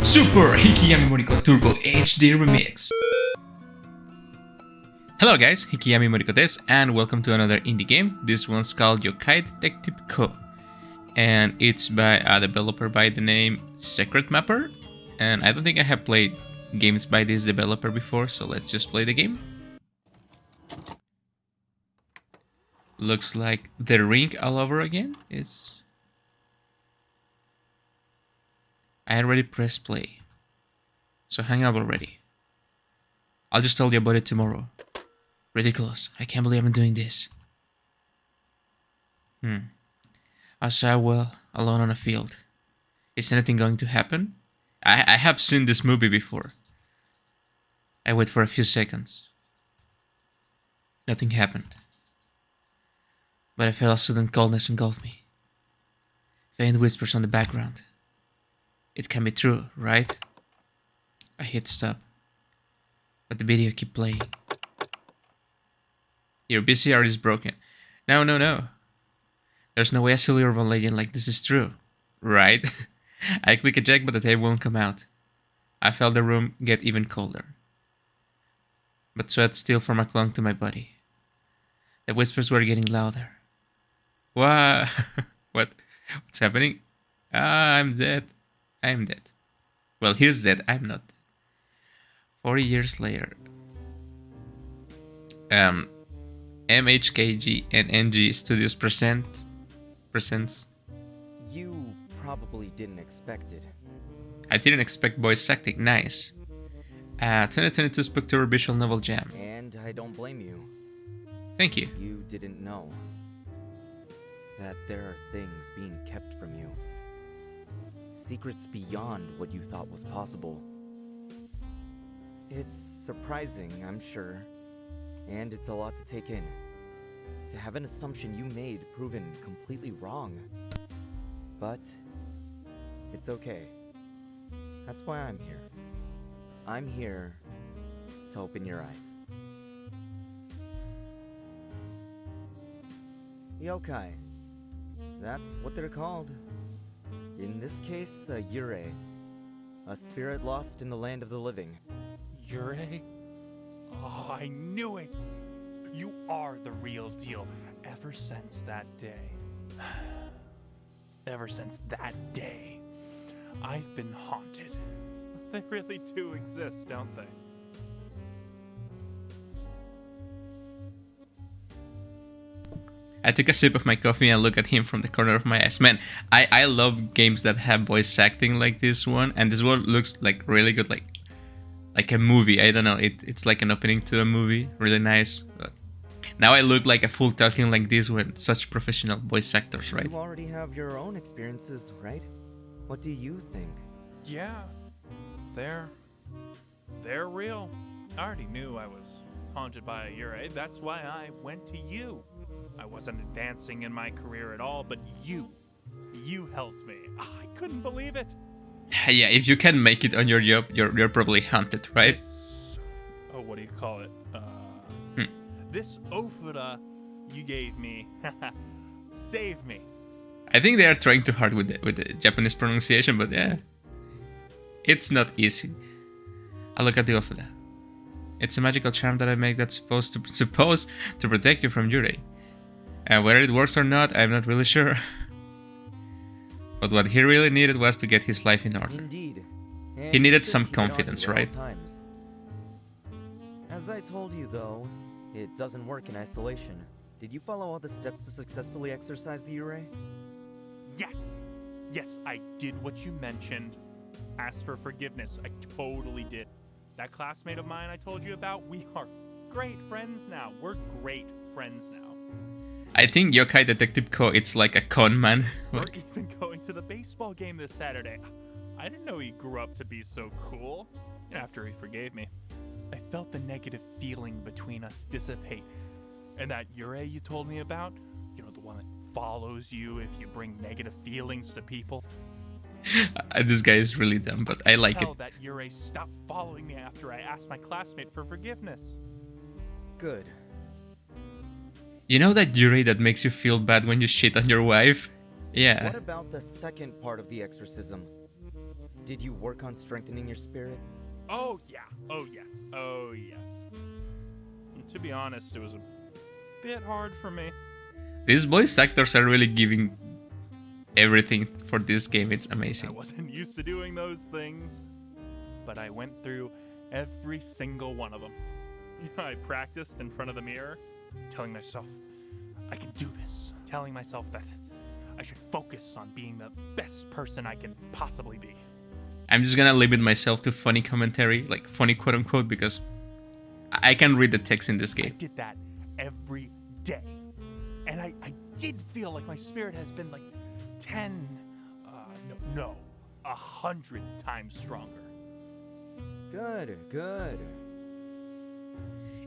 Super Hikiyami Moriko Turbo HD Remix. Hello guys, Hikiyami Moriko des, and welcome to another indie game. This one's called Yokai Detective Co. And it's by a developer by the name SecretMapper. And I don't think I have played games by this developer before, so let's just play the game. Looks like the ring all over again. I already pressed play, so hang up already. I'll just tell you about it tomorrow. Ridiculous. I can't believe I'm doing this. I saw well alone on a field. Is anything going to happen? I have seen this movie before. I wait for a few seconds. Nothing happened. But I felt a sudden coldness engulf me. Faint whispers on the background. It can be true, right? I hit stop. But the video kept playing. Your VCR is broken. No. There's no way a silly urban legend like this is true. Right? I click eject, but the tape won't come out. I felt the room get even colder. But sweat still clung to my body. The whispers were getting louder. What? What's happening? I'm dead. I'm dead. Well, he's dead. I'm not. 40 years later. MHKG and NG Studios presents. You probably didn't expect it. I didn't expect voice acting. Nice. 2022 Spectator Visual Novel Jam. And I don't blame you. Thank you. You didn't know that there are things being kept from you. Secrets beyond what you thought was possible. It's surprising, I'm sure. And it's a lot to take in. To have an assumption you made proven completely wrong. But it's okay. That's why I'm here. I'm here to open your eyes. Yokai. That's what they're called. In this case, a Yurei. A spirit lost in the land of the living. Yurei? Oh, I knew it! You are the real deal. Ever since that day. Ever since that day, I've been haunted. They really do exist, don't they? I took a sip of my coffee and looked at him from the corner of my eyes. Man, I love games that have voice acting like this one, and this one looks like really good, like a movie. I don't know, it's like an opening to a movie, really nice. But now I look like a fool talking like this with such professional voice actors, right? You already have your own experiences, right? What do you think? Yeah, they're real. I already knew I was haunted by a Yurei. That's why I went to you. I wasn't advancing in my career at all, but you helped me. I couldn't believe it. Yeah, if you can make it on your job, you're probably haunted, right? What do you call it? This ofura you gave me saved me. I think they are trying too hard with the Japanese pronunciation, but yeah, it's not easy. I look at the ofura. It's a magical charm that I make that's supposed to protect you from Yurei. Whether it works or not, I'm not really sure. But what he really needed was to get his life in order. Indeed. He needed some confidence, right? As I told you though, it doesn't work in isolation. Did you follow all the steps to successfully exorcise the Yurei? Yes, I did what you mentioned. Asked for forgiveness. I totally did. That classmate of mine I told you about, we are great friends now. We're great friends now. I think Yokai Detective Co. it's like a con man. We're even going to the baseball game this Saturday. I didn't know he grew up to be so cool. After he forgave me, I felt the negative feeling between us dissipate. And that Yurei you told me about, the one that follows you if you bring negative feelings to people. This guy is really dumb, but I like it. That Yurei stopped following me after I asked my classmate for forgiveness. Good. You know that Yurei that makes you feel bad when you shit on your wife? Yeah. What about the second part of the exorcism? Did you work on strengthening your spirit? Oh, yeah. Oh, yes. Oh, yes. And to be honest, it was a bit hard for me. These voice actors are really giving everything for this game. It's I amazing. wasn't used to doing those things, but I went through every single one of them. I practiced in front of the mirror, telling myself, I can do this. Telling myself that I should focus on being the best person I can possibly be. I'm just gonna limit myself to funny commentary, like funny quote unquote, because I can read the text in this I game. did that every day. And I did feel like my spirit has been like 100 times stronger. Good, good.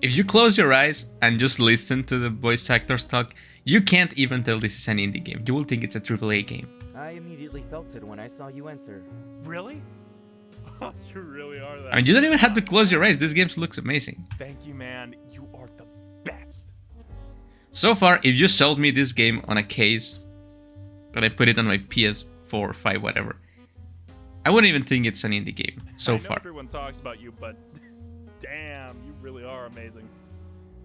If you close your eyes and just listen to the voice actors talk, you can't even tell this is an indie game. You will think it's a AAA game. I immediately felt it when I saw you enter. Really? You really are that. I mean, you don't even have to close your eyes. This game looks amazing. Thank you, man. You are the best. So far, if you sold me this game on a case and I put it on my PS4, 5, whatever, I wouldn't even think it's an indie game so I know far. everyone talks about you, but damn, you really are amazing.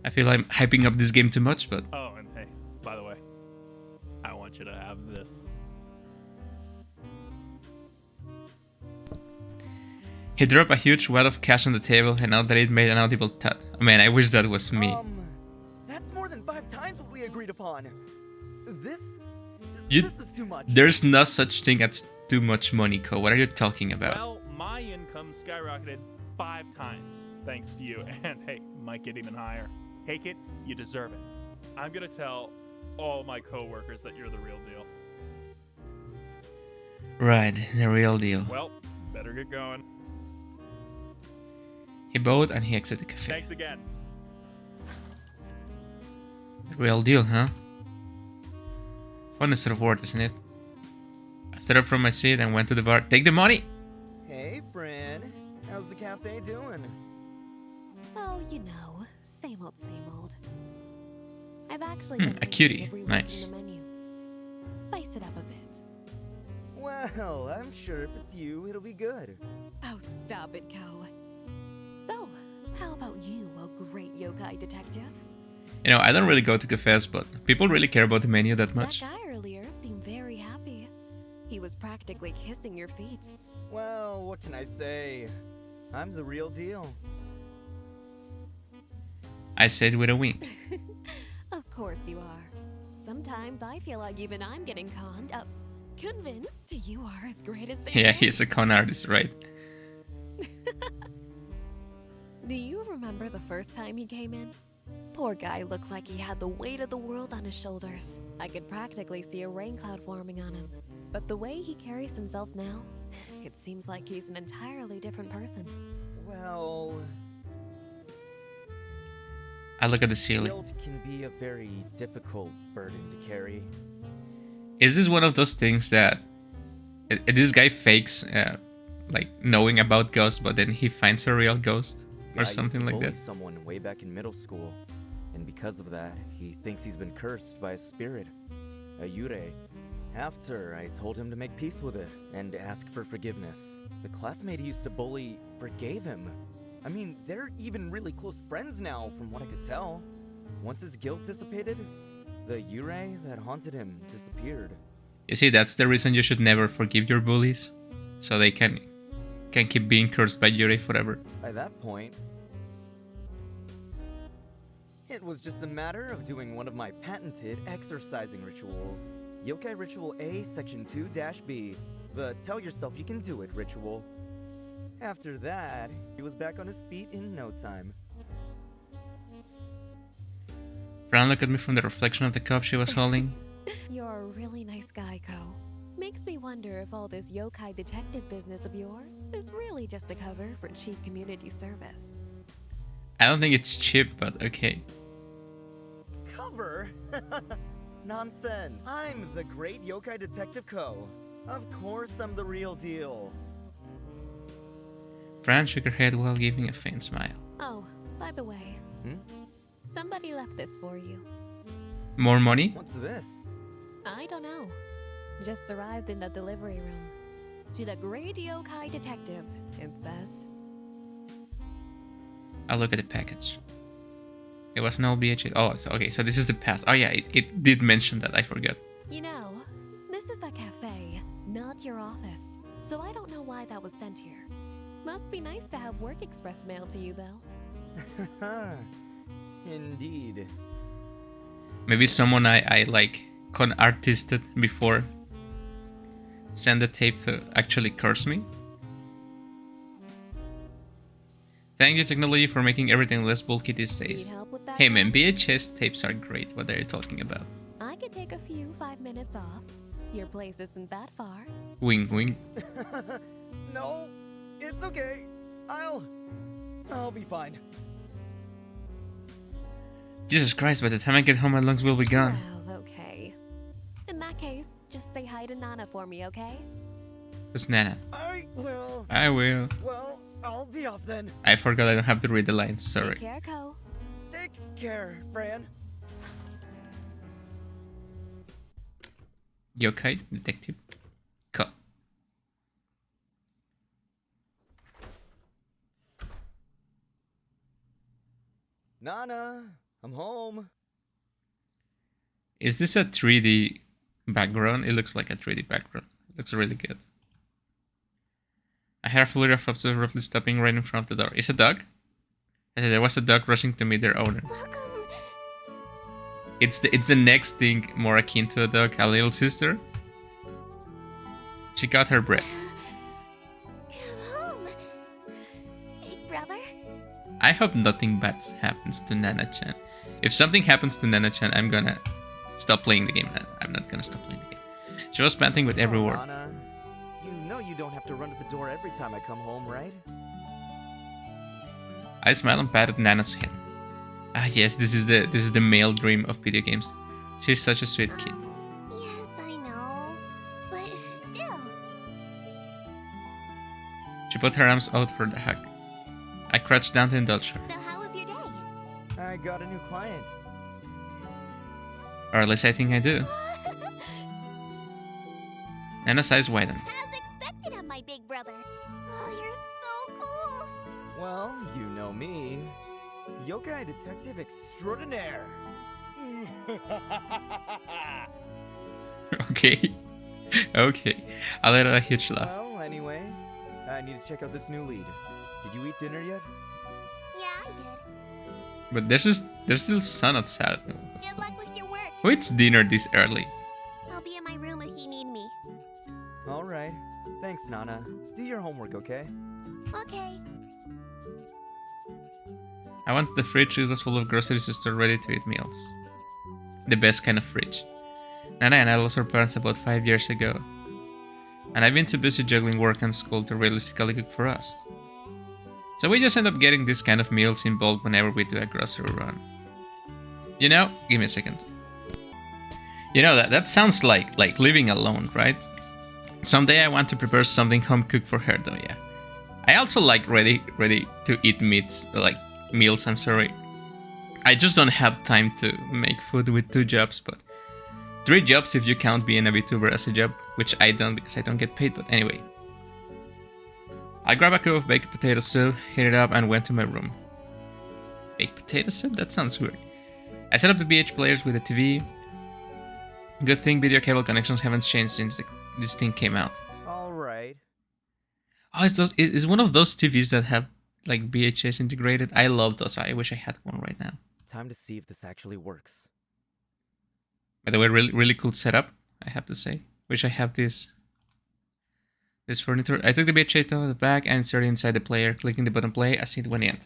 I feel I'm hyping up this game too much, but Oh, and hey, by the way, I want you to have this. he dropped a huge wad of cash on the table and now that it made an audible thud. Man, I wish that was me. That's more than 5 times what we agreed upon. This is too much. There's no such thing as too much money, Ko. What are you talking about? Well, my income skyrocketed 5 times thanks to you, and hey, might get even higher. Take it, you deserve it. I'm gonna tell all my coworkers that you're the real deal. Right, the real deal. Well, better get going. He bowed and he exited the cafe. Thanks again. The real deal, huh? Fun instead of word, isn't it? I stood up from my seat and went to the bar. Take the money! Hey, friend. How's the cafe doing? Oh, you know, same old, same old. I've actually Hmm, been a thinking cutie. of reworking Nice. the menu. Spice it up a bit. Well, I'm sure if it's you, it'll be good. Oh, stop it, Ko. So, how about you, a great yokai detective? You know, I don't really go to cafes, but people really care about the menu that much. That guy earlier seemed very happy. He was practically kissing your feet. Well, what can I say? I'm the real deal. I said with a wink. Of course you are. Sometimes I feel like even I'm getting conned up. Convinced you are as great as they Yeah, say. he's a con artist, right? Do you remember the first time he came in? Poor guy looked like he had the weight of the world on his shoulders. I could practically see a rain cloud forming on him. But the way he carries himself now, it seems like he's an entirely different person. Well, I look at the ceiling. guilt can be a very difficult burden to carry. Is this one of those things that this guy fakes, like knowing about ghosts, but then he finds a real ghost Guy or used something to like bully that? someone way back in middle school, and because of that, he thinks he's been cursed by a spirit, a yurei. After I told him to make peace with it and ask for forgiveness, the classmate he used to bully forgave him. I mean, they're even really close friends now, from what I could tell. Once his guilt dissipated, the yurei that haunted him disappeared. You see, that's the reason you should never forgive your bullies, so they can keep being cursed by Yuri forever. By that point, it was just a matter of doing one of my patented exercising rituals. Yokai Ritual A, Section 2-B. The Tell Yourself You Can Do It ritual. After that, he was back on his feet in no time. Fran looked at me from the reflection of the cup she was holding. You're a really nice guy, Ko. Makes me wonder if all this yokai detective business of yours is really just a cover for cheap community service. I don't think it's cheap, but okay. Cover? Nonsense. I'm the great Yokai Detective Ko. Of course I'm the real deal. Fran shook her head while giving a faint smile. Oh, by the way, somebody left this for you. More money? What's this? I don't know. Just arrived in the delivery room. To the great Yokai detective, it says. I'll look at the package. It was an old VHS. Oh, so, okay, so this is the past. Oh yeah, it did mention that. I forgot. You know, this is a cafe, not your office. So I don't know why that was sent here. Must be nice to have work express mailed to you, though. Indeed. Maybe someone I like con artisted before send the tape to actually curse me. Thank you, technology, for making everything less bulky these Need days. help with that? Hey man, guy? VHS tapes are great. What are you talking about? I could take a few 5 minutes off. Your place isn't that far. Wing wing. No, it's okay. I'll be fine. Jesus Christ, by the time I get home my lungs will be gone. Well, okay. In that case, just say hi to Nana for me, okay? Who's Nana? I will. Well, I'll be off then. I forgot I don't have to read the lines, sorry. Take care, Ko. Take care, Fran. Yokai, detective. Ko. Nana, I'm home. Is this a 3D background? It looks like a 3D background. It looks really good. I heard a flurry of footsteps roughly stopping right in front of the door. Is a dog? There was a dog rushing to meet their owner. Welcome. It's the next thing more akin to a dog, a little sister. She got her breath. Come home. Big brother. I hope nothing bad happens to Nana-chan. If something happens to Nana-chan, I'm gonna stop playing the game. I'm not gonna stop playing the game. She was panting with every word. Nana, you know you don't have to run to the door every time I come home, right? I smiled and patted Nana's head. Ah yes, this is the male dream of video games. She's such a sweet kid. Yes, I know. But still. She put her arms out for the hug. I crouched down to indulge her. So how was your day? I got a new client. Or at least I think I do. Nana's eyes widened. As expected of my big brother. Oh, you're so cool. Well, you know me. Yokai detective extraordinaire. Okay. Okay. I let out a huge laugh. Well, anyway, I need to check out this new lead. Did you eat dinner yet? Yeah, I did. But there's still sun outside. Good luck with your work. Who eats dinner this early? I'll be in my room if you need me. All right. Thanks, Nana. Do your homework, okay? Okay. I wanted the fridge. It was full of groceries to store ready to eat meals. The best kind of fridge. Nana and I lost our parents about 5 years ago. And I've been too busy juggling work and school to realistically cook for us. So we just end up getting this kind of meals in bulk whenever we do a grocery run. You know, give me a second. You know, that sounds like living alone, right? Someday I want to prepare something home cooked for her though, yeah. I also like ready to eat meals, I'm sorry. I just don't have time to make food with 2 jobs, but 3 jobs if you count being a VTuber as a job, which I don't because I don't get paid, but anyway. I grabbed a cup of baked potato soup, heated it up, and went to my room. Baked potato soup? That sounds weird. I set up the BH players with a TV. Good thing video cable connections haven't changed since this thing came out. All right. Oh, it's one of those TVs that have like VHS integrated. I love those. I wish I had one right now. Time to see if this actually works. By the way, really cool setup, I have to say. Wish I have this furniture. I took the VHS out of the back and inserted it inside the player, clicking the button play as it went in.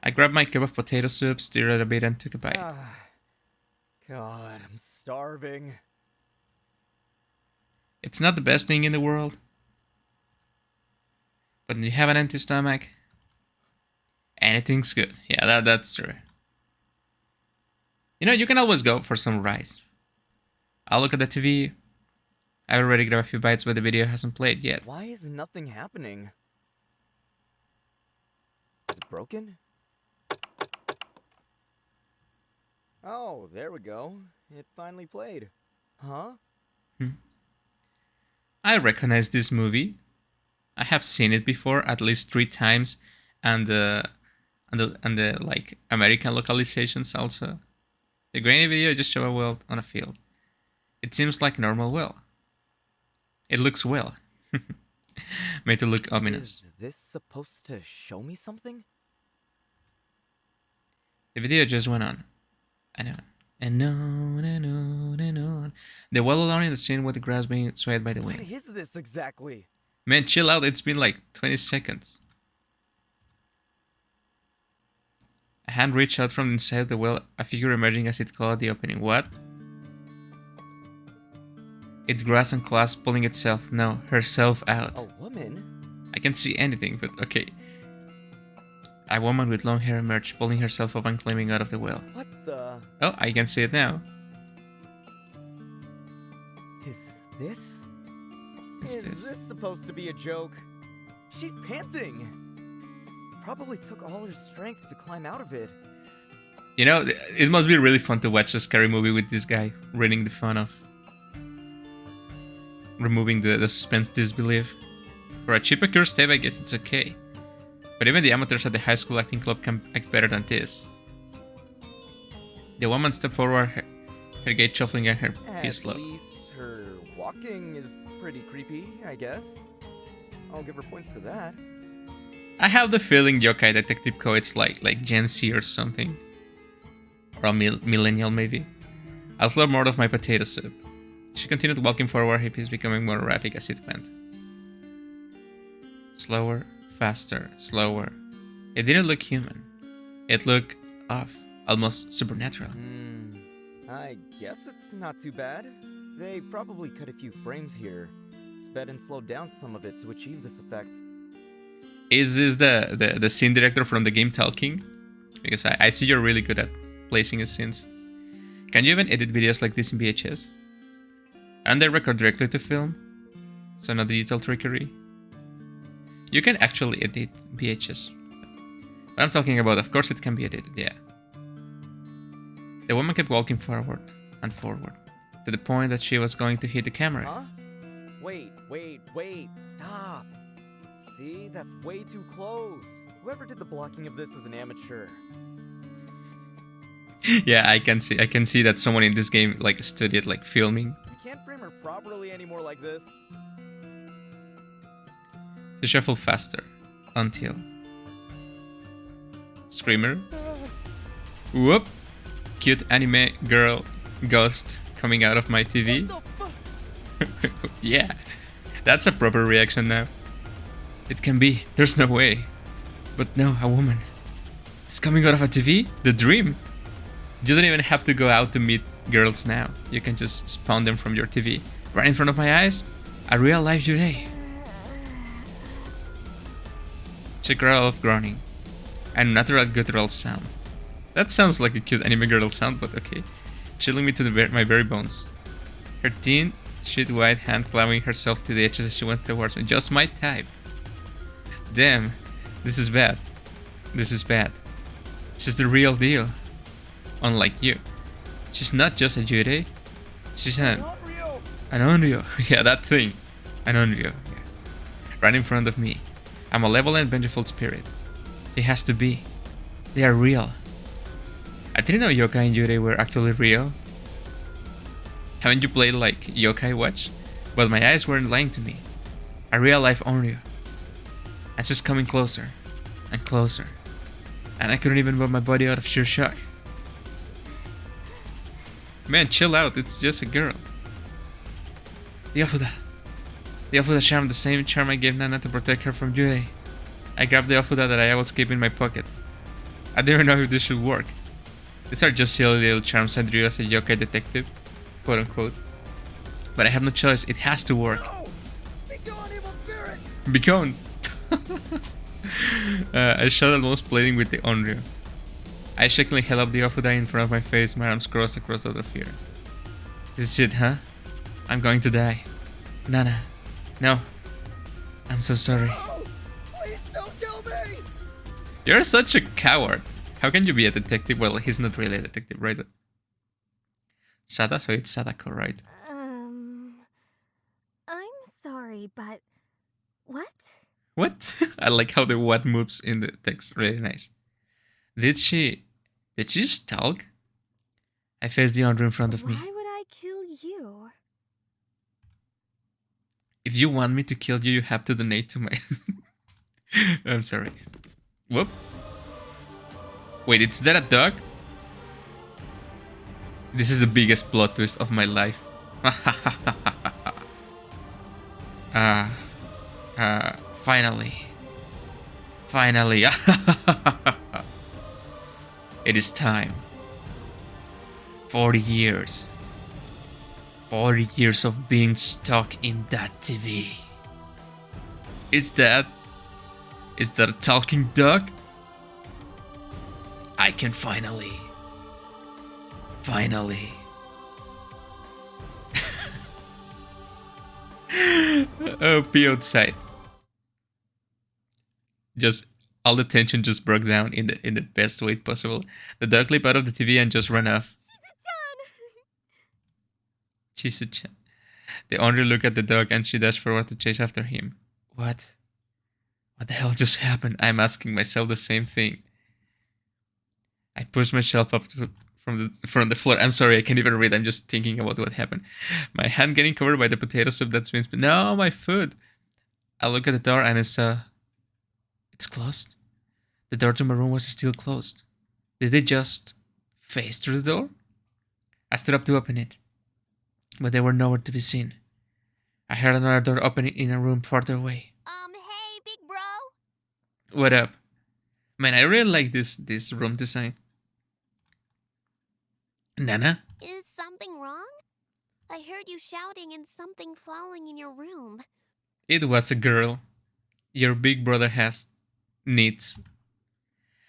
I grabbed my cup of potato soup, stirred it a bit, and took a bite. God, I'm starving. It's not the best thing in the world. But when you have an empty stomach, anything's good. Yeah, that's true. You know, you can always go for some rice. I'll look at the TV. I've already grabbed a few bites, but the video hasn't played yet. Why is nothing happening? Is it broken? Oh, there we go. It finally played. Huh? I recognize this movie. I have seen it before at least 3 times, and the like American localizations also. The grainy video just show a well on a field. It seems like a normal well. It looks well. Made to look ominous. Is this supposed to show me something? The video just went on. And on. And on and on and on. The well alone in the scene with the grass being swayed by the What wind. is this exactly? Man, chill out, it's been like 20 seconds. A hand reached out from inside the well, a figure emerging as it clawed the opening. What? It grasped and clasped, pulling itself, no, herself out. A woman? I can't see anything, but okay. A woman with long hair emerged, pulling herself up and climbing out of the well. What the? Oh, I can see it now. Is this? Is Is this? this supposed to be a joke? She's panting! Probably took all her strength to climb out of it. You know, it must be really fun to watch a scary movie with this guy reading the fun of removing the suspense disbelief. For a cheap accurate tape, I guess it's okay. But even the amateurs at the high school acting club can act better than this. The woman stepped forward, her gait shuffling and her pace At slow. least her walking is pretty creepy, I guess. I'll give her points for that. I have the feeling Yokai Detective Co. it's like Gen Z or something. Or a millennial maybe. I'll slurp more of my potato soup. She continued walking forward, her pace becoming more erratic as it went. Slower, faster, slower. It didn't look human. It looked off, almost supernatural. I guess it's not too bad. They probably cut a few frames here. Sped and slowed down some of it to achieve this effect. Is this the scene director from the game talking? Because I see you're really good at placing his scenes. Can you even edit videos like this in VHS? And they record directly to film? So no digital trickery? You can actually edit VHS. But I'm talking about, of course it can be edited, yeah. The woman kept walking forward and forward, to the point that she was going to hit the camera. Huh? Wait, stop! See, that's way too close. Whoever did the blocking of this is an amateur. Yeah, I can see that someone in this game like studied like filming. You can't frame her properly anymore like this. She shuffled faster, until... Screamer. Whoop! Cute anime girl ghost coming out of my TV. What the fuck? Yeah, that's a proper reaction now. It can be, there's no way. But no, a woman. It's coming out of a TV? The dream! You don't even have to go out to meet girls now. You can just spawn them from your TV. Right in front of my eyes? A real life Yurei. She growled off groaning. A natural guttural sound. That sounds like a cute anime girl sound, but okay. Chilling me to my very bones. Her thin, sheet white hand clawing herself to the edges as she went towards me. Just my type. Damn, this is bad. This is bad. She's the real deal. Unlike you. She's not just a Yurei. She's an Onryo. Yeah, that thing. An Onryo. Yeah. Right in front of me. A malevolent, vengeful spirit. It has to be. They are real. I didn't know Yokai and Yurei were actually real. Haven't you played like Yokai Watch? But my eyes weren't lying to me. A real life Onryo. And she's coming closer. And closer. And I couldn't even move my body out of sheer shock. Man, chill out, it's just a girl. The Ofuda. The Ofuda charm, the same charm I gave Nana to protect her from Yurei. I grabbed the Ofuda that I always keep in my pocket. I didn't know if this should work. These are just silly little charms I drew as a yokai detective, quote unquote. But I have no choice, it has to work. No! Be gone, evil spirit! Be gone! I shot almost bleeding with the Onryo. I shakily held up the Ofuda in front of my face, my arms crossed across out of fear. This is it, huh? I'm going to die. Nana. No. I'm so sorry. No! Please don't kill me! You're such a coward. How can you be a detective? Well, he's not really a detective, right? Sada, so it's Sadako, right? sorry, but... What? What? I like how the what moves in the text. Really nice. Did she just talk? I faced the Andre in front of Why me. would I kill you? If you want me to kill you, you have to donate to my... I'm sorry. Whoop. Wait, is that a dog? This is the biggest plot twist of my life. Finally. Finally. It is time. 40 years. 40 years of being stuck in that TV. Is that a talking duck? I can finally. Oh, pee outside. Just all the tension just broke down in the best way possible. The dog leaped out of the TV and just ran off. Chisu-chan. The owner looked at the dog and she dashed forward to chase after him. What the hell just happened? I'm asking myself the same thing. I pushed myself up from the floor. I'm sorry, I can't even read. I'm just thinking about what happened. My hand getting covered by the potato soup that's been spilled. No, my food. I look at the door and it's closed. The door to my room was still closed. Did they just phase through the door? I stood up to open it, but they were nowhere to be seen. I heard another door opening in a room farther away. Hey, big bro? What up? Man, I really like this room design. Nana? Is something wrong? I heard you shouting and something falling in your room. It was a girl. Your big brother has needs.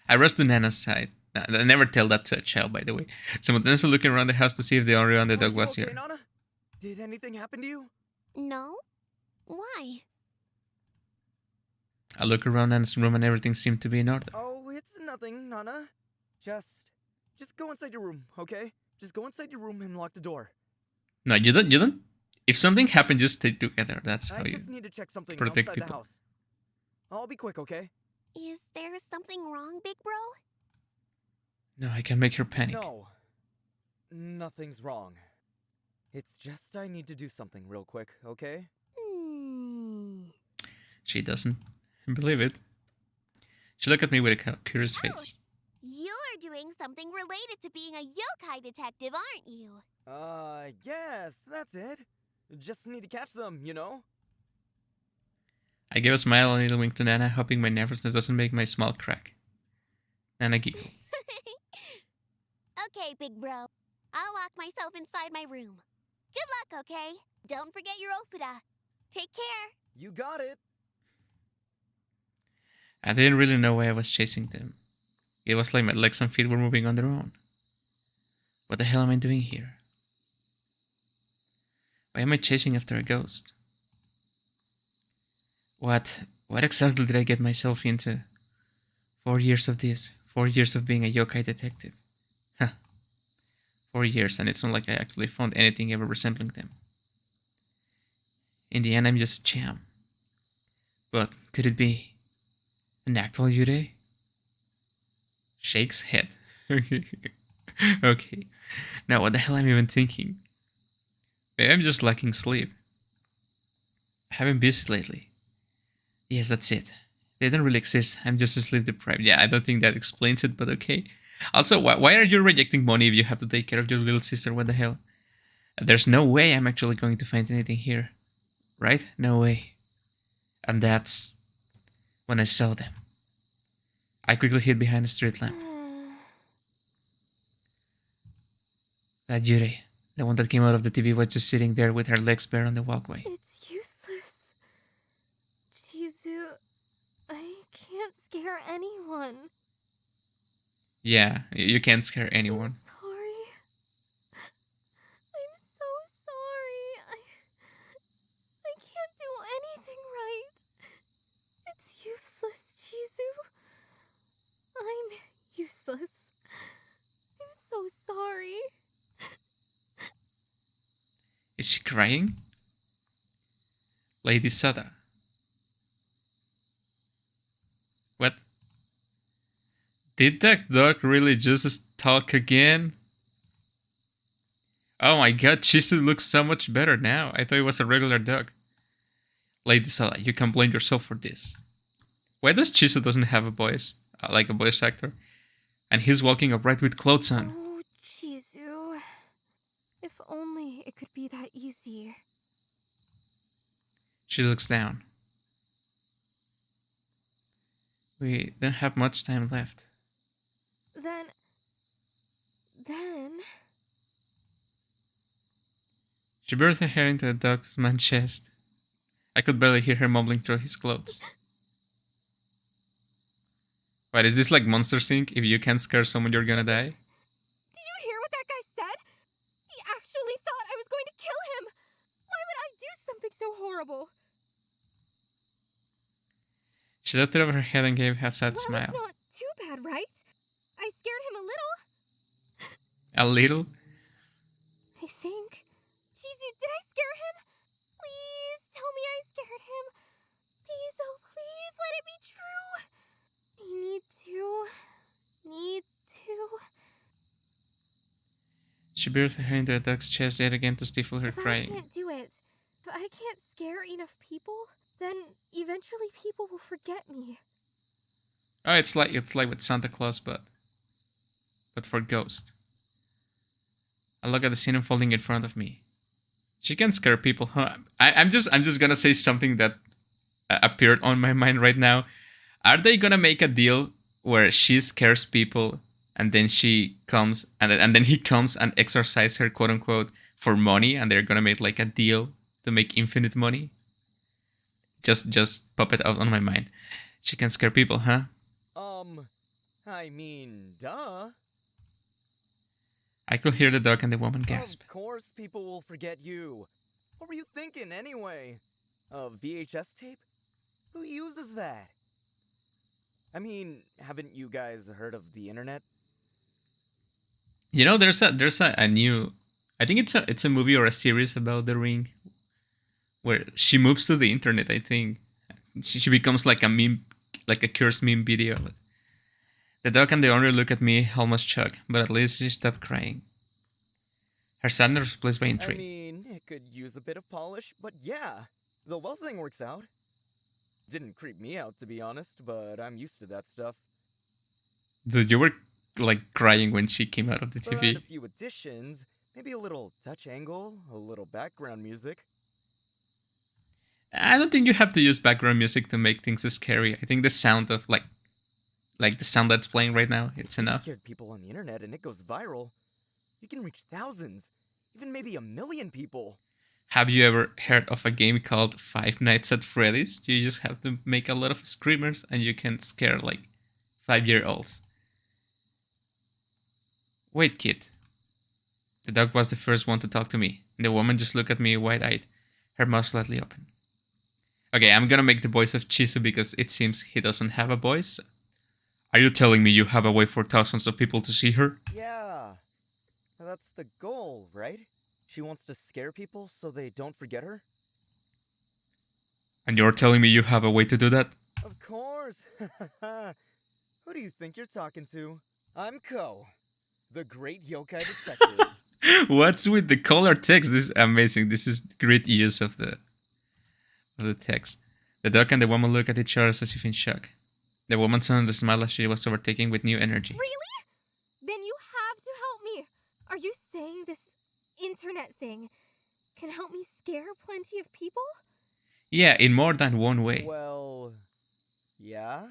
I rushed to Nana's side. I never tell that to a child, by the way. Simultaneously looking around the house to see if the owner and the dog was here. Nana? Did anything happen to you? No? Why? I look around Nana's room and everything seemed to be in order. Oh, it's nothing, Nana. Just go inside your room, okay? Just go inside your room and lock the door. No, you don't. If something happened, just stay together. That's how I you just need to check something protect outside the people. house. I'll be quick, okay? Is there something wrong, big bro? No, I can make her panic. No. Nothing's wrong. It's just I need to do something real quick, okay? She doesn't believe it. She looked at me with a curious face. You're doing something related to being a yokai detective, aren't you? Yes, that's it. Just need to catch them, you know? I gave a smile and a little wink to Nana, hoping my nervousness doesn't make my smile crack. Nana giggled. Okay, big bro. I'll lock myself inside my room. Good luck, okay? Don't forget your ofuda. Take care. You got it. I didn't really know why I was chasing them. It was like my legs and feet were moving on their own. What the hell am I doing here? Why am I chasing after a ghost? What exactly did I get myself into? 4 years of this. 4 years of being a yokai detective. Huh. 4 years, and it's not like I actually found anything ever resembling them. In the end, I'm just a sham. But could it be an actual Yurei? Shakes head. Okay. Now what the hell am I even thinking? Maybe I'm just lacking sleep. I haven't been busy lately. Yes, that's it. They don't really exist. I'm just sleep deprived. Yeah, I don't think that explains it, but okay. Also, why are you rejecting money if you have to take care of your little sister? What the hell? There's no way I'm actually going to find anything here. Right? No way. And that's when I saw them. I quickly hid behind a street lamp. That Yuri, the one that came out of the TV, was just sitting there with her legs bare on the walkway. It's useless. Chizu, I can't scare anyone. Yeah, you can't scare anyone. I'm sorry. I'm so sorry. I can't do anything right. It's useless, Chizu. I'm useless. I'm so sorry. Is she crying? Lady Soda. What? Did that dog really just talk again? Oh my god, Chisu looks so much better now. I thought it was a regular dog. Lady Soda, you can blame yourself for this. Why does Chisu doesn't have a voice? Like a voice actor? And he's walking upright with clothes on. Oh, Chizu. If only it could be that easy. She looks down. We don't have much time left. Then... She buried her hair into the dog's man's chest. I could barely hear her mumbling through his clothes. Wait, is this like Monster Inc? If you can't scare someone, you're gonna die? Did you hear what that guy said? He actually thought I was going to kill him! Why would I do something so horrible? She lifted up her head and gave a sad Well, smile. it's not too bad, right? I scared him a little. A little? I think. Chizu, did I scare him? Please tell me I scared him. Please, oh please, let it be true. I need to. She buried her hair into the dog's chest yet again to stifle her If I crying. can't do it, if I can't scare enough people, then eventually people will forget me. Oh, it's like with Santa Claus, but for Ghost. I look at the scene unfolding in front of me. She can scare people, huh? I'm just gonna say something that appeared on my mind right now. Are they gonna make a deal where she scares people and then she comes and then he comes and exorcises her, quote unquote, for money, and they're gonna make like a deal to make infinite money? Just pop it out on my mind. She can scare people, huh? I mean, duh. I could hear the dog and the woman gasp. Of course people will forget you. What were you thinking anyway? A VHS tape? Who uses that? I mean, haven't you guys heard of the internet? You know, there's a new, I think it's a movie or a series about the ring, where she moves to the internet. I think she becomes like a meme, like a cursed meme video. The dog and the owner look at me almost shocked, but at least she stopped crying. Her sadness was replaced by I intrigue. mean, it could use a bit of polish, but yeah, the well thing works out. Didn't creep me out, to be honest, but I'm used to that stuff. Dude, you were like crying when she came out of the But a TV. few additions, maybe a little touch angle, a little background music. I don't think you have to use background music to make things scary. I think the sound of like the sound that's playing right now, it's You enough. scared people on the internet and it goes viral. You can reach thousands, even maybe 1 million people. Have you ever heard of a game called Five Nights at Freddy's? You just have to make a lot of screamers and you can scare like 5-year-olds. Wait, kid. The dog was the first one to talk to me. The woman just looked at me wide-eyed, her mouth slightly open. Okay, I'm gonna make the voice of Chisu because it seems he doesn't have a voice. Are you telling me you have a way for thousands of people to see her? Yeah, that's the goal, right? She wants to scare people so they don't forget her? And you're telling me you have a way to do that? Of course! Who do you think you're talking to? I'm Ko, the great yokai detective. What's with the color text? This is amazing. This is great use of the text. The dog and the woman look at each other as if in shock. The woman suddenly smiled as she was overtaken with new energy. Really? Then you have to help me. Are you saying this internet thing can help me scare plenty of people? Yeah, in more than one way. Well, yeah?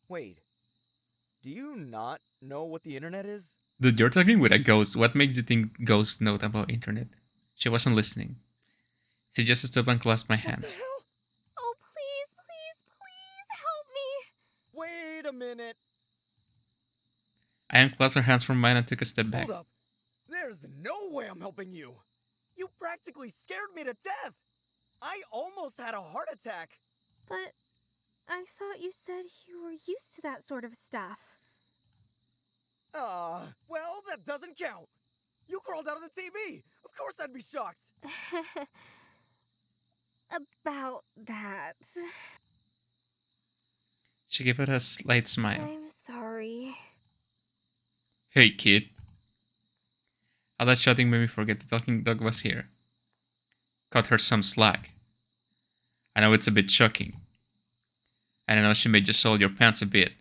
Wait, do you not know what the internet is? Dude, you're talking with a ghost. What makes you think ghosts know about internet? She wasn't listening. She just stopped and clasped my What the hands. hell? Oh, please, please, please help me. Wait a minute. I unclasped her hands from mine and took a step back. Hold up. There's no way I'm helping you. You practically scared me to death. I almost had a heart attack. But I thought you said you were used to that sort of stuff. Well, that doesn't count. You crawled out of the TV. Of course I'd be shocked. about that. She gave it a slight smile. I'm sorry. Hey, kid. All that shouting made me forget the talking dog was here. Cut her some slack. I know it's a bit shocking. And I know she made you soil your pants a bit.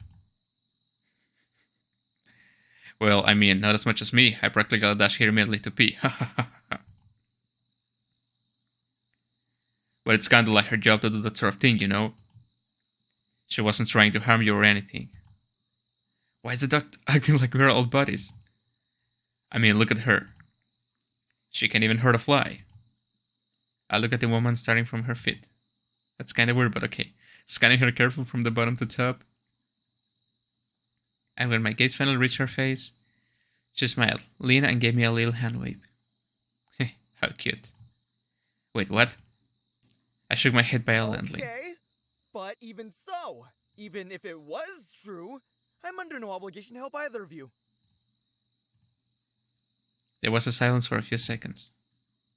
Well, I mean, not as much as me. I practically got a dash here immediately to pee. But it's kinda like her job to do that sort of thing, you know? She wasn't trying to harm you or anything. Why is the dog acting like we're old buddies? I mean, look at her. She can't even hurt a fly. I look at the woman starting from her feet. That's kinda weird, but okay. Scanning her carefully from the bottom to top. And when my gaze finally reached her face, she smiled, leaned, and gave me a little hand wave. How cute. Wait, what? I shook my head violently. Okay, but even so, even if it was true, I'm under no obligation to help either of you. There was a silence for a few seconds.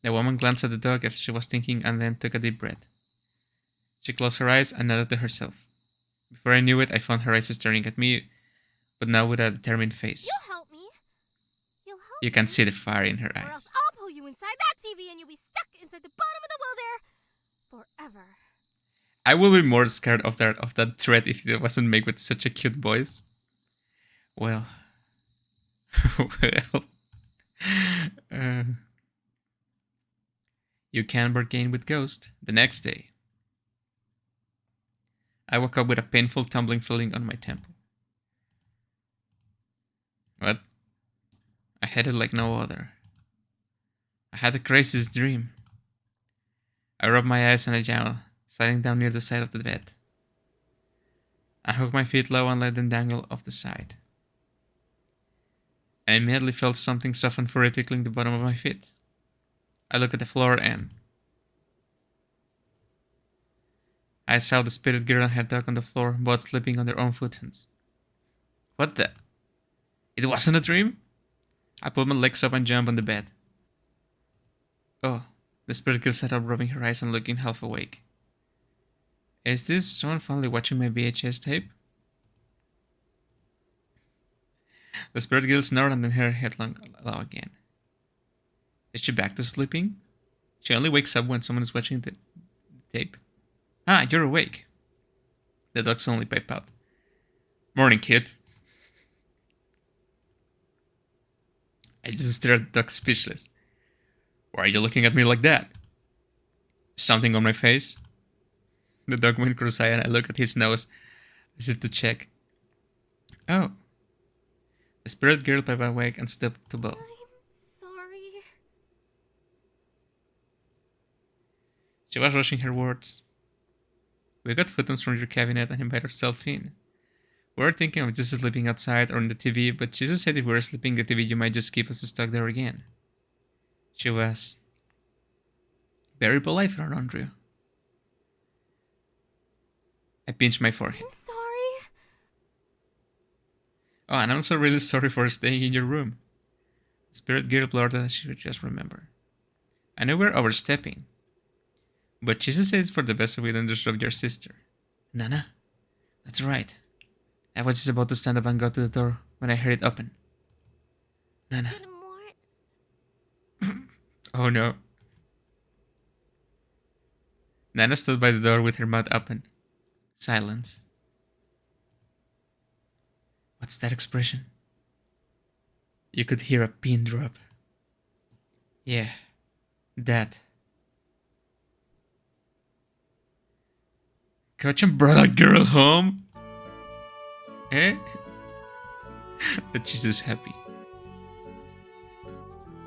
The woman glanced at the dog as she was thinking and then took a deep breath. She closed her eyes and nodded to herself. Before I knew it, I found her eyes staring at me, but now with a determined face. You'll help me. You'll help You can me, see the fire in her or else eyes. I'll pull you inside that TV and you'll be stuck inside the bottom of the well there forever. I would be more scared of that threat if it wasn't made with such a cute voice. Well. well. You can bargain with Ghost. The next day, I woke up with a painful tumbling feeling on my temple. What? I had it like no other. I had the craziest dream. I rubbed my eyes on a jowl, sliding down near the side of the bed. I hooked my feet low and let them dangle off the side. I immediately felt something soft and furry tickling the bottom of my feet. I looked at the floor and I saw the spirit girl and her dog on the floor, both sleeping on their own futons. What the? It wasn't a dream? I pulled my legs up and jumped on the bed. Oh, the spirit girl sat up, rubbing her eyes and looking half awake. Is this someone finally watching my VHS tape? The spirit girl snored and then her head low again. Is she back to sleeping? She only wakes up when someone is watching the tape. Ah, you're awake. The dog suddenly piped out. Morning, kid. I just stared at the dog speechless. Why are you looking at me like that? Something on my face? The dog went cross-eyed and I looked at his nose as if to check. Oh. The spirit girl piped awake and stepped to bow. I'm sorry. She was rushing her words. We got photos from your cabinet and invited herself in. We were thinking of just sleeping outside or on the TV, but Jesus said if we were sleeping in the TV, you might just keep us stuck there again. She was very polite around you. I pinched my forehead. I'm sorry. Oh, and I'm also really sorry for staying in your room. The spirit girl blurted as she would just remember. I know we're overstepping, but Jesus says it's for the best so we don't disrupt your sister. Nana, that's right. I was just about to stand up and go to the door when I heard it open. Nana. Good morning. Oh no. Nana stood by the door with her mouth open. Silence. What's that expression? You could hear a pin drop. Yeah, that. Coach and brought a girl home? Eh? But Jesus happy.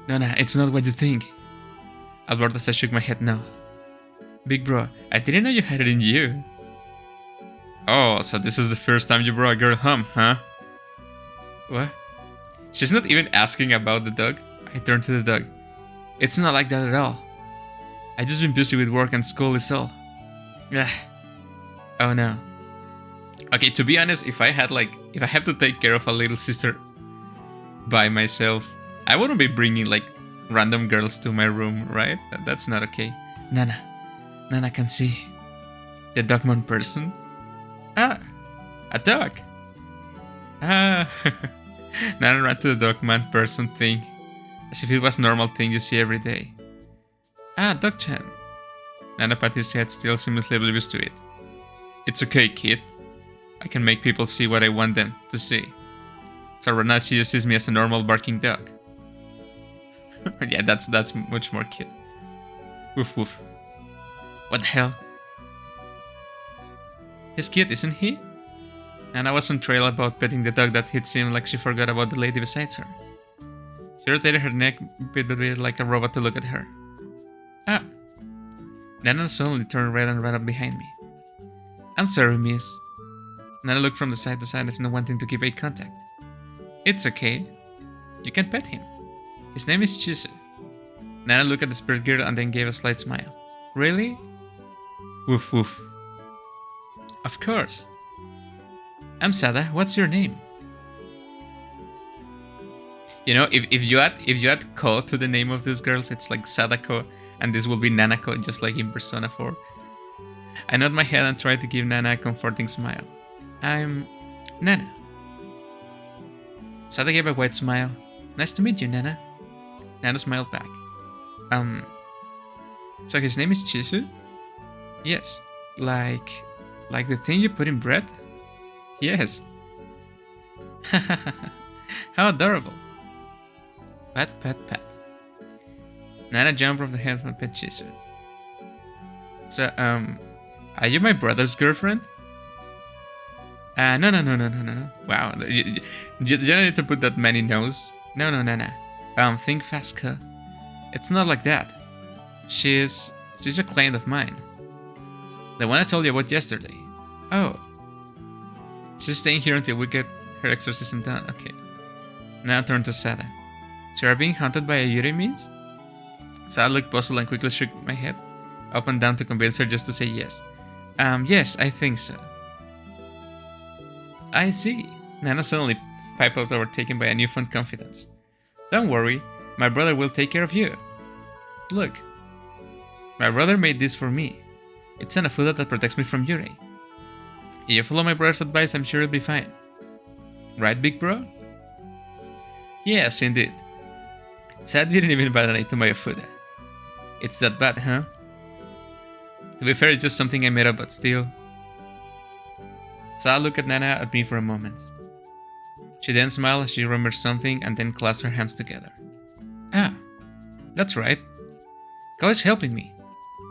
No, it's not what you think. Alberta said, shook my head no. Big bro, I didn't know you had it in you. Oh, so this is the first time you brought a girl home, huh? What? She's not even asking about the dog. I turned to the dog. It's not like that at all. I just been busy with work and school is all. Ugh. Oh no. Okay, to be honest, if I have to take care of a little sister by myself, I wouldn't be bringing like random girls to my room, right? That's not okay. Nana, Nana can see. The Dogman person? Ah, a dog. Ah. Nana ran to the Dogman person thing, as if it was a normal thing you see every day. Ah, Dog-chan. Nana patted his head, still seemingly oblivious to it. It's okay, kid. I can make people see what I want them to see. So right now she uses me as a normal barking dog. Yeah, that's much more cute. Woof woof. What the hell? He's cute, isn't he? Nana was on trail about petting the dog that it seemed like she forgot about the lady beside her. She rotated her neck bit by bit like a robot to look at her. Ah. Nana suddenly turned red and ran up behind me. I'm sorry, miss. Nana looked from the side to side, not wanting to keep eye contact. It's okay. You can pet him. His name is Chizu. Nana looked at the spirit girl and then gave a slight smile. Really? Woof woof. Of course. I'm Sada. What's your name? You know, if you add Ko to the name of these girls, it's like Sadako, and this will be Nanako, just like in Persona 4. I nod my head and try to give Nana a comforting smile. I'm Nana. Sada gave a wide smile. Nice to meet you, Nana. Nana smiled back. So his name is Chizu? Yes. Like the thing you put in bread? Yes. How adorable. Pat, pat, pat. Nana jumped off the head from pet Chizu. So, are you my brother's girlfriend? No. Wow, you don't need to put that many no's. No, Nana. Think fast, Ka. It's not like that. She's a client of mine. The one I told you about yesterday. Oh. She's staying here until we get her exorcism done. Okay. Now turn to Sada. So you are being haunted by a Yuri means? Sada looked puzzled and quickly shook my head up and down to convince her just to say yes. Yes, I think so. I see. Nana suddenly piped out, overtaken by a newfound confidence. Don't worry, my brother will take care of you. Look, my brother made this for me. It's an afuda that protects me from Yurei. If you follow my brother's advice, I'm sure it'll be fine. Right, big bro? Yes, indeed. Sad didn't even bat an eye to my afuda. It's that bad, huh? To be fair, it's just something I made up, but still. Sada looked at Nana at me for a moment. She then smiled as she remembered something and then clasped her hands together. Ah, that's right. Ko is helping me.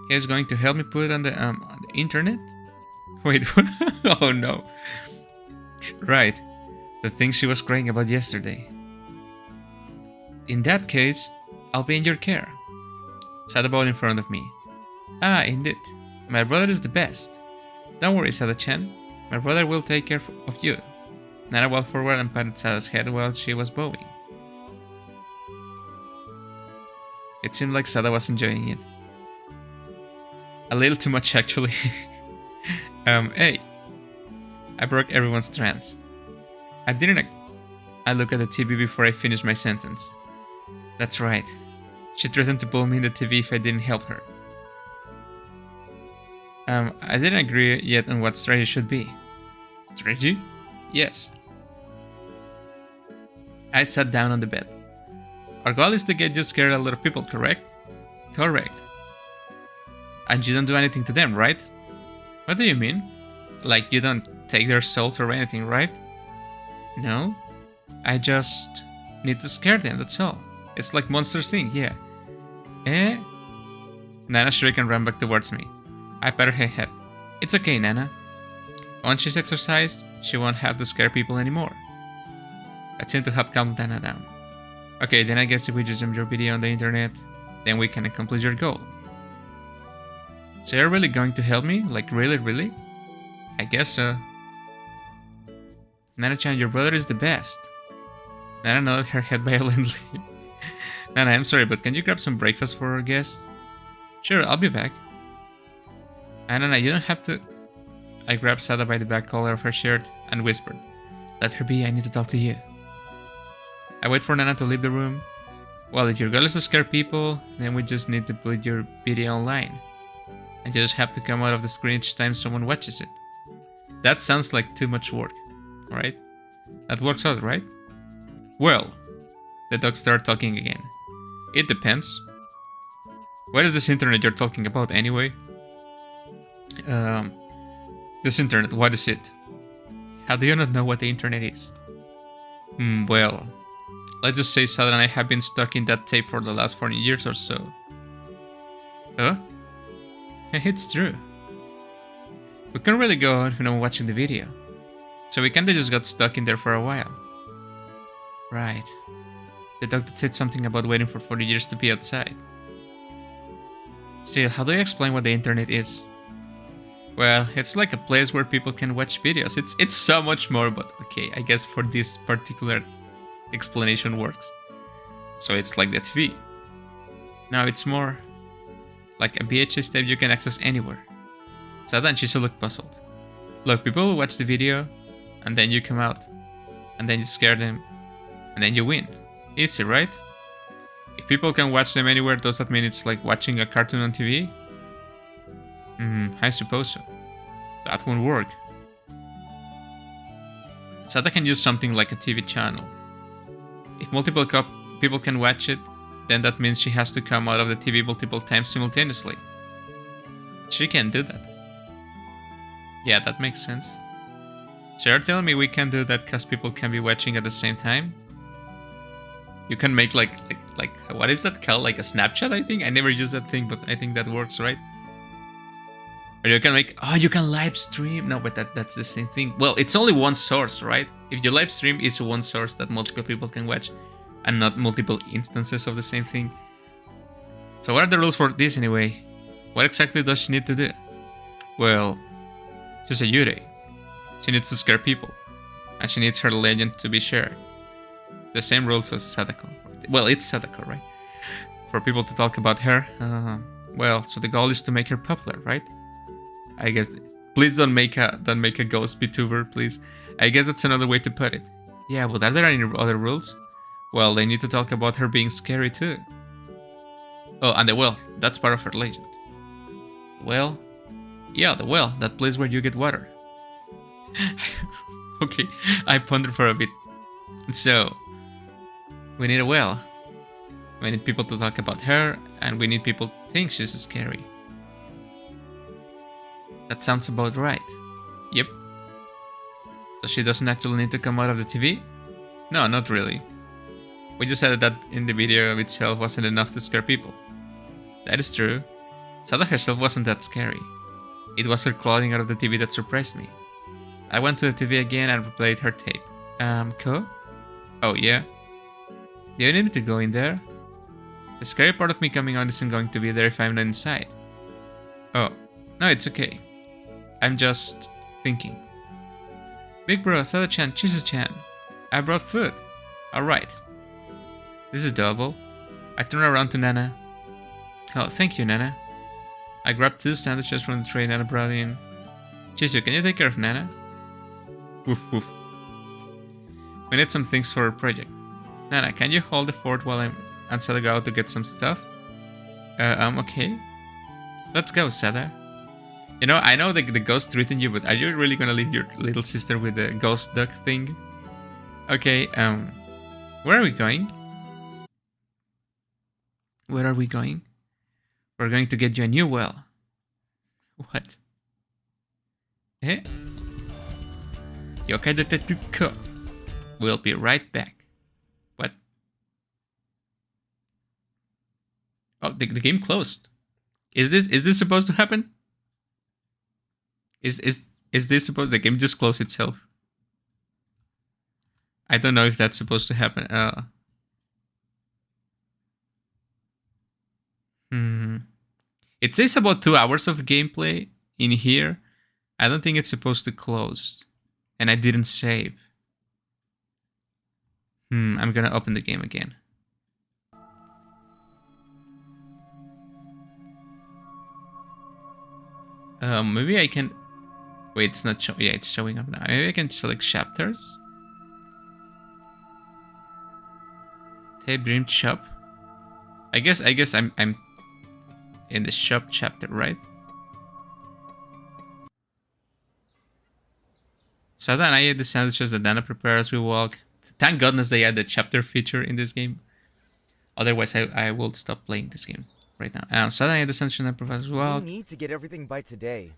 He is going to help me put it on the internet? Wait, what? Oh no. Right, the thing she was crying about yesterday. In that case, I'll be in your care. Sada bowed in front of me. Ah, indeed. My brother is the best. Don't worry, Sada-chan. My brother will take care of you. Nana walked forward and patted Sada's head while she was bowing. It seemed like Sada was enjoying it. A little too much, actually. Hey. I broke everyone's trance. I looked at the TV before I finished my sentence. That's right. She threatened to pull me in the TV if I didn't help her. I didn't agree yet on what strategy should be. Strategy? Yes. I sat down on the bed. Our goal is to get you scared a lot of people, correct? Correct. And you don't do anything to them, right? What do you mean? Like you don't take their souls or anything, right? No. I just need to scare them, that's all. It's like Monsters Inc., yeah. Eh? Nana shrieked and ran back towards me. I patted her head. It's okay, Nana. Once she's exorcised, she won't have to scare people anymore. That seemed to have calmed Nana down. Okay, then I guess if we just jump your video on the internet, then we can accomplish your goal. So you're really going to help me? Like really? I guess so. Nana-chan, your brother is the best. Nana nodded her head violently. Nana, I'm sorry, but can you grab some breakfast for our guest? Sure, I'll be back. Nana, you don't have to... I grabbed Sada by the back collar of her shirt and whispered, Let her be, I need to talk to you. I wait for Nana to leave the room. Well, if your goal is to scare people, then we just need to put your video online. and you just have to come out of the screen each time someone watches it. That sounds like too much work, right? That works out, right? Well, the dog started talking again. It depends. What is this internet you're talking about anyway? This internet, what is it? How do you not know what the internet is? Well, let's just say Sada and I have been stuck in that tape for the last 40 years or so. Huh? It's true. We couldn't really go out if no one watching the video. So we kinda just got stuck in there for a while. Right. The doctor said something about waiting for 40 years to be outside. Still, how do you explain what the internet is? Well, it's like a place where people can watch videos. It's so much more, but okay, I guess for this particular explanation works. So it's like the TV. Now it's more like a VHS tape you can access anywhere. Sada and Chisu look puzzled. Look, people will watch the video, and then you come out, and then you scare them, and then you win. Easy, right? If people can watch them anywhere, does that mean it's like watching a cartoon on TV? I suppose so. That won't work. Sada can use something like a TV channel. If multiple people can watch it, then that means she has to come out of the TV multiple times simultaneously. She can do that. Yeah, that makes sense. So you're telling me we can do that because people can be watching at the same time? You can make like what is that called? Like a Snapchat, I think? I never used that thing, but I think that works, right? Or you can make, you can live stream. No, but that's the same thing. Well, it's only one source, right? If you live stream, it's one source that multiple people can watch and not multiple instances of the same thing. So what are the rules for this anyway? What exactly does she need to do? Well, she's a Yurei. She needs to scare people. And she needs her legend to be shared. The same rules as Sadako. Well, it's Sadako, right? For people to talk about her. Well, so the goal is to make her popular, right? I guess. Please don't make a ghost VTuber, please. I guess that's another way to put it. Yeah, but are there any other rules? Well, they need to talk about her being scary too. Oh, and the well, that's part of her legend. Well, yeah, the well, that place where you get water. Okay, I pondered for a bit. So, we need a well. We need people to talk about her, and we need people to think she's scary. That sounds about right. Yep. So she doesn't actually need to come out of the TV? No, not really. We just said that in the video itself wasn't enough to scare people. That is true. Sada herself wasn't that scary. It was her crawling out of the TV that surprised me. I went to the TV again and replayed her tape. Ko? Oh, yeah? Do you need me to go in there? The scary part of me coming out isn't going to be there if I'm not inside. Oh, no, it's okay. I'm just thinking. Big bro, Sada-chan, Chisu-chan. I brought food. Alright. This is double. I turn around to Nana. Oh, thank you, Nana. I grabbed 2 sandwiches from the tray Nana brought in. Chisu, can you take care of Nana? Woof woof. We need some things for our project. Nana, can you hold the fort while and Sada go out to get some stuff? Okay. Let's go, Sada. You know, I know the ghost threatened you, but are you really gonna leave your little sister with the ghost duck thing? Okay, where are we going? Where are we going? We're going to get you a new well. What? Eh? Yokai Detective Co. We'll be right back. What? Oh, the game closed. Is this supposed to happen? Is this supposed the game just closed itself? I don't know if that's supposed to happen. It says about 2 hours of gameplay in here. I don't think it's supposed to close. And I didn't save. I'm gonna open the game again. Maybe I can... Wait, it's not showing. Yeah, it's showing up now. Maybe I can select chapters. Tape Dream Shop. I guess I'm in the shop chapter, right? Sada and I ate the sandwiches that Dana prepared as we walk. Thank goodness they had the chapter feature in this game. Otherwise, I will stop playing this game right now. And Sada and I ate the sandwiches that prepared as we We walk. need to get everything by today.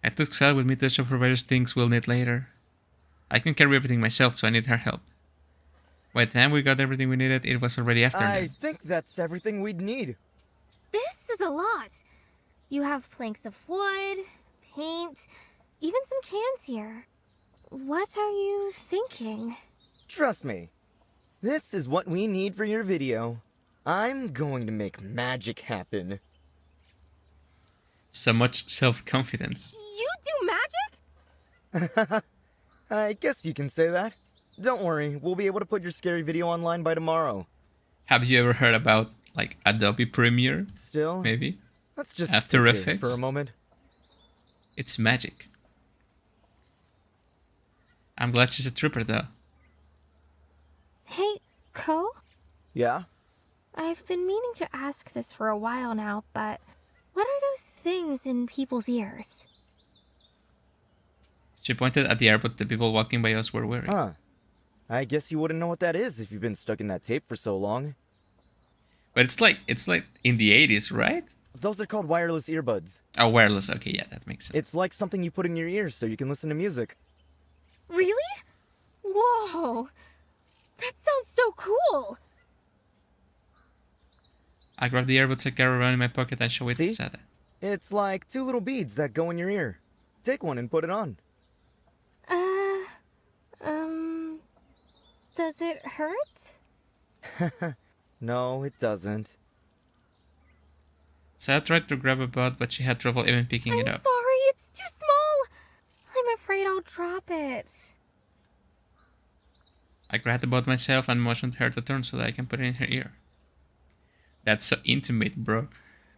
I took Sada with me to the shop for various things we'll need later. I can carry everything myself, so I need her help. By the time we got everything we needed, it was already afternoon. I think that's everything we'd need. This is a lot. You have planks of wood, paint, even some cans here. What are you thinking? Trust me. This is what we need for your video. I'm going to make magic happen. So much self-confidence. You do magic? I guess you can say that. Don't worry, we'll be able to put your scary video online by tomorrow. Have you ever heard about, like, Adobe Premiere? Still, Maybe? let's just After sit here Effects? for a moment. It's magic. I'm glad she's a trooper, though. Hey, Ko? Yeah? I've been meaning to ask this for a while now, but what are those things in people's ears? She pointed at the airport the people walking by us were wearing. Huh. I guess you wouldn't know what that is if you've been stuck in that tape for so long. But it's like in the 80s, right? Those are called wireless earbuds. Oh, wireless. Okay, yeah, that makes sense. It's like something you put in your ears so you can listen to music. Really? Whoa! That sounds so cool! I grabbed the earbuds I carry around in my pocket and showed it to See? Sada. It's like 2 little beads that go in your ear. Take one and put it on. Does it hurt? No, it doesn't. Sada tried to grab a bud, but she had trouble even picking it I'm up. sorry, it's too small! I'm afraid I'll drop it. I grabbed the bud myself and motioned her to turn so that I can put it in her ear. That's so intimate, bro.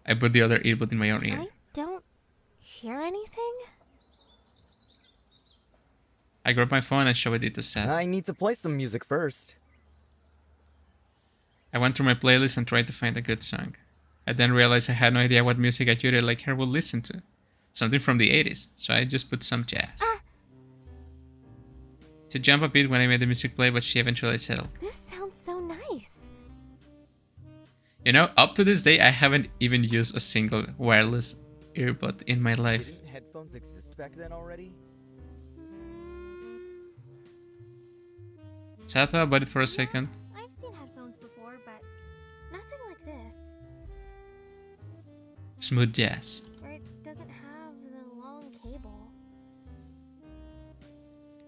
I put the other earbud in my own ear. I don't hear anything? I grabbed my phone and showed it to Sada. I need to play some music first. I went through my playlist and tried to find a good song. I then realized I had no idea what music a cutie like her would listen to. Something from the 80s, so I just put some jazz. She jumped a bit when I made the music play, but she eventually settled. This sounds so nice. You know, up to this day, I haven't even used a single wireless earbud in my life. Didn't headphones exist back then already? Sada thought about it for a second. I've seen headphones before, but nothing like this. Smooth jazz. Where it doesn't have the long cable.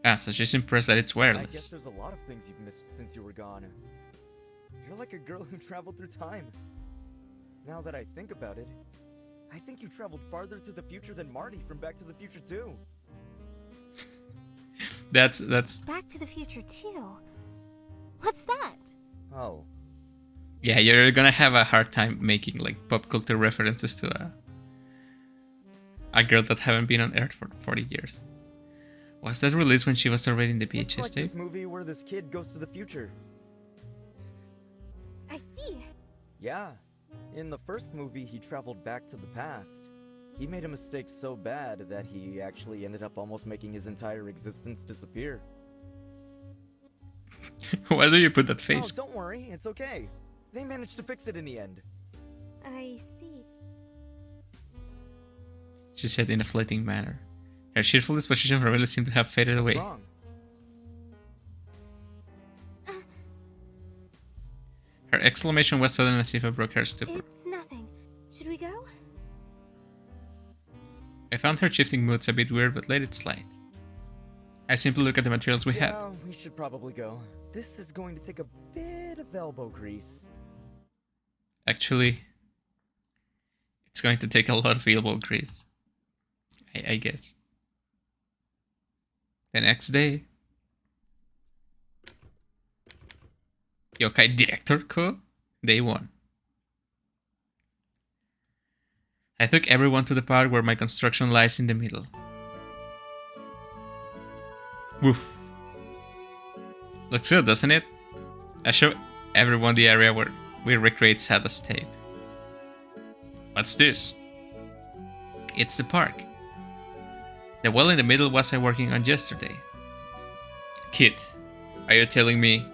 Ah, so she's impressed that it's I guess wireless. there's a lot of things you've missed since you were gone. You're like a girl who traveled through time. Now that I think about it, I think you traveled farther to the future than Marty from Back to the Future 2. That's Back to the Future 2? What's that? Oh, yeah, you're gonna have a hard time making like pop culture references to a girl that haven't been on Earth for 40 years. Was that released when she was already in the it's VHS like tape? this movie where this kid goes to the future. I see. Yeah, in the first movie he traveled back to the past. He made a mistake so bad that he actually ended up almost making his entire existence disappear. Why do you put that face? Oh, don't worry, it's okay. They managed to fix it in the end. I see. She said in a fleeting manner. Her cheerful disposition really seemed to have faded away. What's wrong? Her exclamation was sudden as if I broke her stupor. It's nothing. Should we go? I found her shifting moods a bit weird, but let it slide. I simply looked at the materials we had. Yeah, we should probably go. This is going to take a bit of elbow grease. Actually, it's going to take a lot of elbow grease. I guess. The next day, Yokai Director Co. Day 1. I took everyone to the part where my construction lies in the middle. Woof. Looks good, doesn't it? I show everyone the area where we recreate Sada's tape. What's this? It's the park. The well in the middle was I working on yesterday. Kid, are you telling me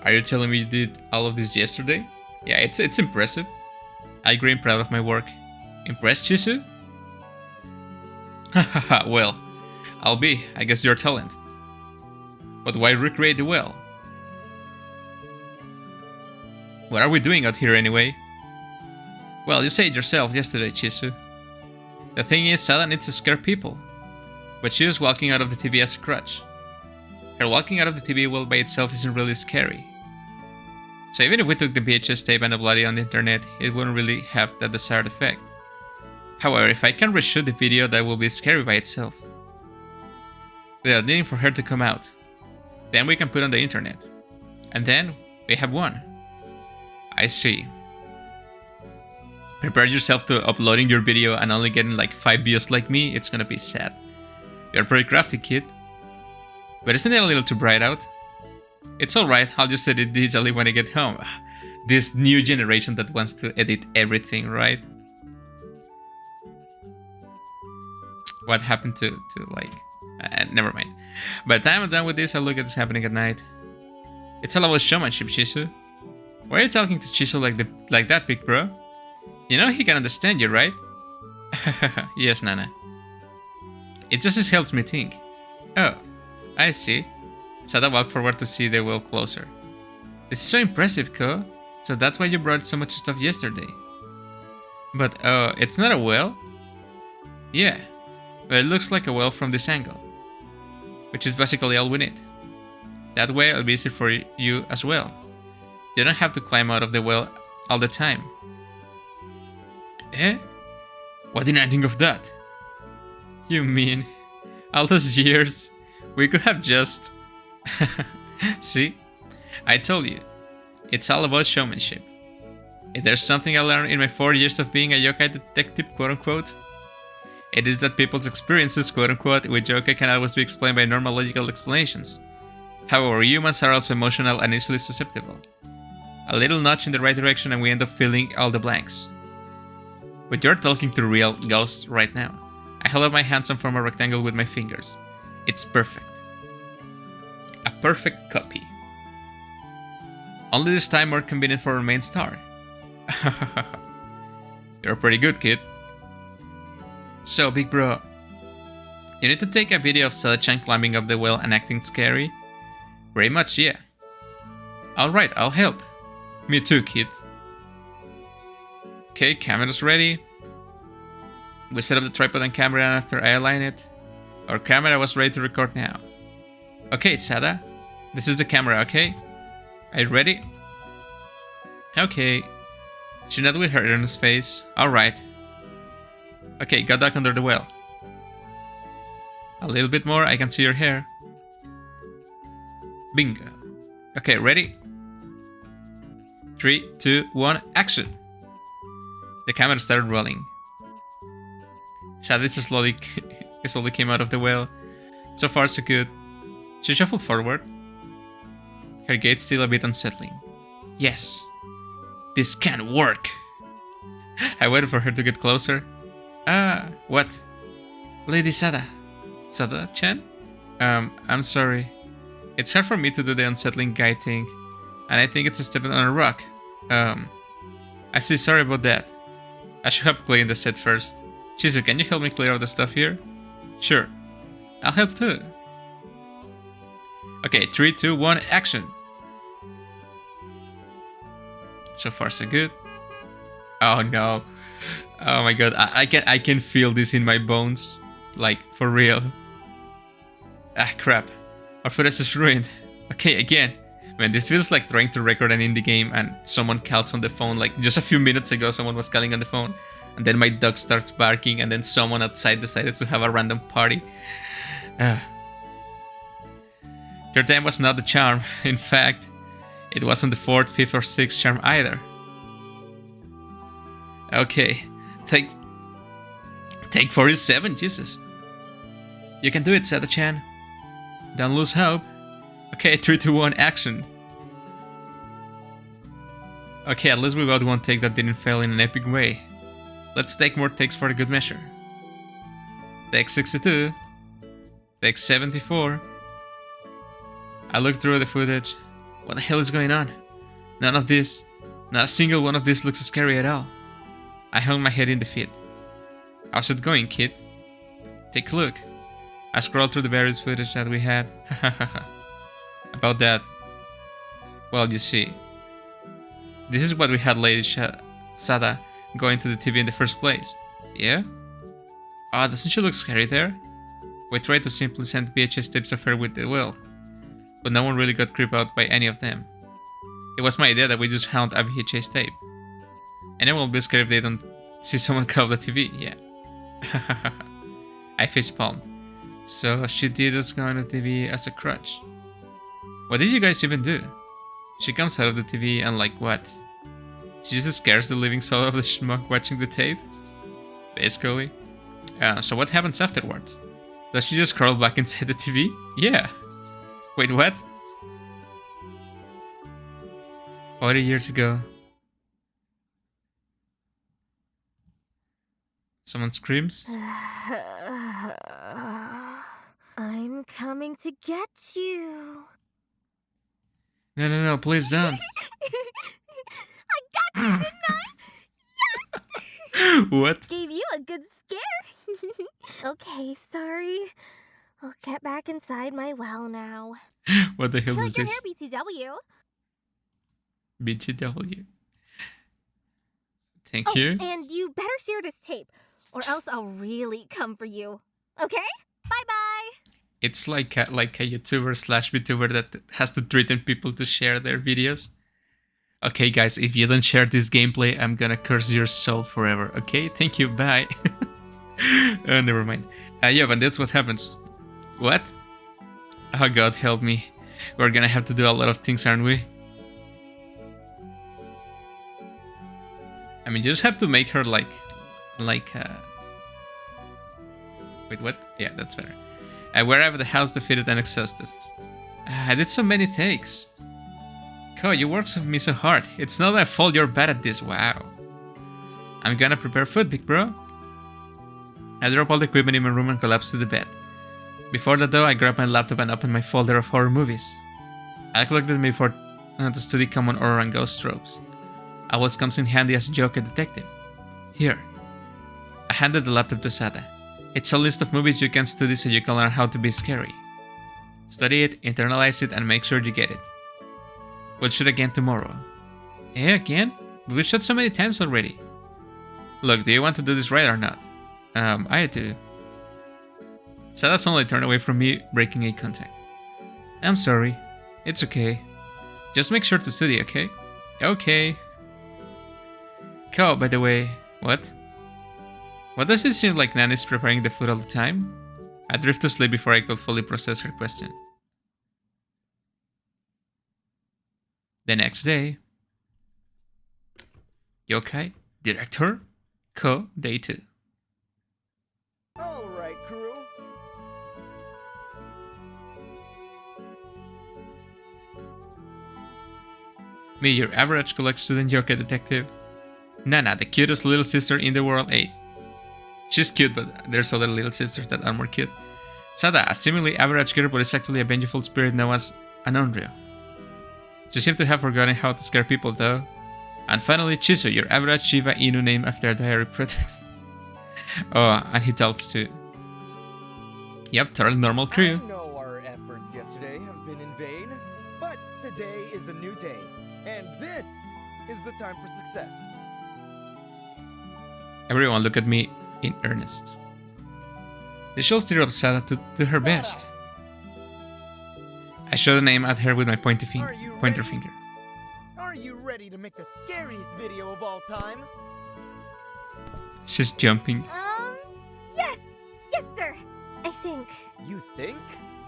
you did all of this yesterday? Yeah, it's impressive. I agree, I'm proud of my work. Impressed, Chisu? Hahaha, well, I'll be. I guess you're talented. But why recreate the well? What are we doing out here anyway? Well, you said it yourself yesterday, Chisu. The thing is, Sada needs to scare people. But she was walking out of the TV as a crutch. Her walking out of the TV well by itself isn't really scary. So even if we took the VHS tape and uploaded it on the internet, it wouldn't really have that desired effect. However, if I can reshoot the video, that will be scary by itself. Without needing for her to come out. Then we can put it on the internet. And then, we have one. I see. Prepare yourself to uploading your video and only getting like 5 views like me, it's gonna be sad. You're pretty crafty, kid. But isn't it a little too bright out? It's alright, I'll just edit digitally when I get home. This new generation that wants to edit everything, right? What happened to like... never mind. By the time I'm done with this, I'll look at this happening at night. It's all about showmanship, Chisu. Why are you talking to Chisu like that, big bro? You know he can understand you, right? Yes, Nana. It just helps me think. Oh, I see. Sada walked forward to see the well closer. This is so impressive, Ko. So that's why you brought so much stuff yesterday. But, it's not a well? Yeah, but it looks like a well from this angle. Which is basically all we need. That way it'll be easy for you as well. You don't have to climb out of the well all the time. Eh? Why didn't I think of that? You mean, all those years, we could have just... See? I told you. It's all about showmanship. If there's something I learned in my 4 years of being a yokai detective, quote-unquote, it is that people's experiences, quote-unquote, with yokai can always be explained by normal logical explanations. However, humans are also emotional and easily susceptible. A little nudge in the right direction and we end up filling all the blanks. But you're talking to real ghosts right now. I held up my hands and formed a rectangle with my fingers. It's perfect. A perfect copy. Only this time more convenient for our main star. You're pretty good, kid. So, big bro, you need to take a video of Sada-chan climbing up the well and acting scary? Very much, yeah. Alright, I'll help. Me too, kid. Okay, camera's ready. We set up the tripod and camera, and after I align it, our camera was ready to record now. Okay, Sada, this is the camera, okay? Are you ready? Okay. She nodded with her earnest face. Alright. Okay, got back under the well. A little bit more, I can see your hair. Bingo. Okay, ready? 3, 2, 1, action! The camera started rolling. Sadly, slowly came out of the well. So far, so good. She shuffled forward. Her gait still a bit unsettling. Yes. This can't work. I waited for her to get closer. What? Lady Sada. Sada-chan? I'm sorry. It's hard for me to do the unsettling guy thing. And I think it's a stepping on a rock. I say sorry about that. I should help clean the set first. Chizu, can you help me clear out the stuff here? Sure. I'll help too. Okay, 3, 2, 1, action! So far, so good. Oh no. Oh my god, I can feel this in my bones. Like, for real. Ah, crap. Our footage is ruined. Okay, again. Man, this feels like trying to record an indie game and someone calls on the phone. Like, just a few minutes ago, someone was calling on the phone. And then my dog starts barking and then someone outside decided to have a random party. Third time was not the charm. In fact, it wasn't the 4th, 5th, or 6th charm either. Okay, take 47, Jesus. You can do it, Sada-chan. Don't lose hope. Okay, 3, 2, 1, action. Okay, at least we got one take that didn't fail in an epic way. Let's take more takes for a good measure. Take 62. Take 74. I looked through the footage. What the hell is going on? Not a single one of these looks scary at all. I hung my head in defeat. How's it going, kid? Take a look. I scrolled through the various footage that we had. About that. Well, you see. This is what we had Lady Sada going to the TV in the first place. Yeah? Oh, doesn't she look scary there? We tried to simply send VHS tapes of her with the will, but no one really got creeped out by any of them. It was my idea that we just hound a VHS tape. Anyone will be scared if they don't see someone crawl the TV, yeah. I facepalmed. So she did us go on the TV as a crutch. What did you guys even do? She comes out of the TV and like what? She just scares the living soul of the schmuck watching the tape? Basically. So what happens afterwards? Does she just crawl back inside the TV? Yeah. Wait, what? 40 years ago. Someone screams. I'm coming to get you. No, please don't. I got you, didn't I? What? Gave you a good scare. Okay, sorry. I'll get back inside my well now. What the hell I is like your this? hair, BTW. BTW. Thank Oh, you. and you better share this tape, or else I'll really come for you. Okay? Bye-bye. It's like a YouTuber slash VTuber that has to threaten people to share their videos. Okay, guys, if you don't share this gameplay, I'm gonna curse your soul forever. Okay, thank you, bye. Never mind. Yeah, but that's what happens. What? Oh God, help me. We're gonna have to do a lot of things, aren't we? I mean, you just have to make her like, wait, what? Yeah, that's better. Wherever the house defeated and exhausted. I did so many takes. Ko, you worked for me so hard. It's not my fault you're bad at this. Wow. I'm gonna prepare food, big bro. I dropped all the equipment in my room and collapsed to the bed. Before that though, I grabbed my laptop and opened my folder of horror movies. I collected them before to study common horror and ghost tropes. Always comes in handy as a Yokai detective. Here. I handed the laptop to Sada. It's a list of movies you can study so you can learn how to be scary. Study it, internalize it, and make sure you get it. We'll shoot again tomorrow. Eh, again? We've shot so many times already. Look, do you want to do this right or not? I do. Sada suddenly turned away from me, breaking eye contact. I'm sorry. It's okay. Just make sure to study, okay? Okay. Ko, by the way, what? What does it seem like Nanny's preparing the food all the time? I drift to sleep before I could fully process her question. The next day. Yokai, Director, Ko, Day 2. Alright, crew. Me, your average college student Yokai detective. Nana, the cutest little sister in the world, 8. She's cute, but there's other little sisters that are more cute. Sada, a seemingly average girl, but is actually a vengeful spirit known as an Onryo. She seems to have forgotten how to scare people, though. And finally, Chizu, your average Shiba Inu name after a diary project. Oh, and he talks too. Yep, totally normal crew. I know our efforts yesterday have been in vain, but today is a new day, and this is the time for success. Everyone look at me in earnest. The show stirred up Sada to do her best. I showed the name at her with my pointer finger. Are you ready to make the scariest video of all time? She's jumping. Yes! Yes, sir! I think. You think?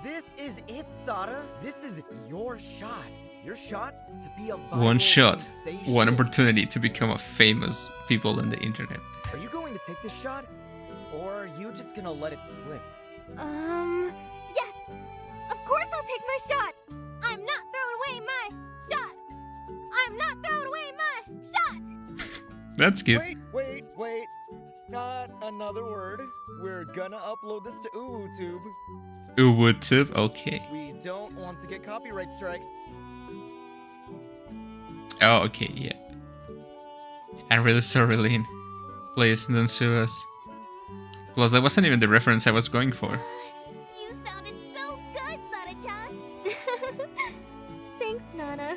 This is it, Sada. This is your shot. Your shot to be a viral One shot, sensation. one opportunity to become a famous people on the internet. Are you going to take this shot? Or are you just gonna let it slip? Yes! Of course I'll take my shot! I'm not throwing away my shot! I'm not throwing away my shot! That's good. Wait. Not another word. We're gonna upload this to UwuTube. UwuTube, okay. We don't want to get copyright strike. Oh, okay, yeah. I'm really sorry, Lynn. Please, don't sue us. Plus, that wasn't even the reference I was going for. You sounded so good, Sada-chan. Thanks, Nana.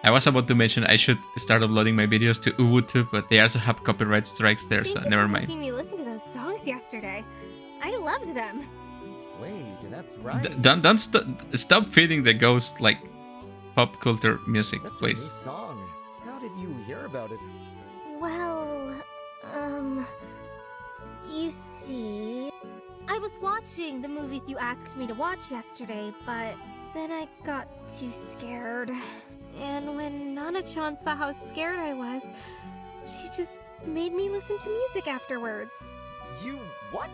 I was about to mention I should start uploading my videos to UwuTube, but they also have copyright strikes there, so Thank you never for mind. making me listen to those songs yesterday. I loved them. Wait, that's right. Don't stop feeding the ghost like pop culture music, That's a please. new song. How did you hear about it? Well, you see, I was watching the movies you asked me to watch yesterday, but then I got too scared. And when Nana-chan saw how scared I was, she just made me listen to music afterwards. You what?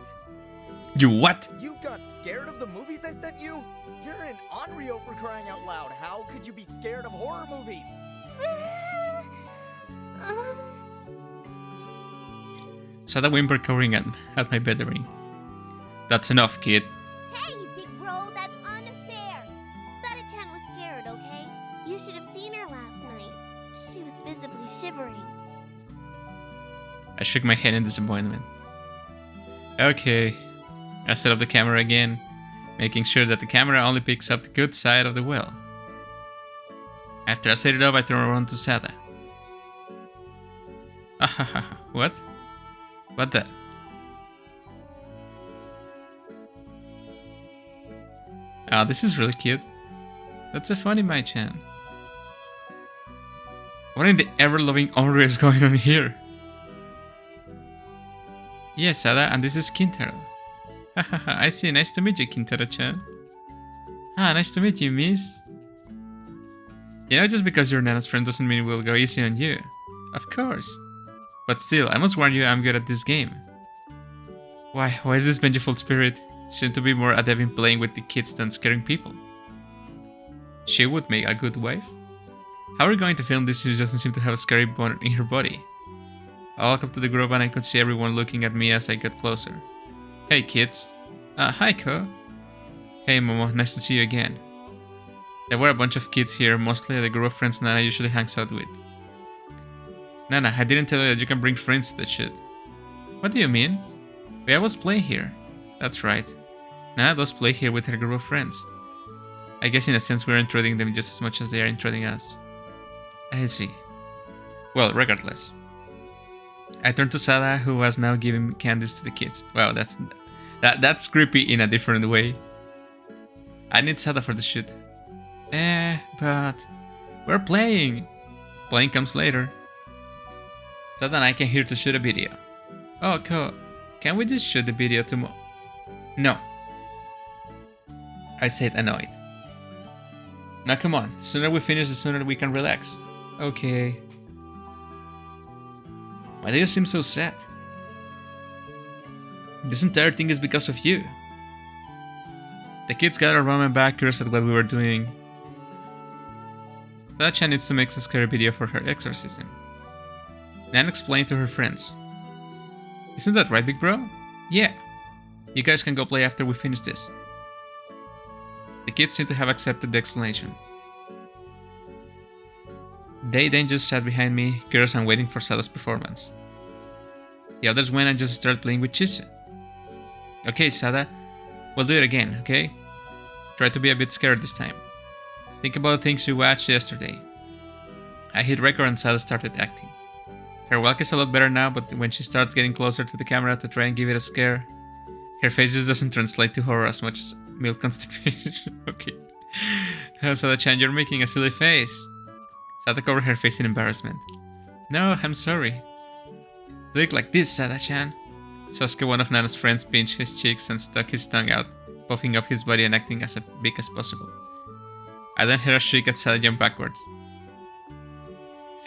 You what? You got scared of the movies I sent you? You're an Onryo for crying out loud. How could you be scared of horror movies? Sada whimpered covering at my bettering. That's enough, kid. Hey, big bro, that's unfair. Sada-chan was scared, okay? You should have seen her last night. She was visibly shivering. I shook my head in disappointment. Okay. I set up the camera again, making sure that the camera only picks up the good side of the well. After I set it up, I turned around to Sada. Ahaha, what? What the? Ah, this is really cute. That's a funny Mai-chan. What in the ever-loving Onryo is going on here? Yes, Sada, and this is Kintaro. Hahaha, I see. Nice to meet you, Kintaro-chan. Ah, nice to meet you, miss. You know, just because you're Nana's friend doesn't mean we'll go easy on you. Of course. But still, I must warn you, I'm good at this game. Why is this vengeful spirit soon to be more adept in playing with the kids than scaring people? She would make a good wife. How are we going to film this if she doesn't seem to have a scary bone in her body? I walked up to the group and I could see everyone looking at me as I got closer. Hey kids. Hi Ko. Hey Momo, nice to see you again. There were a bunch of kids here, mostly the group of friends Nana usually hangs out with. Nana, I didn't tell you that you can bring friends to the shit. What do you mean? We always play here. That's right. Nana does play here with her group of friends. I guess in a sense we're intruding them just as much as they are intruding us. I see. Well, regardless. I turned to Sada, who was now giving candies to the kids. Wow, that's creepy in a different way. I need Sada for the shoot. But we're playing. Playing comes later. Sada and I came here to shoot a video. Oh, Ko, can we just shoot the video tomorrow? No. I said annoyed. Now come on, the sooner we finish, the sooner we can relax. Okay. Why do you seem so sad? This entire thing is because of you. The kids gathered around my back, curious at what we were doing. Sada-chan needs to make a scary video for her exorcism. Nan explained to her friends. Isn't that right, big bro? Yeah. You guys can go play after we finish this. The kids seem to have accepted the explanation. They then just sat behind me, curious and waiting for Sada's performance. The others went and just started playing with Chizu. Okay, Sada, we'll do it again, okay? Try to be a bit scared this time. Think about the things you watched yesterday. I hit record and Sada started acting. Her walk is a lot better now, but when she starts getting closer to the camera to try and give it a scare, her face just doesn't translate to horror as much as milk constipation. Okay. Sada-chan, you're making a silly face. Sada covered her face in embarrassment. No, I'm sorry. Look like this, Sada-chan. Sasuke, one of Nana's friends, pinched his cheeks and stuck his tongue out, puffing up his body and acting as big as possible. I then heard a shriek as Sada jumped backwards.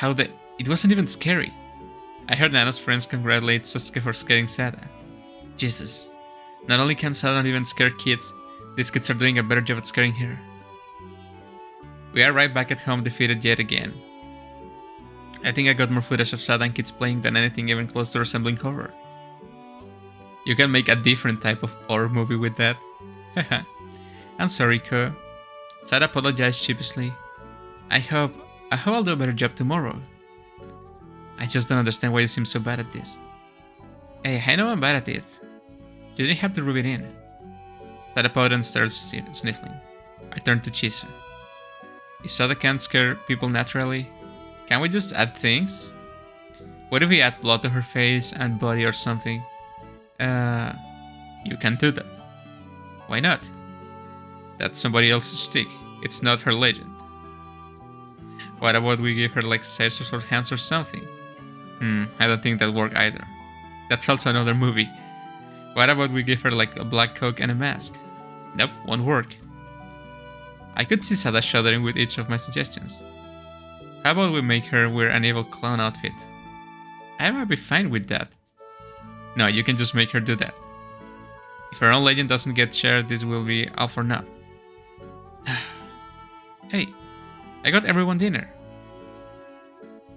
It wasn't even scary. I heard Nana's friends congratulate Sasuke for scaring Sada. Jesus. Not only can Sada not even scare kids, these kids are doing a better job at scaring her. We are right back at home, defeated yet again. I think I got more footage of Sada and kids playing than anything even close to resembling horror. You can make a different type of horror movie with that. Haha. I'm sorry, Ko. Sada apologized sheepishly. I hope I'll do a better job tomorrow. I just don't understand why you seem so bad at this. Hey, I know I'm bad at it. You didn't have to rub it in. Sada pouted and started sniffling. I turned to Chisu. If Sada can't scare people naturally, can we just add things? What if we add blood to her face and body or something? You can do that. Why not? That's somebody else's shtick. It's not her legend. What about we give her like scissors or hands or something? I don't think that'll work either. That's also another movie. What about we give her like a black coat and a mask? Nope, won't work. I could see Sada shuddering with each of my suggestions. How about we make her wear an evil clown outfit? I might be fine with that. No, you can just make her do that. If her own legend doesn't get shared, this will be all for naught. Hey, I got everyone dinner.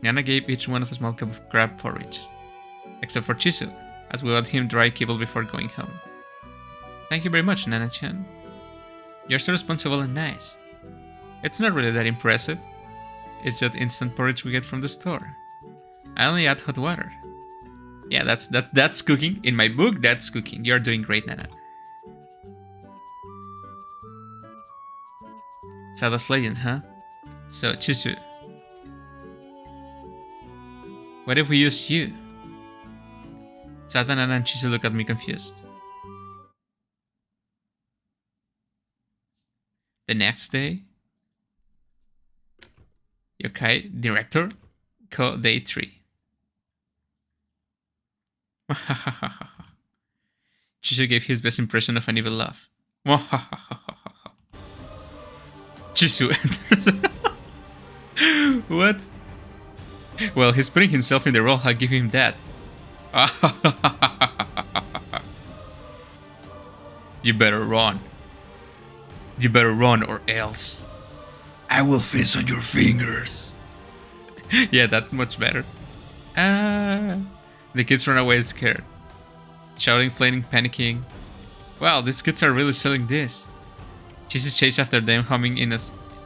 Nana gave each one of a small cup of crab porridge. Except for Chisu, as we let him dry kibble before going home. Thank you very much, Nana-chan. You're so responsible and nice. It's not really that impressive. It's just instant porridge we get from the store. I only add hot water. Yeah, that's cooking. In my book, that's cooking. You're doing great, Nana. Sada's legend, huh? So, Chisu. What if we use you? Sada, Nana, and Chisu look at me confused. The next day, Yokai, director, day 3. Chisu gave his best impression of an evil laugh. Chisu enters. What? Well, he's putting himself in the role, I'll give him that. You better run. You better run or else I will fizz on your fingers. Yeah, that's much better. The kids run away scared. Shouting, flailing, panicking. Wow, these kids are really selling this. Chisu chased after them, humming in a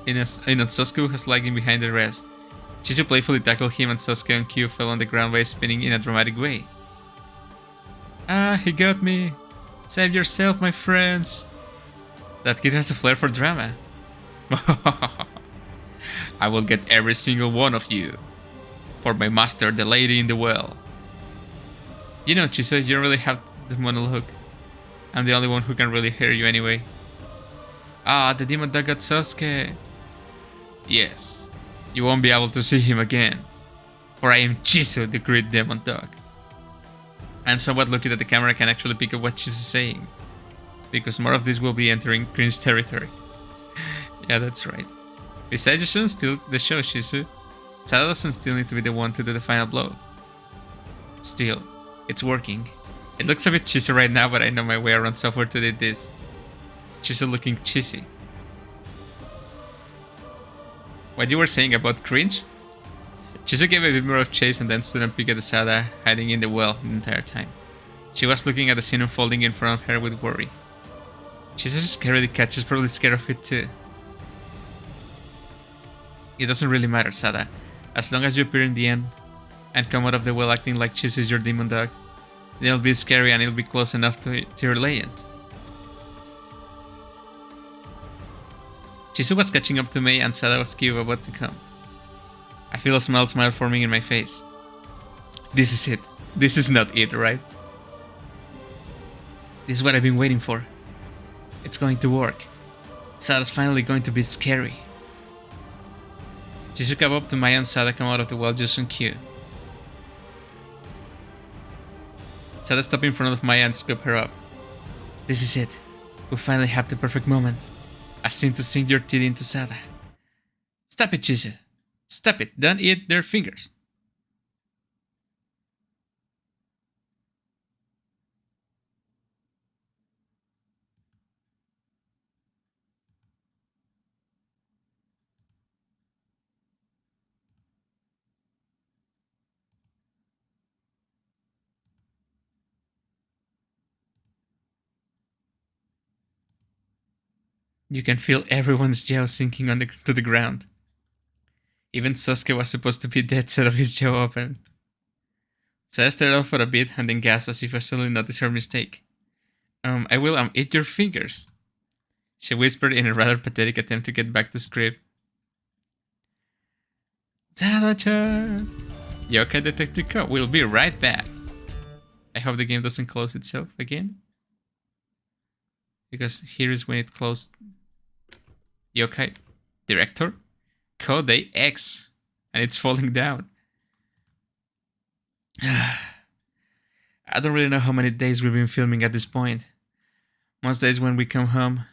Sasuke was lagging behind the rest. Chisu playfully tackled him and Sasuke on cue fell on the ground by spinning in a dramatic way. He got me. Save yourself, my friends. That kid has a flair for drama. I will get every single one of you. For my master, the lady in the well. You know, Chisu, you don't really have the monologue. I'm the only one who can really hear you anyway. The demon dog got Sasuke. Yes, you won't be able to see him again. For I am Chisu, the great demon dog. I'm somewhat lucky that the camera can actually pick up what Chisu's saying. Because more of this will be entering cringe territory. Yeah, that's right. Besides, you shouldn't steal the show, Chisu. Sada doesn't still need to be the one to do the final blow. Still, it's working. It looks a bit cheesy right now, but I know my way around software to do this. Chisu looking cheesy. What you were saying about cringe? Chisu gave a bit more of chase and then stood and peeked at Sada hiding in the well the entire time. She was looking at the scene unfolding in front of her with worry. She's such a scaredy cat, she's probably scared of it too. It doesn't really matter, Sada. As long as you appear in the end and come out of the well acting like Chisu is your demon dog, then it'll be scary and it'll be close enough to your legend. Chisu was catching up to me and Sada was about to come. I feel a smile forming in my face. This is it. This is not it, right? This is what I've been waiting for. It's going to work. Sada's finally going to be scary. Chisu came up to Maya and Sada come out of the well just on cue. Sada stopped in front of Maya and scooped her up. This is it. We finally have the perfect moment. A scene to sink your teeth into Sada. Stop it, Chisu. Stop it. Don't eat their fingers. You can feel everyone's jaw sinking to the ground. Even Sasuke was supposed to be dead set of his jaw open. Saya stared off for a bit and then gasped as if I suddenly noticed her mistake. I will eat your fingers, she whispered in a rather pathetic attempt to get back to script. Tada-chan! Yokai Detective Co. We'll be right back. I hope the game doesn't close itself again. Because here is when it closed. Yokai Director Code X. And it's falling down. I don't really know how many days we've been filming at this point. Most days when we come home,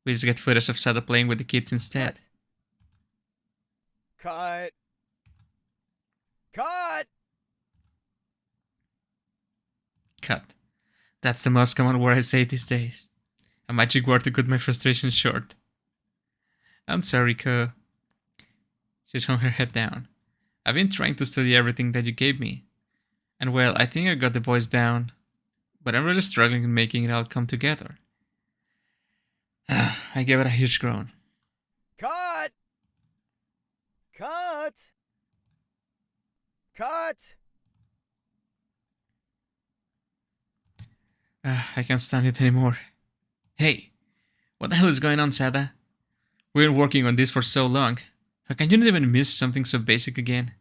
we just get footage of Sada playing with the kids instead. Cut! Cut! Cut. That's the most common word I say these days. A magic word to cut my frustration short. I'm sorry, Ko. She's hung her head down. I've been trying to study everything that you gave me. And well, I think I got the boys down. But I'm really struggling in making it all come together. I gave it a huge groan. Cut! Cut! Cut! I can't stand it anymore. Hey, what the hell is going on, Sada? We've been working on this for so long. How can you not even miss something so basic again?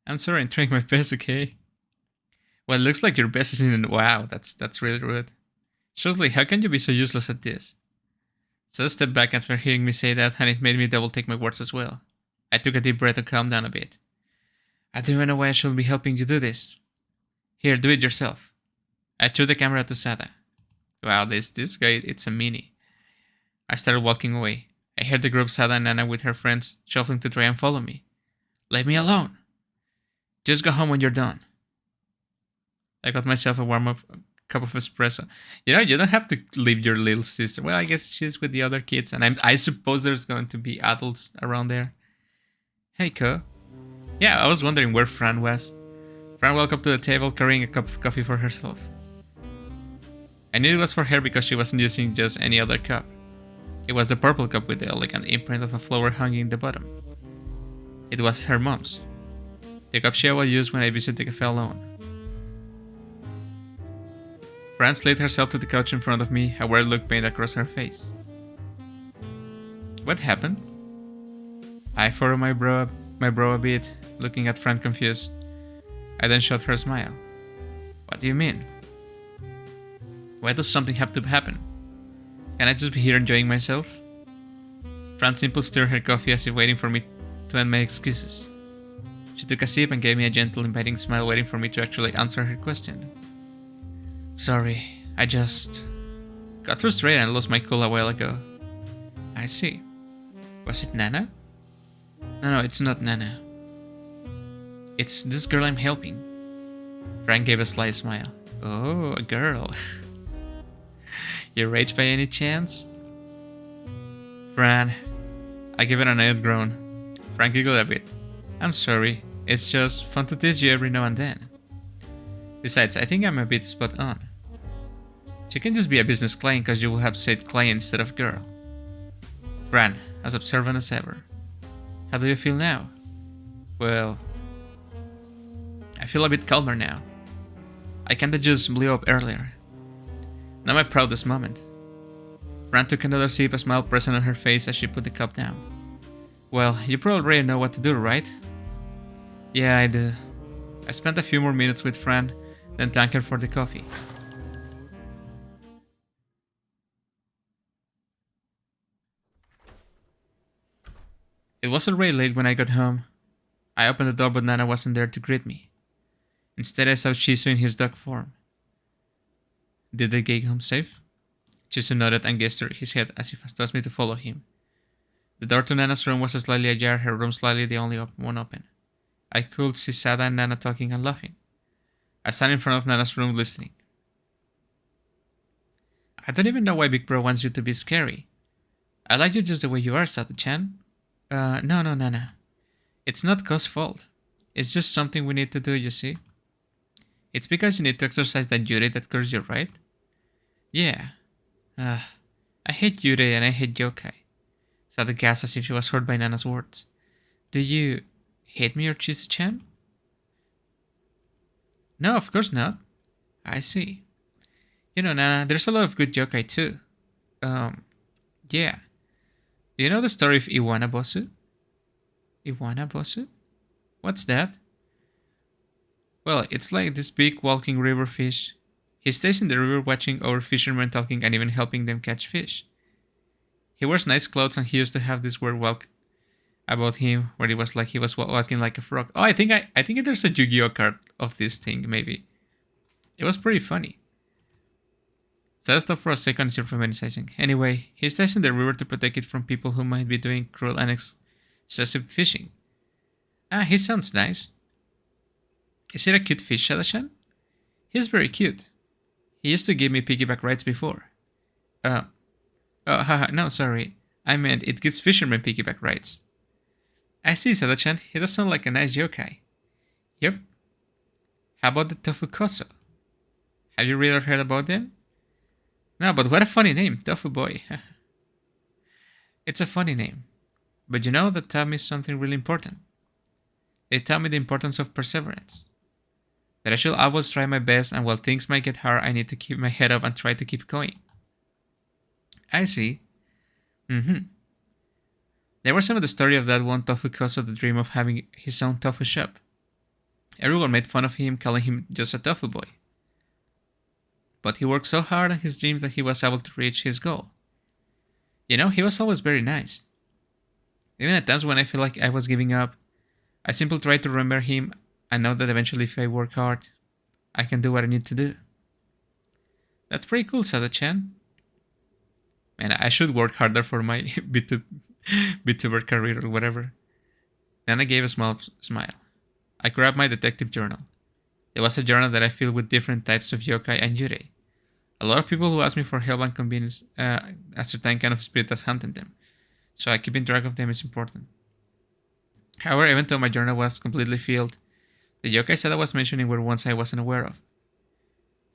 I'm sorry, I'm trying my best, okay? Well, it looks like your best is in. Wow, that's really rude. Seriously, how can you be so useless at this? Sada stepped back after hearing me say that, and it made me double take my words as well. I took a deep breath to calm down a bit. I don't even know why I should be helping you do this. Here, do it yourself. I threw the camera to Sada. Wow, this guy, it's a mini. I started walking away. I heard the group Sada and Nana with her friends shuffling to try and follow me. Leave me alone. Just go home when you're done. I got myself a warm-up cup of espresso. You know, you don't have to leave your little sister. Well, I guess she's with the other kids, and I suppose there's going to be adults around there. Hey, Ko. Yeah, I was wondering where Fran was. Fran walked up to the table carrying a cup of coffee for herself. I knew it was for her because she wasn't using just any other cup. It was the purple cup with the elegant imprint of a flower hanging in the bottom. It was her mom's. The cup she always used when I visited the cafe alone. Fran slid herself to the couch in front of me, a weird look painted across her face. What happened? I furrowed my brow a bit, looking at Fran confused. I then shot her a smile. What do you mean? Why does something have to happen? Can I just be here enjoying myself? Fran simply stirred her coffee as if waiting for me to end my excuses. She took a sip and gave me a gentle, inviting smile, waiting for me to actually answer her question. Sorry, I just got frustrated and lost my cool a while ago. I see. Was it Nana? No, it's not Nana. It's this girl I'm helping. Frank gave a sly smile. Oh, a girl. You rage by any chance? Fran. I gave it a annoyed groan. Frank giggled a bit. I'm sorry. It's just fun to tease you every now and then. Besides, I think I'm a bit spot on. She can just be a business client because you will have said client instead of girl. Fran, as observant as ever. How do you feel now? Well, I feel a bit calmer now. I kinda just blew up earlier. Not my proudest moment. Fran took another sip, a smile present on her face as she put the cup down. Well, you probably already know what to do, right? Yeah, I do. I spent a few more minutes with Fran, then thanked her for the coffee. It was already late when I got home. I opened the door but Nana wasn't there to greet me. Instead I saw Chisu in his dog form. Did they get home safe? Chisu nodded and gestured his head as if to ask me to follow him. The door to Nana's room was slightly ajar, her room slightly the only one open. I could see Sada and Nana talking and laughing. I sat in front of Nana's room listening. I don't even know why Big Bro wants you to be scary. I like you just the way you are, Sada-chan. No, Nana. It's not Ko's fault. It's just something we need to do, you see? It's because you need to exercise that duty that cures you, right? Yeah. I hate Yurei and I hate Yokai. Sada gasped as if she was hurt by Nana's words. Do you hate me or Chizu-chan? No, of course not. I see. You know, Nana, there's a lot of good yokai too. Yeah. Do you know the story of Iwana Bosu? Iwana Bosu? What's that? Well, it's like this big walking river fish. He stays in the river watching over fishermen talking and even helping them catch fish. He wears nice clothes and he used to have this weird walk about him where it was like he was walking like a frog. Oh, I think there's a Yu-Gi-Oh card of this thing, maybe. It was pretty funny. So let's stop for a second and romanticizing. Anyway, he stays in the river to protect it from people who might be doing cruel and excessive fishing. Ah, he sounds nice. Is it a cute fish, Shada-chan? He's very cute. He used to give me piggyback rides before. Oh, haha, no, sorry. I meant it gives fishermen piggyback rides. I see, Sada-chan. He does sound like a nice yokai. Yep. How about the Tofu Koso? Have you read or heard about them? No, but what a funny name, Tofu Boy. It's a funny name. But you know, that taught me something really important. It taught me the importance of perseverance. That I should always try my best, and while things might get hard, I need to keep my head up and try to keep going. I see. There was some of the story of that one Tofu Koso the dream of having his own tofu shop. Everyone made fun of him, calling him just a tofu boy. But he worked so hard on his dreams that he was able to reach his goal. You know, he was always very nice. Even at times when I feel like I was giving up, I simply try to remember him and know that eventually if I work hard, I can do what I need to do. That's pretty cool, Sada-chan. Man, I should work harder for my VTuber career or whatever. Nana gave a small smile. I grabbed my detective journal. It was a journal that I filled with different types of yokai and yurei. A lot of people who ask me for help and convenience a certain kind of spirit that's hunting them. So keeping track of them is important. However, even though my journal was completely filled, the yokai Sada was mentioning were ones I wasn't aware of.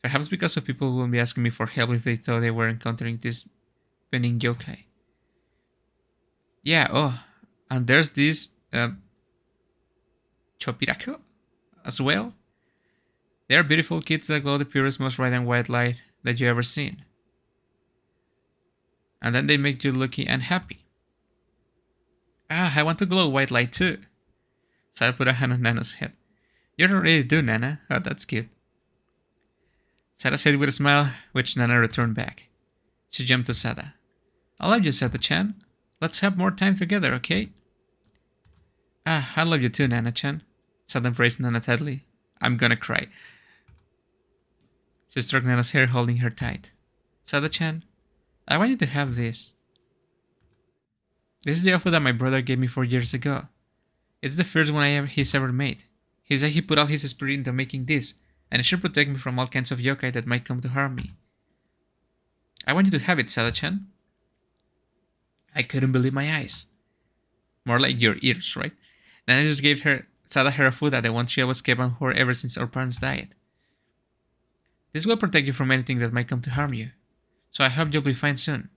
Perhaps because of people who would be asking me for help if they thought they were encountering this benign yokai. Yeah, oh, and there's this Chopirako as well. They are beautiful kids that glow the purest, most bright and white light that you ever seen. And then they make you lucky and happy. Ah, I want to glow white light too. Sada put a hand on Nana's head. You already do, Nana. Oh, that's cute. Sada said with a smile, which Nana returned back. She jumped to Sada. I love you, Sada-chan. Let's have more time together, okay? Ah, I love you too, Nana-chan. Sada embraced Nana tightly. I'm gonna cry. She stroked Nana's hair, holding her tight. Sada-chan, I want you to have this. This is the offer that my brother gave me 4 years ago. It's the first one he's ever made. He said he put all his spirit into making this, and it should protect me from all kinds of yokai that might come to harm me. I want you to have it, Sada-chan. I couldn't believe my eyes. More like your ears, right? Nana just gave Sada her food that the one she always kept on her ever since our parents died. This will protect you from anything that might come to harm you. So I hope you'll be fine soon.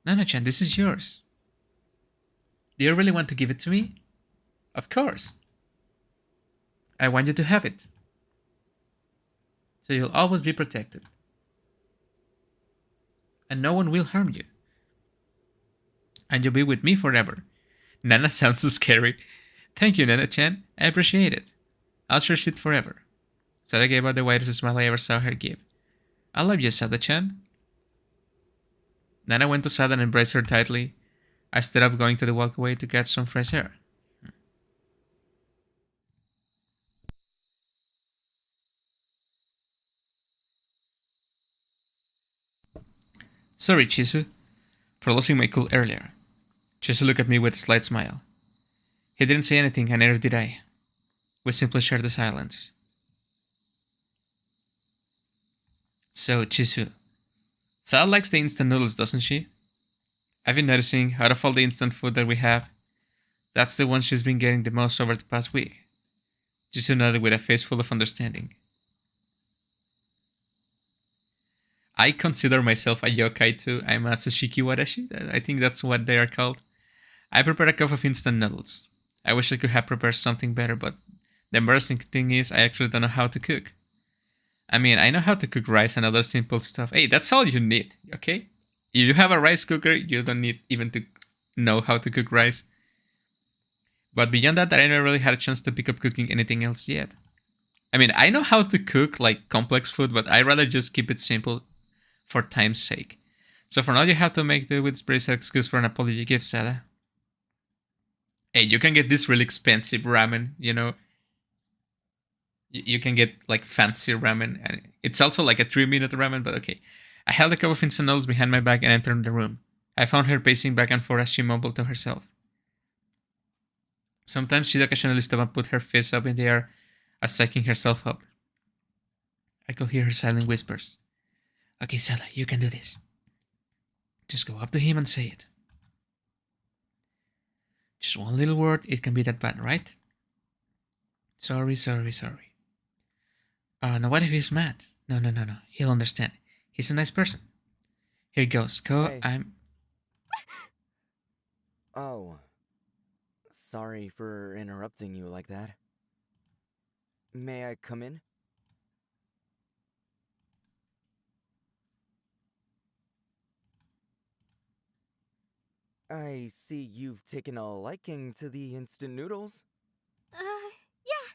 Nana-chan, this is yours. Do you really want to give it to me? Of course. I want you to have it. So you'll always be protected. And no one will harm you. And you'll be with me forever. Nana sounds so scary. Thank you, Nana-chan. I appreciate it. I'll cherish it forever. Sada gave out the widest smile I ever saw her give. I love you, Sada-chan. Nana went to Sada and embraced her tightly. I stood up, going to the walkway to get some fresh air. Sorry, Chizu, for losing my cool earlier. Chizu looked at me with a slight smile. He didn't say anything, and neither did I. We simply shared the silence. So, Chizu, Sada likes the instant noodles, doesn't she? I've been noticing, out of all the instant food that we have, that's the one she's been getting the most over the past week. Chizu nodded with a face full of understanding. I consider myself a yokai too. I'm a Sashiki Warashi. I think that's what they are called. I prepared a cup of instant noodles. I wish I could have prepared something better, but the embarrassing thing is I actually don't know how to cook. I mean, I know how to cook rice and other simple stuff. Hey, that's all you need, okay? If you have a rice cooker, you don't need even to know how to cook rice. But beyond that, I never really had a chance to pick up cooking anything else yet. I mean, I know how to cook like complex food, but I'd rather just keep it simple for time's sake. So for now, you have to make do with Spray's excuse for an apology gift, Sada. Hey, you can get this really expensive ramen, you know. You can get like fancy ramen, and it's also like a 3-minute ramen, but okay. I held a cup of instant noodles behind my back and entered the room. I found her pacing back and forth as she mumbled to herself. Sometimes she'd occasionally stop and put her fists up in the air as psyching herself up. I could hear her silent whispers. Okay, Sada, you can do this. Just go up to him and say it. Just one little word, it can be that bad, right? Sorry. Now what if he's mad? No. He'll understand. He's a nice person. Here goes. Hey. I'm... Oh. Sorry for interrupting you like that. May I come in? I see you've taken a liking to the instant noodles. Yeah.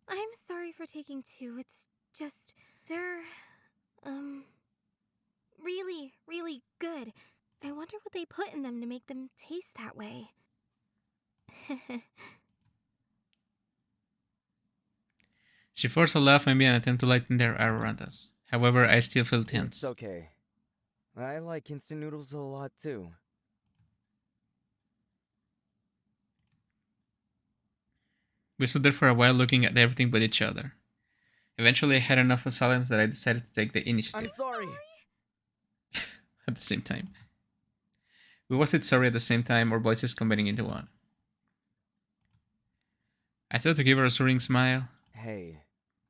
I'm sorry for taking two. It's just, they're, really, really good. I wonder what they put in them to make them taste that way. She forced a laugh and made an attempt to lighten the air around us. However, I still feel tense. It's okay. I like instant noodles a lot too. We stood there for a while looking at everything but each other. Eventually, I had enough of silence that I decided to take the initiative. I'm sorry! At the same time. We was it sorry at the same time, our voices combining into one. I thought to give her a reassuring smile. Hey,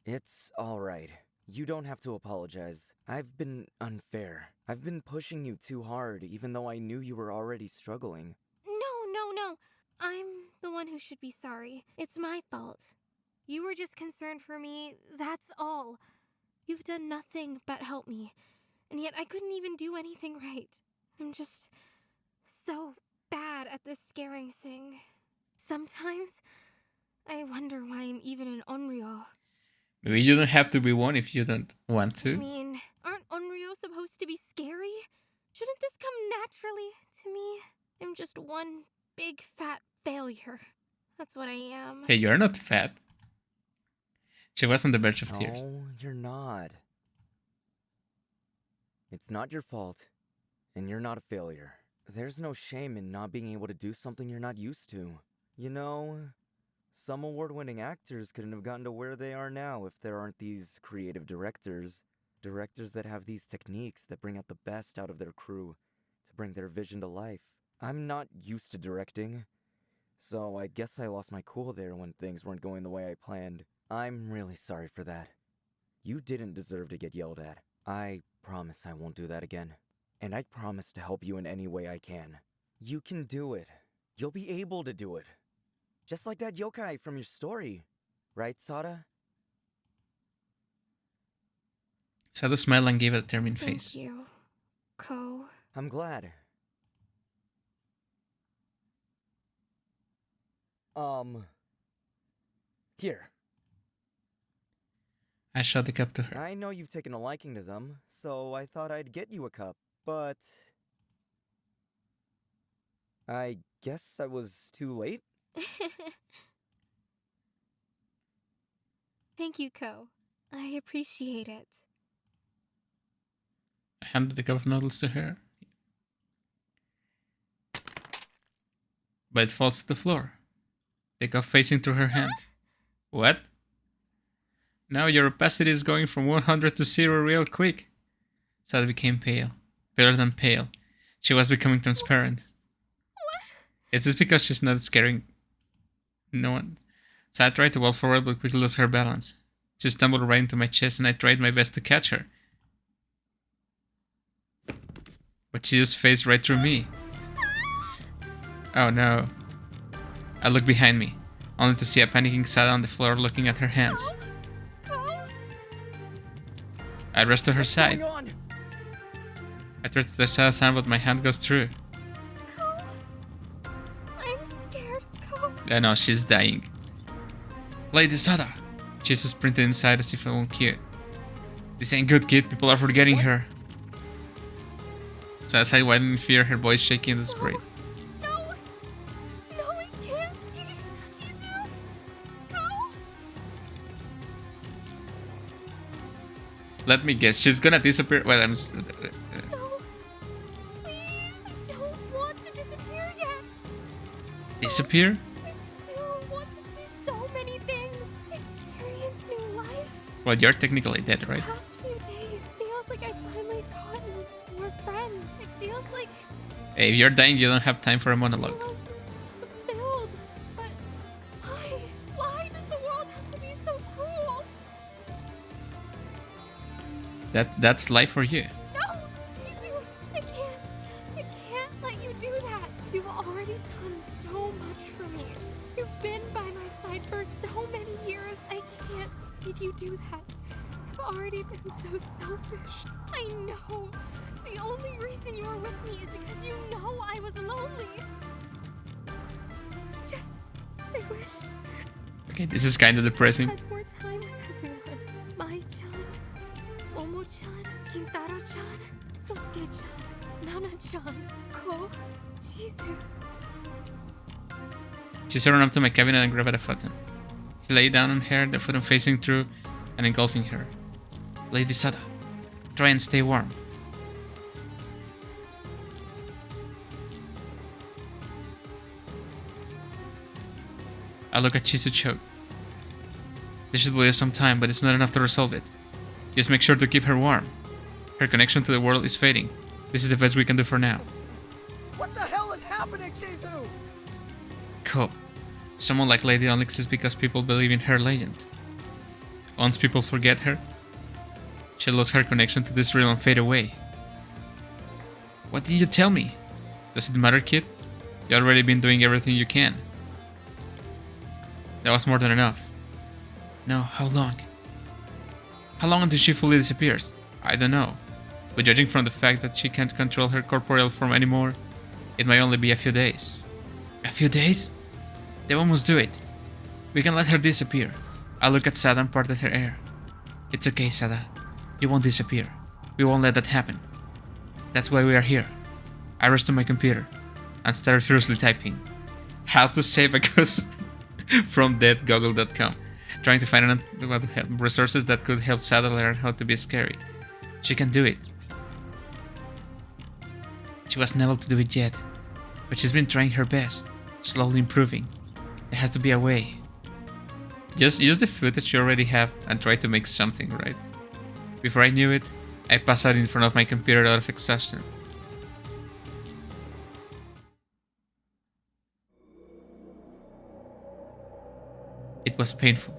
it's alright. You don't have to apologize. I've been unfair. I've been pushing you too hard, even though I knew you were already struggling. No. I'm the one who should be sorry. It's my fault. You were just concerned for me, that's all. You've done nothing but help me, and yet I couldn't even do anything right. I'm just so bad at this scaring thing. Sometimes I wonder why I'm even an Onryo. Maybe you don't have to be one if you don't want I to. mean, aren't Onryo supposed to be scary? Shouldn't this come naturally to me? I'm just one big fat failure. That's what I am. Hey, you're not fat. She was on the verge of tears. No, you're not. It's not your fault, and you're not a failure. There's no shame in not being able to do something you're not used to. You know, some award-winning actors couldn't have gotten to where they are now if there aren't these creative directors. Directors that have these techniques that bring out the best out of their crew to bring their vision to life. I'm not used to directing, so I guess I lost my cool there when things weren't going the way I planned. I'm really sorry for that. You didn't deserve to get yelled at. I promise I won't do that again. And I promise to help you in any way I can. You can do it. You'll be able to do it. Just like that yokai from your story. Right, Sada? Sada smiled and gave a determined Thank face. you, Ko. I'm glad. Here. I shot the cup to her. I know you've taken a liking to them, so I thought I'd get you a cup, but... I guess I was too late? Thank you, Ko. I appreciate it. I handed the cup of noodles to her. But it falls to the floor. The cup facing through her hand. What? Now your opacity is going from 100 to 0 real quick. Sada became pale. Paler than pale. She was becoming transparent. Is this because she's not scaring no one? Sada tried to walk forward but quickly lost her balance. She stumbled right into my chest and I tried my best to catch her. but she just phased right through me. Oh no. I look behind me, only to see a panicking Sada on the floor looking at her hands. I rush to her side. I try to touch Sada's hand, but my hand goes through. I'm scared. Go. I know, she's dying. Lady Sada! She's sprinted inside as if on cue. This ain't good, kid. People are forgetting her. Sada's eye widened in fear, her voice shaking in despair. No, it can't be. Shizu, go. Let me guess, she's gonna disappear. Well, No, please, I don't want to disappear yet. disappear? I still want to see so many things, experience new life. Well, you're technically dead, right? The past few days feels like I finally gotten more friends. It feels like Hey, if you're dying, you don't have time for a I monologue. was fulfilled. But why? Why does the world have to be so cruel? That's life for you. No, Shizu, I can't let you do that. You've already done so much for me. You've been by my side for so many years. I can't make you do that. I've already been so selfish. I know. The only reason you're with me is because you know I was lonely. It's just, I wish Okay, this is kind of depressing. I had more time with everyone. Mai-chan, Momo-chan, Kintaro-chan, Sosuke-chan, Nana-chan, Ko, Shizu. She ran up to my cabinet and grabbed a futon. He lay down on her, the futon facing through and engulfing her. Lady Sada, try and stay warm. I look at Chizu choked. This should waste some time, but it's not enough to resolve it. Just make sure to keep her warm. Her connection to the world is fading. This is the best we can do for now. What the hell is happening, Shizu? Cool. Someone like Lady only exists because people believe in her legend. Once people forget her, she lost her connection to this realm and fade away. What did you tell me? Does it matter, kid? You already been doing everything you can. That was more than enough. No, how long? How long until she fully disappears? I don't know. But judging from the fact that she can't control her corporeal form anymore, it might only be a few days. A few days? They almost do it. We can let her disappear. I look at Sada and parted her hair. It's okay, Sada. You won't disappear. We won't let that happen. That's why we are here. I rushed to my computer and started furiously typing. How to save a ghost from deadgoogle.com. Trying to find resources that could help Sada learn how to be scary. She can do it. She wasn't able to do it yet, but she's been trying her best, slowly improving. There has to be a way. Just use the footage you already have and try to make something, right? Before I knew it, I passed out in front of my computer out of exhaustion. It was painful.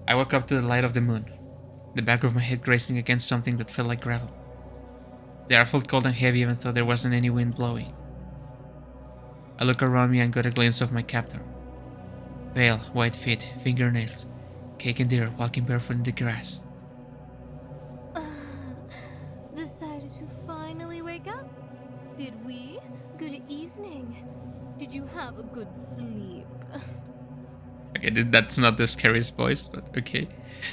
I woke up to the light of the moon, the back of my head grazing against something that felt like gravel. The air felt cold and heavy even though there wasn't any wind blowing. I looked around me and got a glimpse of my captor. Pale, white feet, fingernails, cake and deer walking barefoot in the grass. Decided to finally wake up? Did we? Good evening. Did you have a good sleep? Okay, that's not the scariest voice, but okay.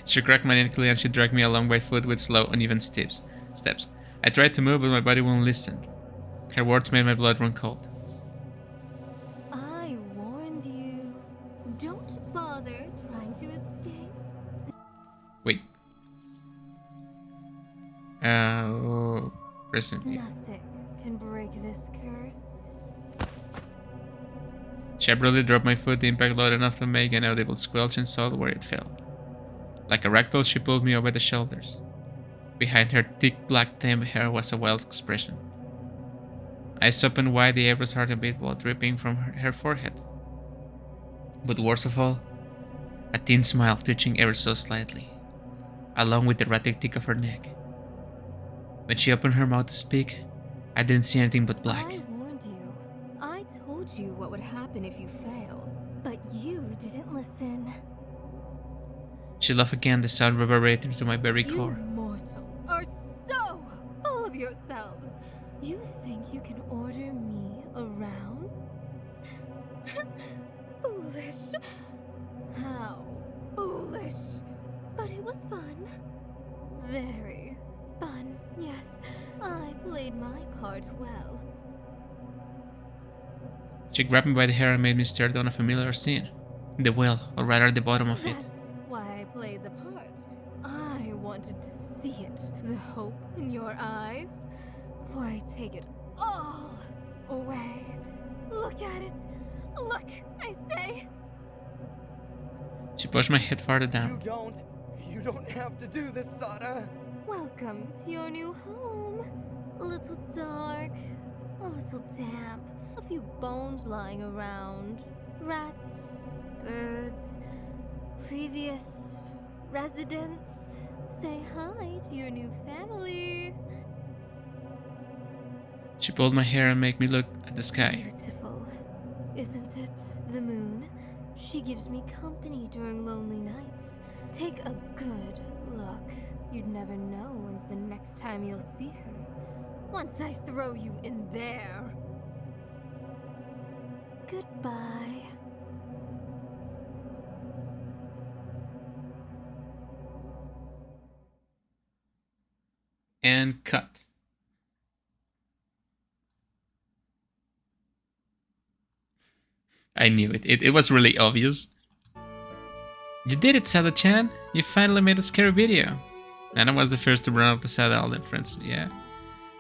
She cracked my neck and she dragged me along by foot with slow, uneven steps. I tried to move, but my body wouldn't listen. Her words made my blood run cold. I warned you. Don't bother trying to escape. Wait. Prison. Nothing can break this curse. She abruptly dropped my foot, the impact loud enough to make an audible squelch and saw where it fell. Like a ragdoll, she pulled me up by the shoulders. Behind her thick black tame hair was a wild expression. Eyes open wide, the eyebrows hard a bit, blood dripping from her forehead. But worst of all, a thin smile twitching ever so slightly, along with the erratic tick of her neck. When she opened her mouth to speak, I didn't see anything but black. I warned you. I told you what would happen if you failed. But you didn't listen. She laughed again, the sound reverberating to my very You core. mortals are so full of yourselves. You think you can order me around? Foolish. How foolish. But it was fun. Very fun, yes. I played my part well. She grabbed me by the hair and made me stare down a familiar scene. The well, or rather the bottom of it. That's why I played the part. I wanted to see it. The hope in your eyes. For I take it all away. Look at it. Look, I say. She pushed my head farther down. You don't have to do this, Sada. Welcome to your new home. A little dark, a little damp, a few bones lying around. Rats, birds, previous residents. Say hi to your new family. She pulled my hair and made me look at the sky. Beautiful, isn't it? The moon. She gives me company during lonely nights. Take a good look. You'd never know when's the next time you'll see her. Once I throw you in there. Goodbye. And cut. I knew it. It was really obvious. You did it, Sada-chan. You finally made a scary video. Nana was the first to run up to Sada, all their friends. Yeah.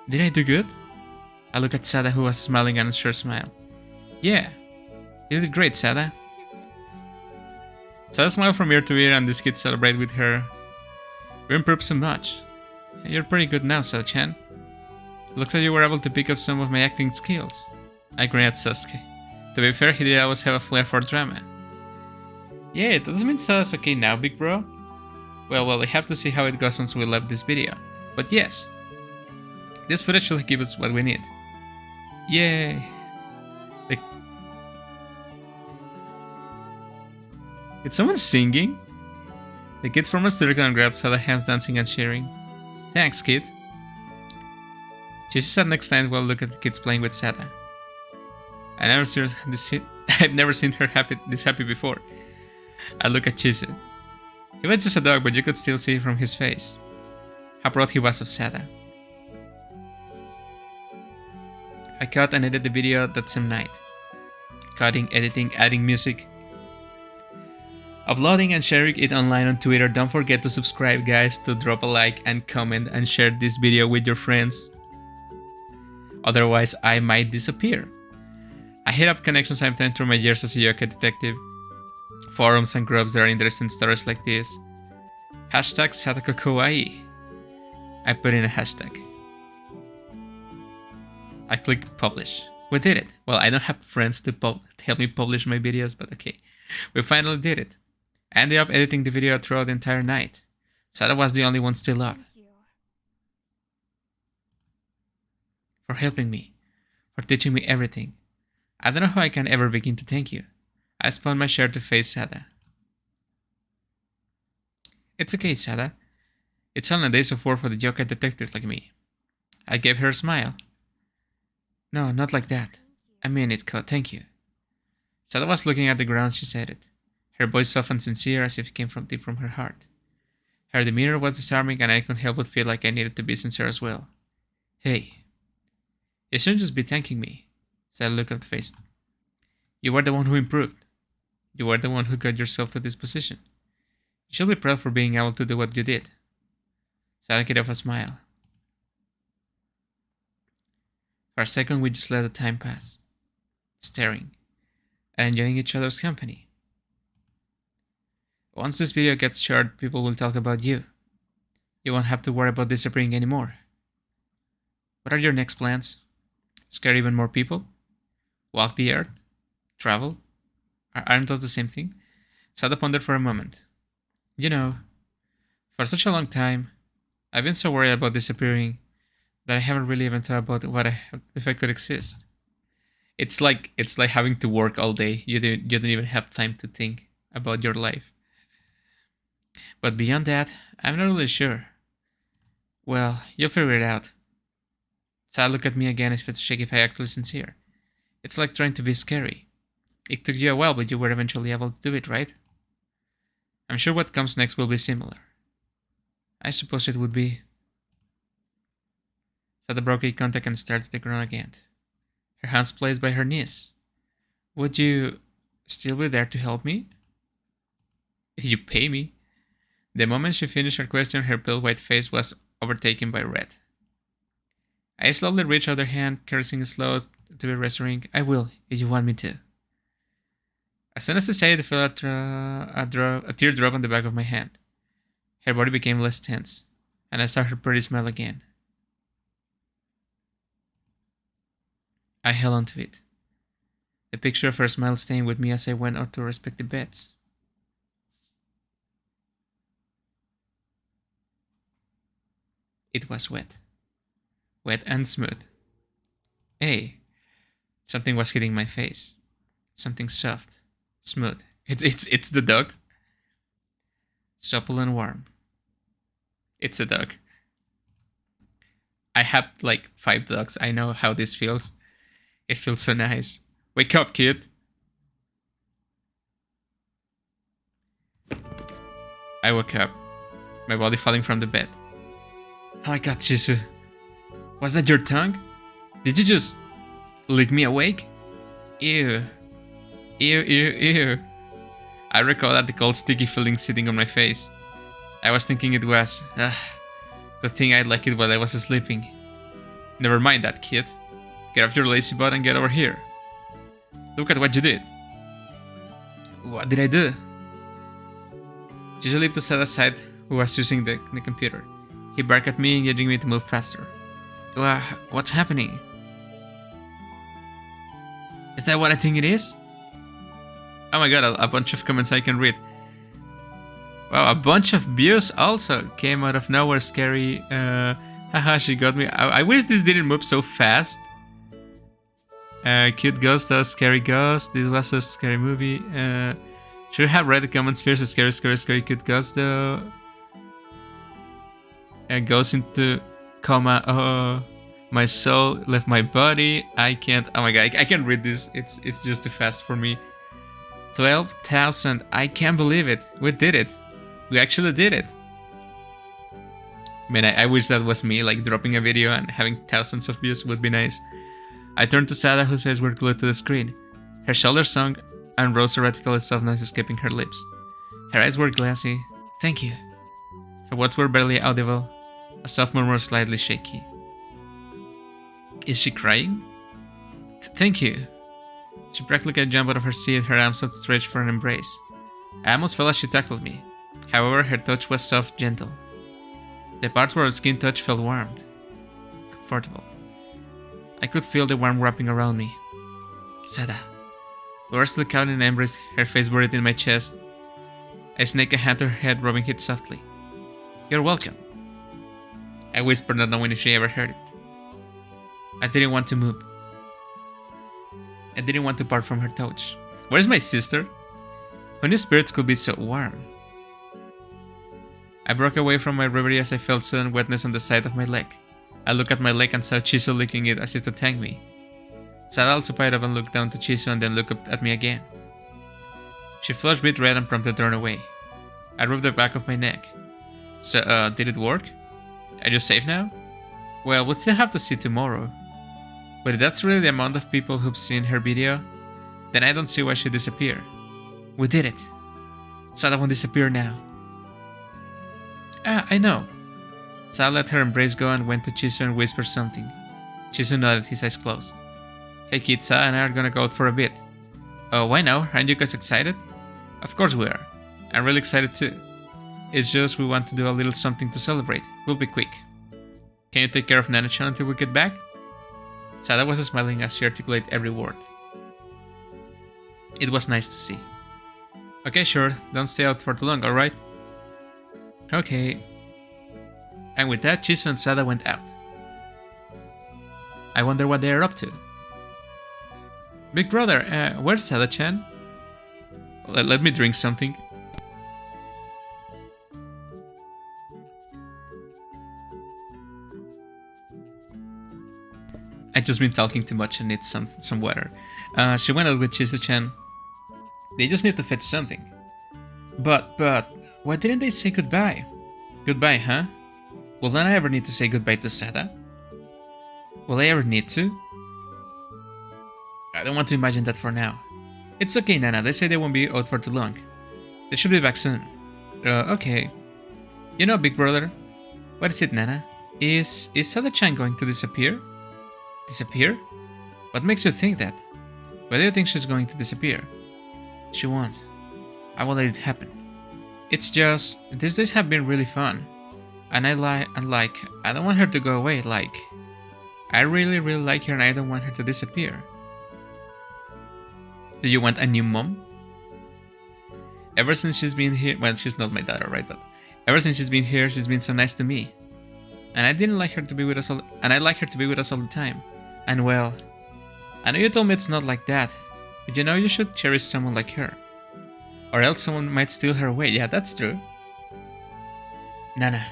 Did I do good? I look at Sada, who was smiling and a short smile. Yeah. You did great, Sada. Sada smiled from ear to ear and this kid celebrated with her. You improved so much. You're pretty good now, Sada-chan. Looks like you were able to pick up some of my acting skills. I grinned at Sasuke. To be fair, he did always have a flair for drama. Yeah, that doesn't mean Sada's okay now, big bro. Well, we have to see how it goes once we left this video. But yes, this footage should give us what we need. Yay! Is someone singing? The kids form a circle and grab Sada hands dancing and cheering. Thanks, kid. She sat next time while look at the kids playing with Sada. I've never seen her this happy before. I look at Chizu. He was just a dog, but you could still see from his face how proud he was of Sada. I cut and edited the video that same night. Cutting, editing, adding music. Uploading and sharing it online on Twitter. Don't forget to subscribe, guys, to drop a like and comment and share this video with your friends. Otherwise, I might disappear. I hit up connections I've done through my years as a Yokai detective. Forums and groups that are interested in stories like this. Hashtag Sadako Kawaii. I put in a hashtag. I clicked publish. We did it. Well, I don't have friends to help me publish my videos, but okay. We finally did it. I ended up editing the video throughout the entire night. Sada was the only one still up. For helping me. For teaching me everything. I don't know how I can ever begin to thank you. I spun my chair to face Sada. It's okay, Sada. It's only days of work for the Yokai detectives like me. I gave her a smile. No, not like that. I mean it, thank you. Sada was looking at the ground, she said it. Her voice soft and sincere as if it came from deep from her heart. Her demeanor was disarming and I couldn't help but feel like I needed to be sincere as well. Hey, you shouldn't just be thanking me. Sada looked at the face. You were the one who improved. You were the one who got yourself to this position. You should be proud for being able to do what you did. Sada gave off a smile. For a second we just let the time pass, staring and enjoying each other's company. Once this video gets shared, people will talk about you. You won't have to worry about disappearing anymore. What are your next plans? Scare even more people? Walk the earth? Travel? Aren't those the same thing? Sada pondered for a moment. You know, for such a long time, I've been so worried about disappearing, that I haven't really even thought about if I could exist. It's like having to work all day. You don't even have time to think about your life. But beyond that, I'm not really sure. Well, you'll figure it out. Sad look at me again if it's shaky if I actually sincere. It's like trying to be scary. It took you a while, but you were eventually able to do it, right? I'm sure what comes next will be similar. I suppose it would be. Sada broke eye contact and stared at the ground again. Her hands placed by her knees. Would you still be there to help me? If you pay me. The moment she finished her question, her pale white face was overtaken by red. I slowly reached out her hand, caressing slow to be reassuring. I will, if you want me to. As soon as I said it, I felt a tear drop on the back of my hand. Her body became less tense, and I saw her pretty smile again. I held onto it. The picture of her smile staying with me as I went out to respective beds. It was wet. Wet and smooth. Hey, something was hitting my face. Something soft, smooth. It's the dog. Supple and warm. It's a dog. I have like 5 dogs. I know how this feels. It feels so nice. Wake up, kid. I woke up, my body falling from the bed. Oh my god, Shizu. Was that your tongue? Did you just lick me awake? Ew. Ew, ew, ew. I recall that the cold, sticky feeling sitting on my face. I was thinking it was, the thing I liked it while I was sleeping. Never mind that, kid. Get off your lazy butt and get over here. Look at what you did. What did I do? Shizu leaped to Sada's side, who was using the computer. He barked at me, engaging me to move faster. What's happening? Is that what I think it is? Oh my god, a bunch of comments I can read. Wow, a bunch of views also came out of nowhere. Scary. Haha, she got me. I wish this didn't move so fast. Cute ghost, scary ghost. This was a scary movie. Should have read the comments first. Scary, scary, scary, cute ghost though. Goes into coma. Oh, my soul left my body. I can't. Oh my god, I can't read this. It's just too fast for me. 12,000. I can't believe it. We did it. We actually did it. Man, I wish that was me, like dropping a video and having thousands of views would be nice. I turned to Sada, whose eyes were glued to the screen. Her shoulders sunk and rose erratically, a soft noise escaping her lips. Her eyes were glassy. Thank you. Her words were barely audible. A soft murmur slightly shaky. Is she crying? Thank you. She practically jumped out of her seat, her arms outstretched for an embrace. I almost felt as she tackled me. However, her touch was soft, gentle. The parts where her skin touch felt warm, comfortable. I could feel the warmth wrapping around me. Sada. We were still caught in an embrace, her face buried in my chest. I snaked a hand to her head, rubbing it softly. You're welcome. I whispered, not knowing if she ever heard it. I didn't want to move. I didn't want to part from her touch. Where's my sister? Who knew spirits could be so warm? I broke away from my reverie as I felt sudden wetness on the side of my leg. I looked at my leg and saw Chizu licking it as if to thank me. Sada also pied up and looked down to Chizu and then looked up at me again. She flushed a bit red and promptly turned away. I rubbed the back of my neck. So, did it work? Are you safe now? Well, we'll still have to see tomorrow. But if that's really the amount of people who've seen her video, then I don't see why she disappeared. We did it. Sada won't disappear now. I know. Sada let her embrace go and went to Chizu and whispered something. Chizu nodded, his eyes closed. Hey kids, Sada and I are gonna go out for a bit. Oh, why now? Aren't you guys excited? Of course we are. I'm really excited too. It's just we want to do a little something to celebrate. We'll be quick. Can you take care of Nana-chan until we get back? Sada was smiling as she articulated every word. It was nice to see. Okay, sure. Don't stay out for too long, alright? Okay. And with that, Chizu and Sada went out. I wonder what they are up to. Big brother, where's Sada-chan? Let me drink something. I just been talking too much and need some water. She went out with Chizu-chan. They just need to fetch something. But, why didn't they say goodbye? Goodbye, huh? Will then I ever need to say goodbye to Sada? Will I ever need to? I don't want to imagine that for now. It's okay, Nana. They say they won't be out for too long. They should be back soon. Okay. You know, big brother. What is it, Nana? Is Sada-chan going to disappear? Disappear? What makes you think that? Why do you think she's going to disappear? She won't. I will let it happen. It's just, these days have been really fun. And I don't want her to go away, I really like her and I don't want her to disappear. Do you want a new mom? Ever since she's been here, well, she's not my daughter, right? But ever since she's been here, she's been so nice to me. And I didn't like her to be with us all, and I like her to be with us all the time. And well, I know you told me it's not like that, but you know you should cherish someone like her. Or else someone might steal her away. Yeah, that's true. Nana.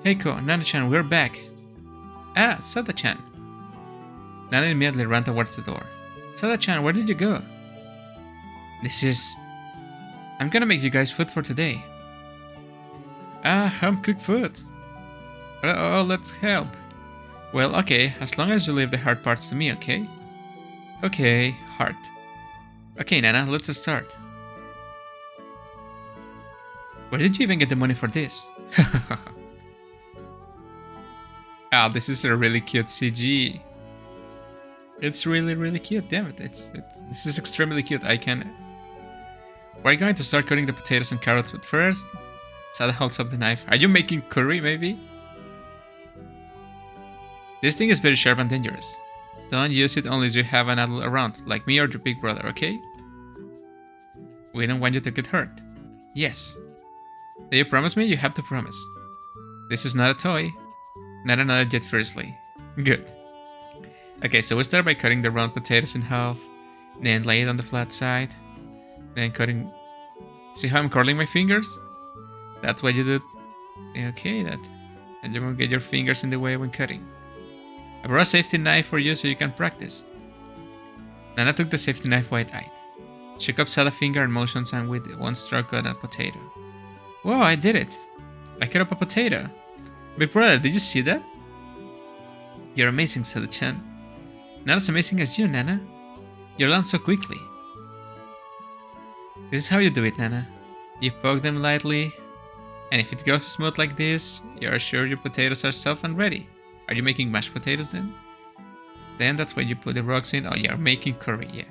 Heiko, Nana-chan, we're back. Ah, Sada-chan. Nana immediately ran towards the door. Sada-chan, where did you go? I'm gonna make you guys food for today. Ah, home-cooked food. Oh, let's help. Well, okay, as long as you leave the hard parts to me, okay? Okay, heart. Okay, Nana, let's start. Where did you even get the money for this? Ah, this is a really cute CG. It's really cute, damn it. This is extremely cute. We're going to start cutting the potatoes and carrots, but first, Sada holds up the knife. Are you making curry, maybe? This thing is very sharp and dangerous. Don't use it unless you have an adult around, like me or your big brother, okay? We don't want you to get hurt. Yes. Do you promise me? You have to promise. This is not a toy. Not another jet firstly. Good. Okay, so we start by cutting the round potatoes in half, then lay it on the flat side, then cutting... See how I'm curling my fingers? That's what you do. Okay, that. And you won't get your fingers in the way when cutting. I brought a safety knife for you so you can practice. Nana took the safety knife wide-eyed. She cups out a finger and motions and with one stroke cut a potato. Whoa, I did it! I cut up a potato. Big brother, did you see that? You're amazing, Sada-chan. Not as amazing as you, Nana. You learn so quickly. This is how you do it, Nana. You poke them lightly, and if it goes smooth like this, you're sure your potatoes are soft and ready. Are you making mashed potatoes then? Then that's where you put the rocks in. Oh, you're making curry, yeah.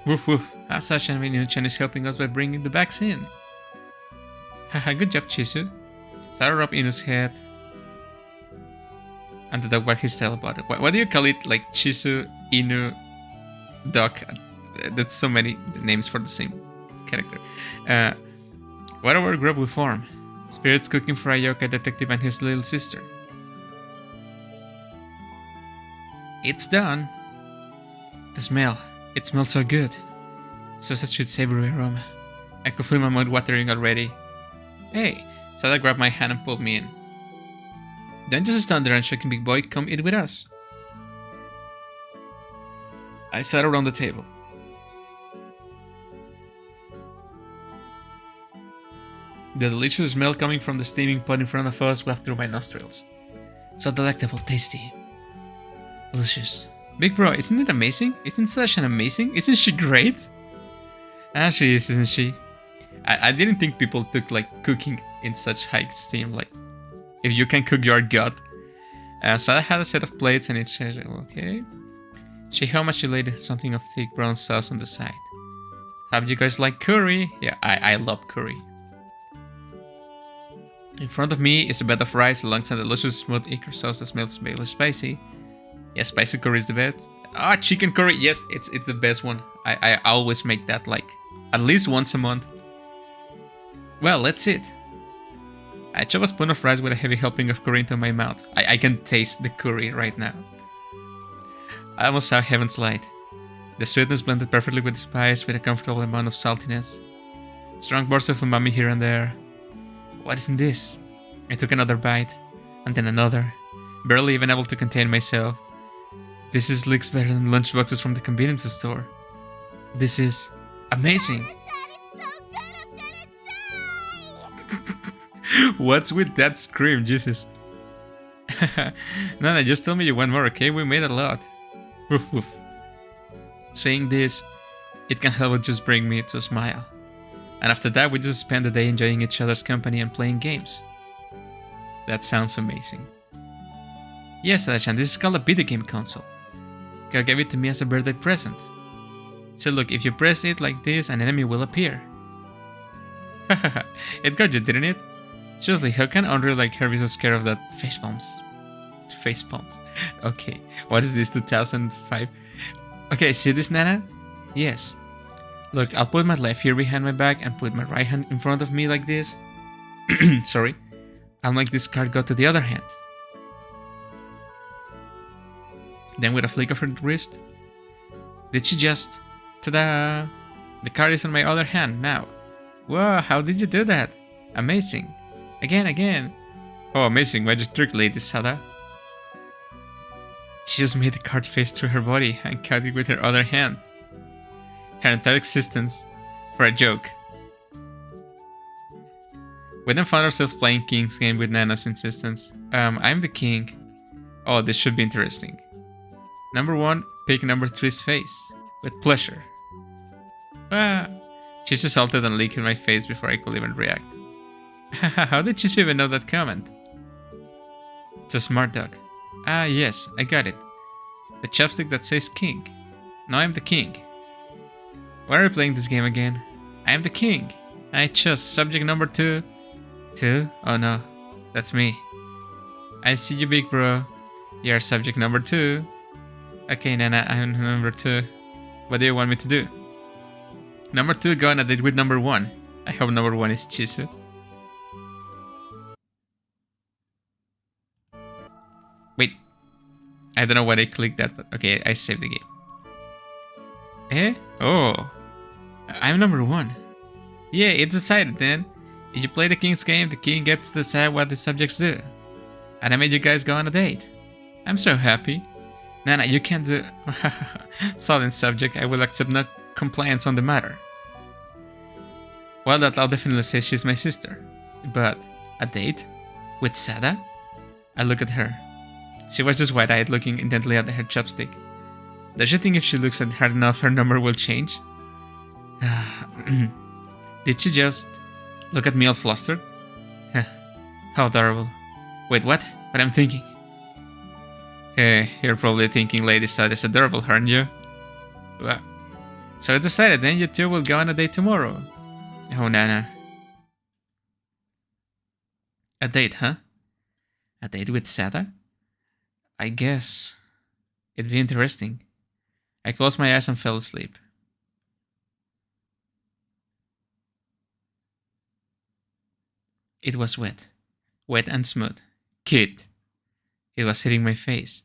Woof woof. Sada-chan Minu-chan is helping us by bringing the bags in. Haha, good job, Chizu. Sada rubbed Inu's head. And the dog wagged his tail about it. Why do you call it like Chizu, Inu, dog? That's so many names for the same character. What our group we form? Spirits cooking for a yokai detective and his little sister. It's done. The smell. It smells so good. Such a sweet savory aroma. I could feel my mouth watering already. Hey, Sada grabbed my hand and pulled me in. Don't just stand there and shaking, big boy. Come eat with us. I sat around the table. The delicious smell coming from the steaming pot in front of us wafted through my nostrils. So delectable, tasty. Delicious. Big bro, isn't it amazing? Isn't Sada-chan amazing? Isn't she great? Ah, she is, isn't she? I didn't think people took like cooking in such high esteem. Like, if you can cook, you're god. Sada had a set of plates and it said, okay. She how much she laid something of thick brown sauce on the side. Have you guys like curry? Yeah, I love curry. In front of me is a bed of rice alongside a delicious smooth ichor sauce that smells very spicy. Yeah, spicy curry is the best. Ah, chicken curry. Yes, it's the best one. I always make that like at least once a month. Well, let's eat. I chop a spoon of rice with a heavy helping of curry into my mouth. I can taste the curry right now. I almost saw heaven's light. The sweetness blended perfectly with the spice with a comfortable amount of saltiness. Strong bursts of umami here and there. What is in this? I took another bite, and then another, barely even able to contain myself. This looks better than lunchboxes from the convenience store. This is amazing. What's with that scream, Jesus? Nana, just tell me you want more, okay? We made a lot. Woof woof. Saying this, it can help but just bring me to a smile. And after that, we just spend the day enjoying each other's company and playing games. That sounds amazing. Yes, Sada-chan, this is called a video game console. God gave it to me as a birthday present. So look, if you press it like this, an enemy will appear. Hahaha, it got you, didn't it? Seriously, how can Unreal like her be so scared of that facepalms? Facepalms. Okay, what is this, 2005? Okay, see this, Nana? Yes. Look, I'll put my left ear behind my back and put my right hand in front of me like this. Sorry. I'll make this card go to the other hand. Then with a flick of her wrist. Did she just... Ta-da! The card is on my other hand now. Whoa, how did you do that? Amazing. Again. Oh, amazing magic trick, Lady Sada. She just made the card face through her body and caught it with her other hand. Her entire existence for a joke. We then found ourselves playing King's game with Nana's insistence. I'm the king. Oh, this should be interesting. Number 1, pick number 3's face. With pleasure. Ah! She salted and licked in my face before I could even react. How did she even know that comment? It's a smart dog. Ah, yes, I got it. The chopstick that says king. Now I'm the king. Why are we playing this game again? I am the king. I chose subject number 2. 2? Oh no, that's me. I see you, big bro. You're subject number 2. Okay, Nana, I'm number 2. What do you want me to do? Number 2 go on a date with number 1. I hope number 1 is Chisu. Wait. I don't know why I clicked that, but okay, I saved the game. Eh? Oh. I'm number 1. Yeah, it's decided then. If you play the king's game, the king gets to decide what the subjects do. And I made you guys go on a date. I'm so happy. Nana, you can't do... Silent subject, I will accept no compliance on the matter. Well, I'll definitely say she's my sister. But, a date? With Sada? I look at her. She was just wide-eyed looking intently at her chopstick. Does she think if she looks at it hard enough, her number will change? Did she just look at me all flustered? How adorable. Wait, what? What I'm thinking? Hey, you're probably thinking Lady Sad is adorable, aren't you? Well, so I decided then you two will go on a date tomorrow. Oh, Nana. A date, huh? A date with Sada? I guess. It'd be interesting. I closed my eyes and fell asleep. It was wet. Wet and smooth. Cute. It was hitting my face.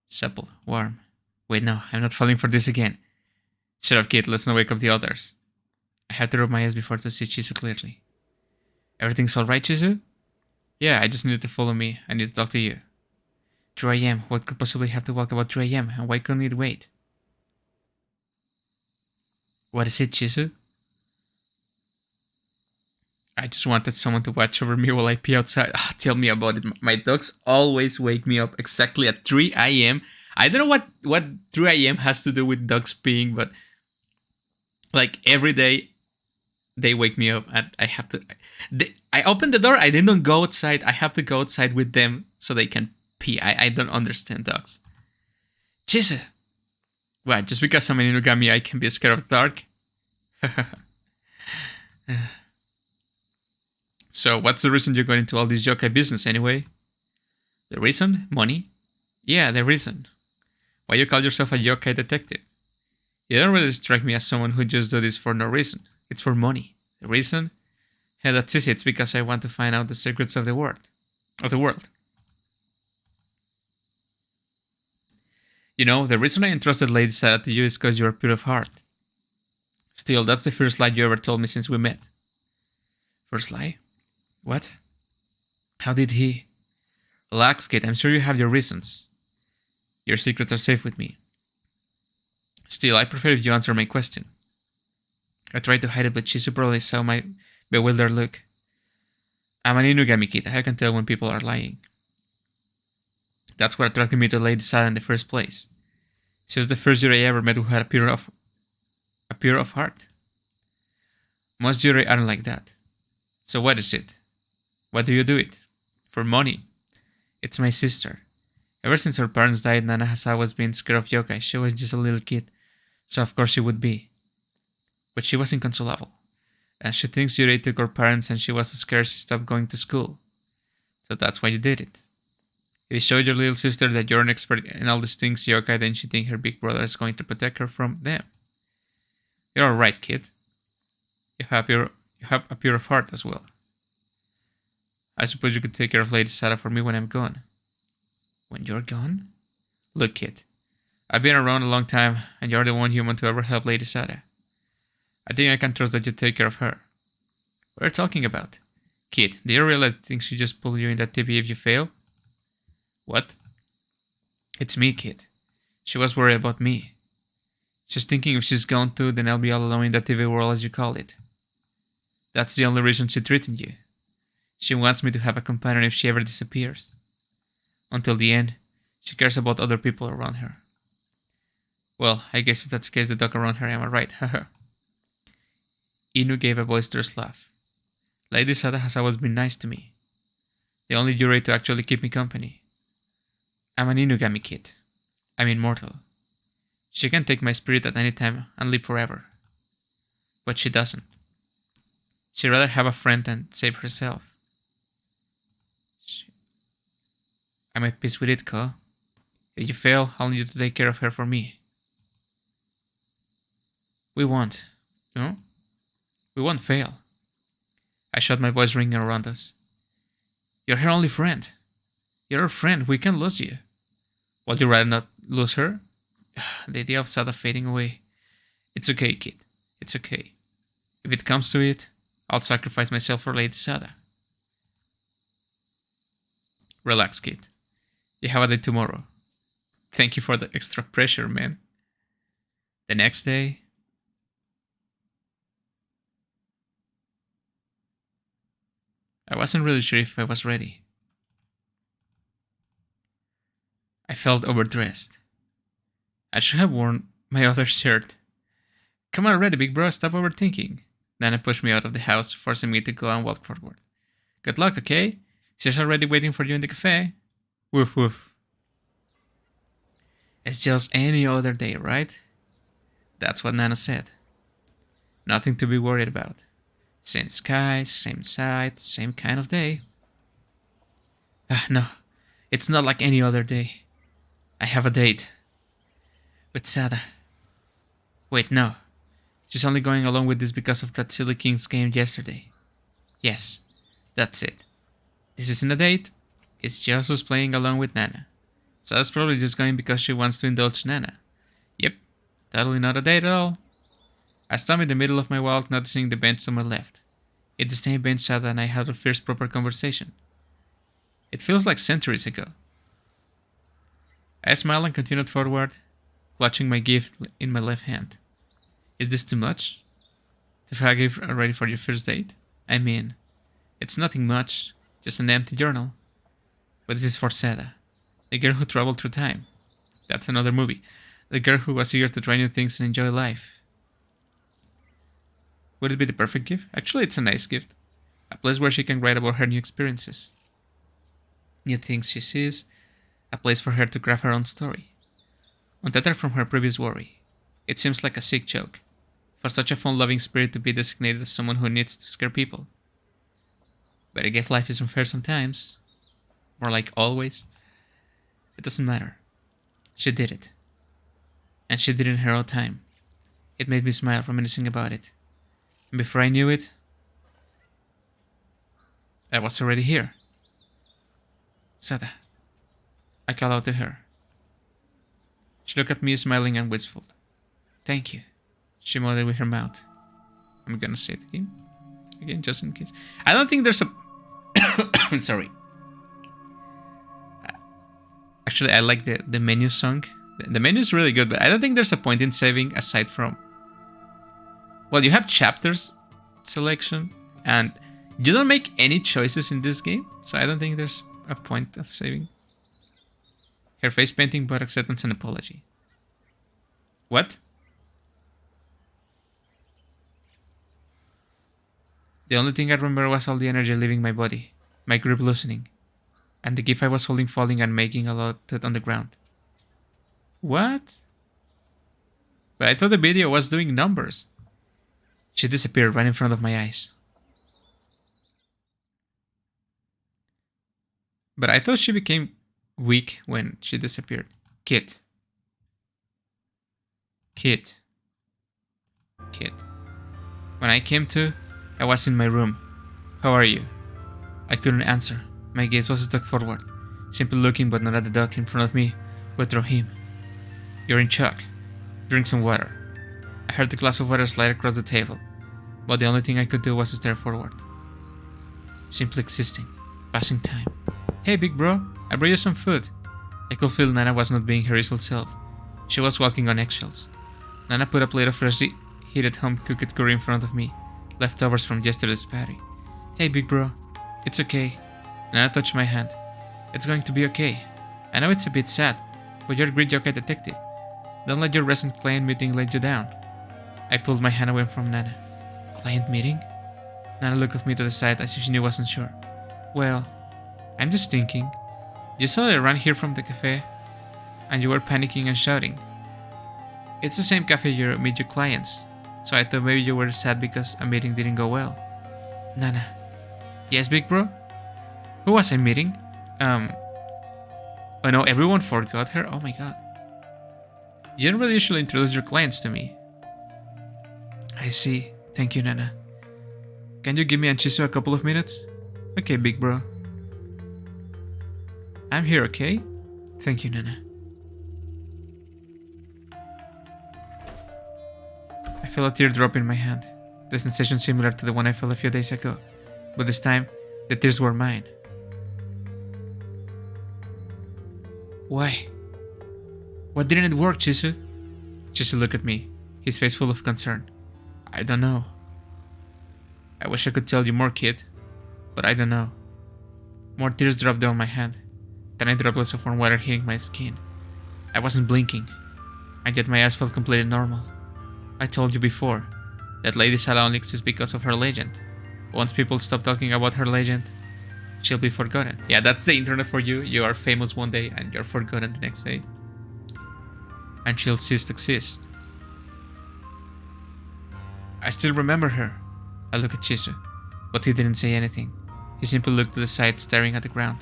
Supple, warm. Wait, no, I'm not falling for this again. Shut up, kid, let's not wake up the others. I had to rub my eyes before to see Chizu clearly. Everything's alright, Chizu? Yeah, I just needed to follow me. I need to talk to you. 3 AM. What could possibly have to walk about 3 AM, and why couldn't it wait? What is it, Chizu? I just wanted someone to watch over me while I pee outside. Tell me about it. My dogs always wake me up exactly at 3 AM. I don't know what 3 AM has to do with dogs peeing, but like every day they wake me up and I have to... I open the door, I didn't go outside. I have to go outside with them so they can pee. I don't understand dogs. Chizu! What, just because I'm an Inugami I can be scared of the dark? So, what's the reason you're going into all this yokai business anyway? The reason? Money? Yeah, the reason. Why you call yourself a yokai detective? You don't really strike me as someone who just do this for no reason. It's for money. The reason? Yeah, that's easy. It's because I want to find out the secrets of the world. Of the world. You know, the reason I entrusted Lady Sarah to you is because you're pure of heart. Still, that's the first lie you ever told me since we met. First lie? What? How did he? Relax, kid. I'm sure you have your reasons. Your secrets are safe with me. Still, I prefer if you answer my question. I tried to hide it, but she probably saw my bewildered look. I'm an Inugami kid. I can tell when people are lying. That's what attracted me to Lady Sarah in the first place. She was the first Yuri I ever met who had a pure of heart. Most Yuri aren't like that. So what is it? Why do you do it? For money. It's my sister. Ever since her parents died, Nana has always been scared of yokai. She was just a little kid, so of course she would be. But she was inconsolable. And she thinks Yuri took her parents and she was so scared she stopped going to school. So that's why you did it. If you show your little sister that you're an expert in all these things yokai, then she thinks her big brother is going to protect her from them. You're alright, kid. You have a pure heart as well. I suppose you could take care of Lady Sarah for me when I'm gone. When you're gone? Look, kid. I've been around a long time, and you're the one human to ever help Lady Sarah. I think I can trust that you take care of her. What are you talking about? Kid, do you realize the things she just pulled you in that TV if you fail? What? It's me, kid. She was worried about me. She's thinking if she's gone too, then I'll be all alone in that TV world as you call it. That's the only reason she threatened you. She wants me to have a companion if she ever disappears. Until the end, she cares about other people around her. Well, I guess if that's the case, the dog around her, am I right? Haha. Inu gave a boisterous laugh. Lady Sada has always been nice to me. The only Yurei to actually keep me company. I'm an Inugami kid. I'm immortal. She can take my spirit at any time and live forever. But she doesn't. She'd rather have a friend than save herself. I'm at peace with it, Ko. If you fail, I'll need you to take care of her for me. We won't. No? We won't fail. I shot my voice ringing around us. You're her only friend. You're her friend. We can't lose you. Would you rather not lose her? The idea of Sada fading away. It's okay, kid. It's okay. If it comes to it, I'll sacrifice myself for Lady Sada. Relax, kid. You have a day tomorrow. Thank you for the extra pressure, man. The next day... I wasn't really sure if I was ready. I felt overdressed. I should have worn my other shirt. Come on, ready, big bro, stop overthinking. Nana pushed me out of the house, forcing me to go and walk forward. Good luck, okay? She's already waiting for you in the cafe. Woof woof. It's just any other day, right? That's what Nana said. Nothing to be worried about. Same sky, same side, same kind of day. No, it's not like any other day. I have a date. With Sada. Wait, no. She's only going along with this because of that silly King's game yesterday. Yes, that's it. This isn't a date. It's just us playing along with Nana. Sada's probably just going because she wants to indulge Nana. Yep, totally not a date at all. I stopped in the middle of my walk, noticing the bench to my left. It's the same bench Sada and I had our first proper conversation. It feels like centuries ago. I smiled and continued forward, clutching my gift in my left hand. Is this too much? To have a gift already for your first date? I mean, it's nothing much, just an empty journal. But this is for Sada, the girl who traveled through time. That's another movie. The girl who was eager to try new things and enjoy life. Would it be the perfect gift? Actually, it's a nice gift. A place where she can write about her new experiences. New things she sees. A place for her to craft her own story. Untethered from her previous worry. It seems like a sick joke. For such a fun-loving spirit to be designated as someone who needs to scare people. But I guess life is unfair sometimes. More like always. It doesn't matter. She did it. And she did it in her own time. It made me smile reminiscing about it. And before I knew it, I was already here. Sada. I called out to her. She looked at me, smiling and wistful. Thank you. She nodded with her mouth. I'm gonna say it again. Again, just in case. I don't think there's a... Sorry. Actually, I like the menu song. The menu is really good, but I don't think there's a point in saving aside from... Well, you have chapters selection, and you don't make any choices in this game, so I don't think there's a point of saving. Her face painting brought acceptance and apology. What? The only thing I remember was all the energy leaving my body, my grip loosening, and the gift I was holding falling and making a lot on the ground. What? But I thought the video was doing numbers. She disappeared right in front of my eyes. But I thought she became weak when she disappeared. Kid. Kid. Kid. When I came to, I was in my room. How are you? I couldn't answer. My gaze was stuck forward, simply looking but not at the dog in front of me, but through him. You're in shock. Drink some water. I heard the glass of water slide across the table, but the only thing I could do was stare forward. Simply existing. Passing time. Hey, big bro, I brought you some food. I could feel Nana was not being her usual self. She was walking on eggshells. Nana put a plate of freshly heated home-cooked curry in front of me, leftovers from yesterday's party. Hey, big bro, it's okay. Nana touched my hand. It's going to be okay. I know it's a bit sad, but you're a great yokai detective. Don't let your recent client meeting let you down. I pulled my hand away from Nana. Client meeting? Nana looked at me to the side as if she wasn't sure. Well, I'm just thinking. You saw I ran here from the cafe, and you were panicking and shouting. It's the same cafe you meet your clients, so I thought maybe you were sad because a meeting didn't go well. Nana. Yes, big bro? Who was I meeting? Oh no, everyone forgot her? Oh my god. You don't really usually introduce your clients to me. I see. Thank you, Nana. Can you give me and Chisu a couple of minutes? Okay, big bro. I'm here, okay? Thank you, Nana. I felt a teardrop in my hand. The sensation similar to the one I felt a few days ago. But this time, the tears were mine. Why? Why didn't it work, Chisu? Chisu looked at me, his face full of concern. I don't know. I wish I could tell you more, kid, but I don't know. More tears dropped down my hand. Tiny droplets of warm water hitting my skin. I wasn't blinking, and yet my eyes felt completely normal. I told you before, that Lady Sala only exists because of her legend. Once people stop talking about her legend, she'll be forgotten. Yeah, that's the internet for you. You are famous one day, and you're forgotten the next day. And she'll cease to exist. I still remember her. I looked at Chisu, but he didn't say anything. He simply looked to the side, staring at the ground.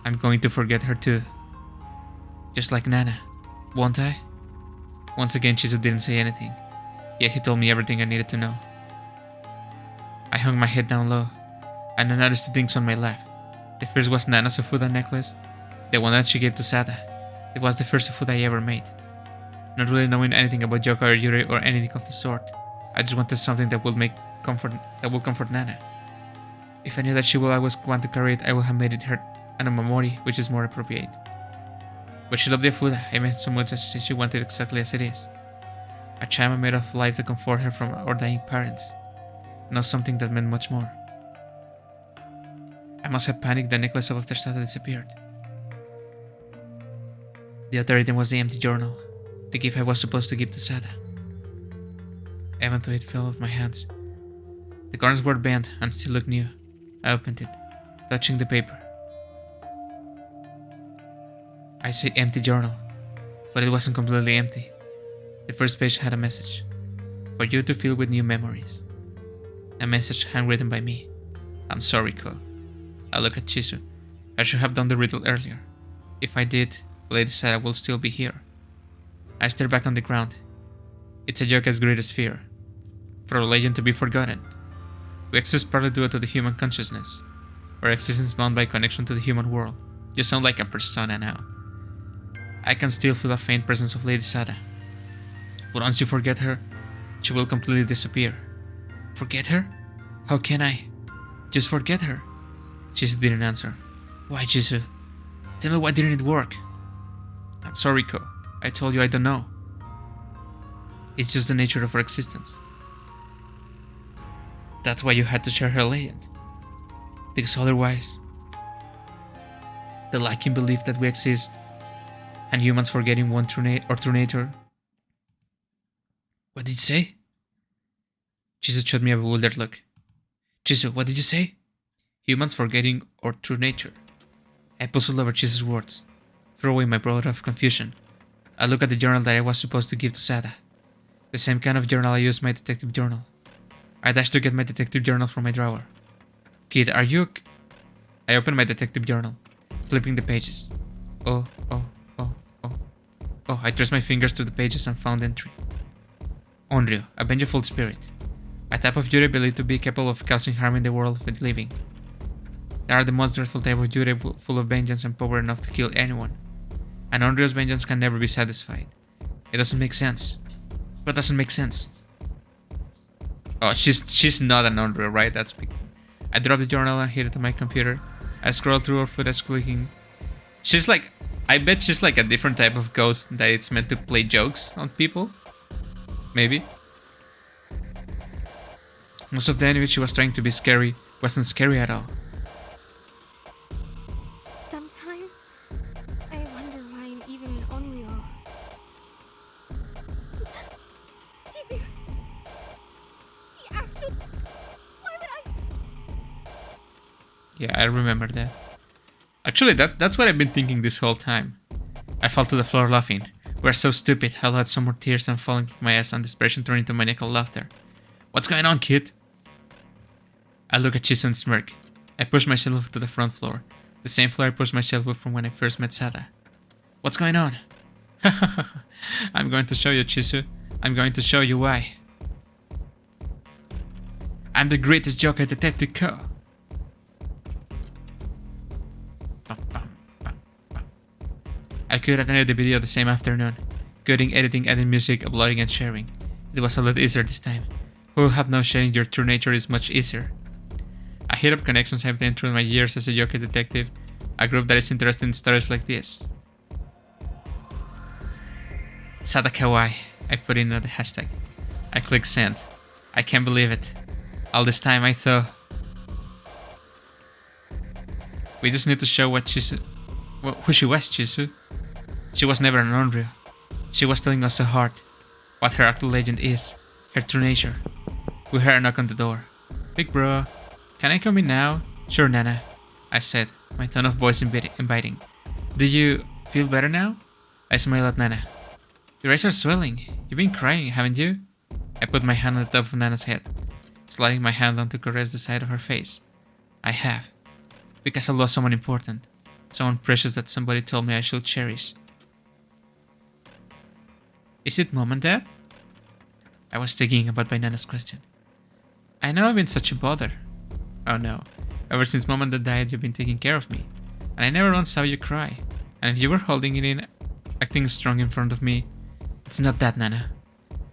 I'm going to forget her too. Just like Nana, won't I? Once again, Chisu didn't say anything, yet he told me everything I needed to know. I hung my head down low, and I noticed the things on my lap. The first was Nana's Ofuda necklace, the one that she gave to Sada. It was the first Ofuda I ever made. Not really knowing anything about Yokai or Yuri or anything of the sort, I just wanted something that would comfort Nana. If I knew that she would always want to carry it, I would have made it her an omamori, which is more appropriate. But she loved the Ofuda I made so much that she wanted exactly as it is. A chime made of life to comfort her from our dying parents. Not something that meant much more. I must have panicked the necklace after Sada disappeared. The other item was the empty journal, the gift I was supposed to give to Sada. Eventually it fell off my hands. The corners were bent and still looked new. I opened it, touching the paper. I said empty journal, but it wasn't completely empty. The first page had a message. For you to fill with new memories. A message handwritten by me. I'm sorry, Ko. I look at Chisu. I should have done the riddle earlier. If I did, Lady Sada will still be here. I stare back on the ground. It's a yokai's greatest fear. For a legend to be forgotten. We exist partly due to the human consciousness. Our existence bound by connection to the human world. You sound like a persona now. I can still feel a faint presence of Lady Sada. But once you forget her, she will completely disappear. Forget her? How can I? Just forget her. Chisu didn't answer. Why, Chisu? Tell me, why didn't it work? I'm sorry, Ko. I told you I don't know. It's just the nature of our existence. That's why you had to share her legend. Because otherwise, the lacking belief that we exist, and humans forgetting one true nature. What did you say? Chisu shot me a bewildered look. Chisu, what did you say? Humans forgetting our true nature. I puzzled over Chisu's words, throwing my brother of confusion. I looked at the journal that I was supposed to give to Sada. The same kind of journal I used my detective journal. I dashed to get my detective journal from my drawer. Kid, are you okay? I opened my detective journal, flipping the pages. Oh, I traced my fingers through the pages and found entry. Onryo, a vengeful spirit. A type of Yurei believed to be capable of causing harm in the world of the living. They are the most dreadful type of Yurei full of vengeance and power enough to kill anyone. And Onryo's vengeance can never be satisfied. It doesn't make sense. What doesn't make sense? Oh, she's not an Onryo, right? That's big. I dropped the journal and hid it on my computer. I scrolled through her footage clicking. She's like, I bet she's like a different type of ghost that it's meant to play jokes on people. Maybe. Most of the enemy she was trying to be scary wasn't scary at all. Sometimes, I wonder why I'm even an Onryo. Chizu! The actual... Why would I... Yeah, I remember that. Actually, that's what I've been thinking this whole time. I fell to the floor laughing. We're so stupid. I'll had some more tears and falling my ass on desperation turned into maniacal laughter. What's going on, kid? I look at Chisu and smirk. I push myself to the front floor. The same floor I pushed myself with from when I first met Sada. What's going on? I'm going to show you, Chisu. I'm going to show you why. I'm the greatest Yokai detective Ko. I could have edited the video the same afternoon. Coding, editing, adding music, uploading and sharing. It was a lot easier this time. Who would have known sharing your true nature is much easier. I hit up connections I've done through my years as a Yokai detective, a group that is interested in stories like this. Sada Kawaii, I put in the hashtag. I click send. I can't believe it. All this time I thought... We just need to show what Chisu... who she was, Chisu. She was never an Onryo. She was telling us so hard what her actual legend is, her true nature. We heard a knock on the door. Big bro, can I come in now? Sure, Nana, I said, my tone of voice inviting. Do you feel better now? I smiled at Nana. Your eyes are swelling. You've been crying, haven't you? I put my hand on the top of Nana's head, sliding my hand down to caress the side of her face. I have. Because I lost someone important. Someone precious that somebody told me I should cherish. Is it Mom and Dad? I was taken aback by Nana's question. I know I've been such a bother. Oh no. Ever since Mom and Dad died, you've been taking care of me. And I never once saw you cry. And if you were holding it in, acting strong in front of me, it's not that, Nana.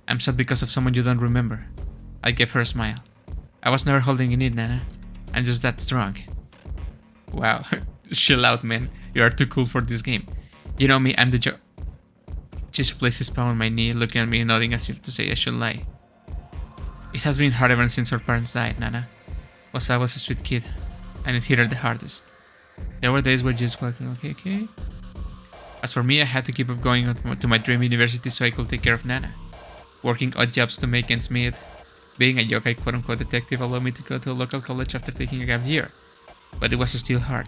I'm sad because of someone you don't remember. I gave her a smile. I was never holding it in, Nana. I'm just that strong. Wow. Chill out, man. You are too cool for this game. You know me, I'm the Chisu placed his palm on my knee, looking at me and nodding as if to say I should lie. It has been hard ever since our parents died, Nana. I was a sweet kid, and it hit her the hardest. There were days where you just walking, okay. As for me, I had to keep up going to my dream university so I could take care of Nana. Working odd jobs to make ends meet. Being a yokai quote-unquote detective allowed me to go to a local college after taking a gap year. But it was still hard.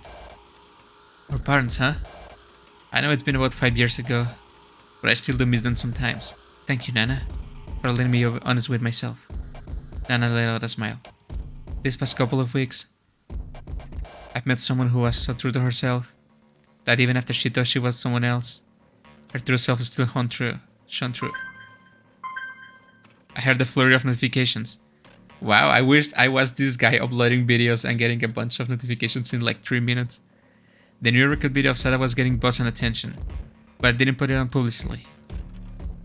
Our parents, huh? I know it's been about 5 years ago, but I still do miss them sometimes. Thank you, Nana, for letting me be honest with myself. Nana let out a smile. This past couple of weeks, I've met someone who was so true to herself that even after she thought she was someone else, her true self still shone true. I heard the flurry of notifications. Wow, I wish I was this guy uploading videos and getting a bunch of notifications in like 3 minutes. The new record video of Sada was getting buzz and attention, but I didn't put it on publicly.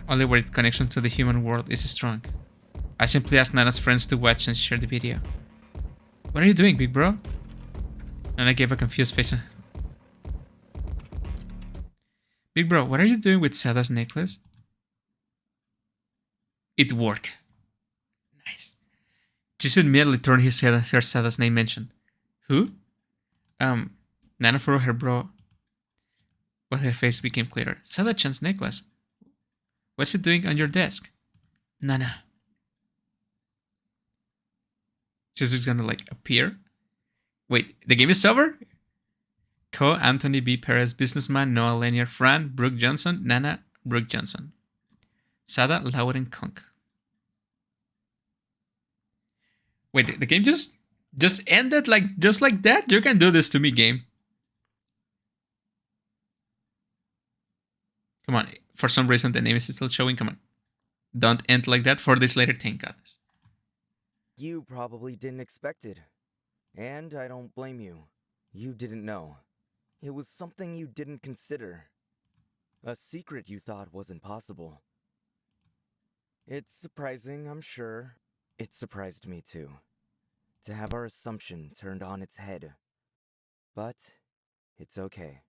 Only where its connection to the human world is strong. I simply asked Nana's friends to watch and share the video. What are you doing, big bro? Nana gave a confused face. Big bro, what are you doing with Sada's necklace? It worked. Nice. Jisoo immediately turned his head as her Sada's name mentioned. Who? Nana furrowed her brow, but her face became clearer. Sada-chan's necklace. What's it doing on your desk? Nana. Jisoo's gonna like appear. Wait, the game is over? Ko, Anthony B. Perez, businessman, Noah Lanier, Fran, Brooke Johnson, Nana, Brooke Johnson. Sada, Lauren Kunk. Wait, the game just ended just like that? You can do this to me, game. Come on, for some reason the name is still showing. Come on. Don't end like that for this later, thank God. You probably didn't expect it. And I don't blame you. You didn't know. It was something you didn't consider. A secret you thought wasn't possible. It's surprising, I'm sure. It surprised me too. To have our assumption turned on its head. But it's okay.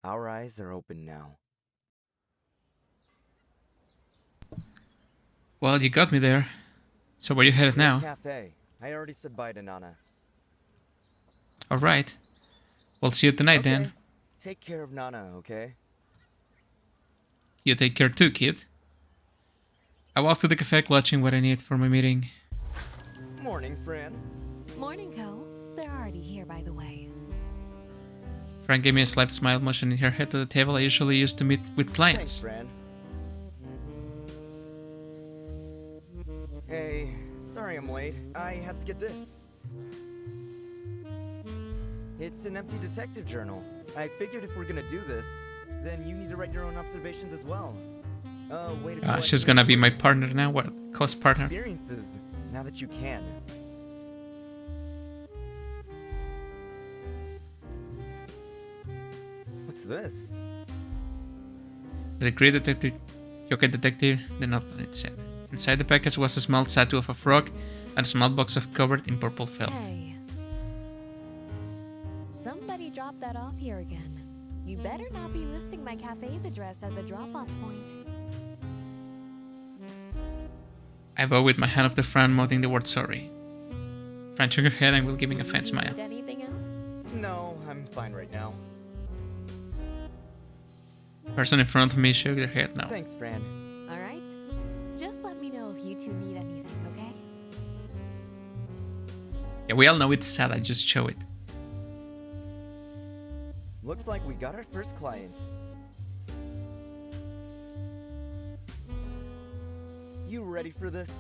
Our eyes are open now. Well, you got me there. So where you headed now? Cafe. I already said bye to Nana. Alright. We'll see you tonight then. Take care of Nana, okay? You take care too, kid. I walk to the cafe clutching what I need for my meeting. Morning, Fran. Morning, Ko. They're already here, by the way. Fran gave me a slight smile, motioning her head to the table I usually use to meet with clients. Thanks, Fran. Hey, sorry I'm late. I had to get this. It's an empty detective journal. I figured if we're gonna do this, then you need to write your own observations as well. Way to collect She's gonna be my partner now. What? Cost partner. experiences, now that you can. What's this? The great detective, Yokai detective, the note on it said. Inside the package was a small tattoo of a frog and a small box of covered in purple felt. Hey. Somebody dropped that off here again. You better not be listing my cafe's address as a drop-off point. I bow with my hand up to Fran, mouthing the word sorry. Fran shook her head and will give me a faint smile. Need anything else? No, I'm fine right now. The person in front of me shook their head no. Thanks, Fran. All right. Just let me know if you two need anything, okay? Yeah, we all know it's sad, I just show it. Looks like we got our first client. You ready for this?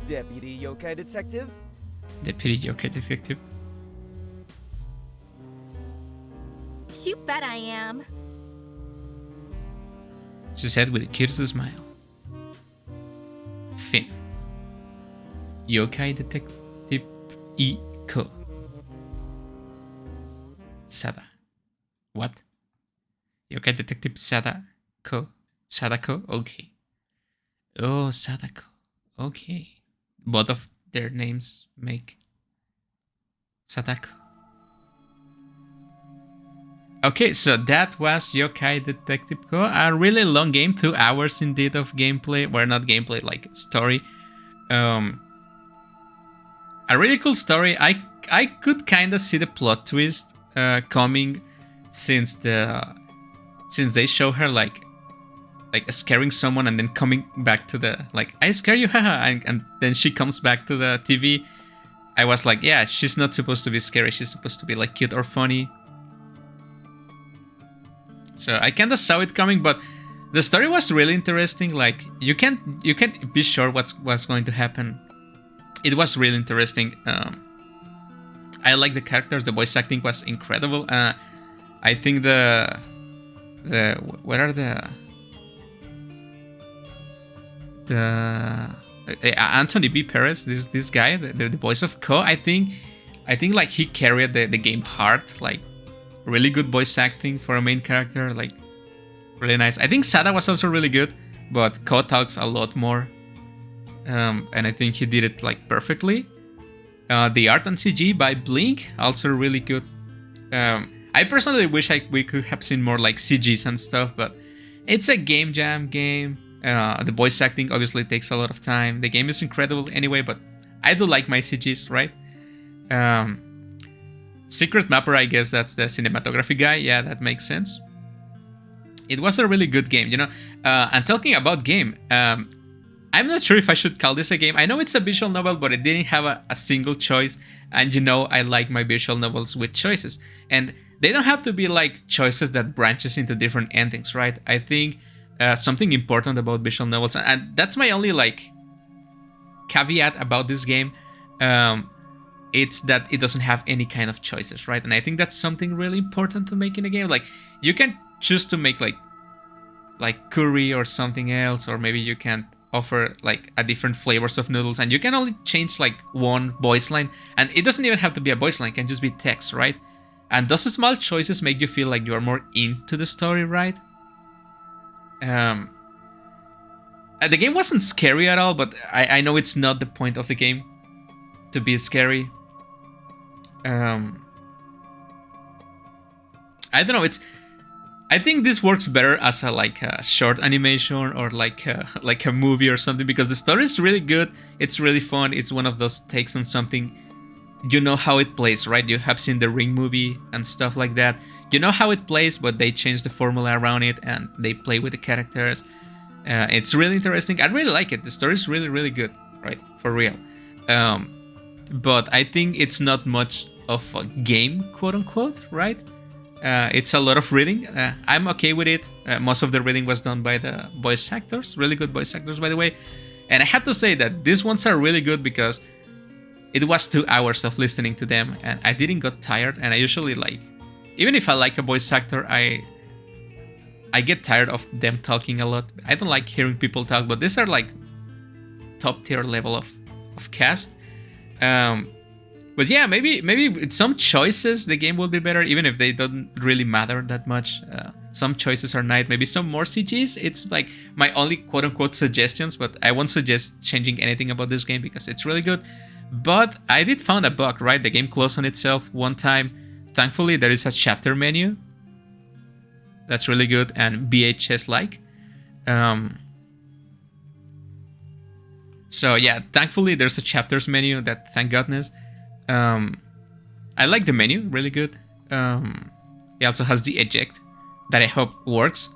Deputy Yokai Detective? Deputy Yokai detective. You bet I am. She said with the cutest smile. Finn. Yokai detective Iko. Sada. What? Yokai detective Sadako. Sadako? Okay. Oh, Sadako. Okay. Both of their names make Sadako. Okay, so that was Yokai Detective Go. A really long game, 2 hours indeed of gameplay. Well, not gameplay, like story. A really cool story. I could kind of see the plot twist coming since they show her like scaring someone and then coming back to the like I scare you, haha, and then she comes back to the TV. I was like, yeah, she's not supposed to be scary. She's supposed to be like cute or funny. So I kind of saw it coming, but the story was really interesting. Like you can't be sure what's going to happen. It was really interesting. I like the characters. The voice acting was incredible. I think what are the Anthony B. Perez, this guy, the voice of Ko. I think like he carried the game hard, like really good voice acting for a main character, like really nice. I think Sada was also really good, but Ko talks a lot more, and I think he did it like perfectly. The art and CG by Blink also really good. I personally wish we could have seen more like CGs and stuff, but it's a game jam game. The voice acting obviously takes a lot of time. The game is incredible anyway, but I do like my CGs, right? SecretMapper, I guess that's the cinematography guy. Yeah, that makes sense. It was a really good game, you know. And talking about game, I'm not sure if I should call this a game. I know it's a visual novel, but it didn't have a single choice. And you know, I like my visual novels with choices. And they don't have to be like choices that branches into different endings, right? I think something important about visual novels, and that's my only like caveat about this game, it's that it doesn't have any kind of choices, right? And I think that's something really important to make in a game. Like, you can choose to make like curry or something else, or maybe you can offer like a different flavors of noodles, and you can only change like one voice line, and it doesn't even have to be a voice line, it can just be text, right? And those small choices make you feel like you're more into the story, right? The game wasn't scary at all, but I know it's not the point of the game to be scary. I don't know, I think this works better as a short animation or like a movie or something, because the story is really good. It's really fun. It's one of those takes on something. You know how it plays, right? You have seen the Ring movie and stuff like that. You know how it plays, but they change the formula around it and they play with the characters. It's really interesting. I really like it. The story is really, really good, right? For real. But I think it's not much of a game, quote unquote, right? It's a lot of reading. I'm okay with it. Most of the reading was done by the voice actors. Really good voice actors, by the way. And I have to say that these ones are really good because it was 2 hours of listening to them and I didn't get tired. And I usually like, even if I like a voice actor, I get tired of them talking a lot. I don't like hearing people talk, but these are like top tier level of cast. But yeah, maybe with some choices the game will be better, even if they don't really matter that much. Some choices are nice. Maybe some more CGs. It's like my only quote-unquote suggestions, but I won't suggest changing anything about this game because it's really good. But I did found a bug, right? The game closed on itself one time. Thankfully, there is a chapter menu. That's really good and VHS-like. So yeah, thankfully there's a chapters menu. That, thank goodness. I like the menu, really good. It also has the eject that I hope works.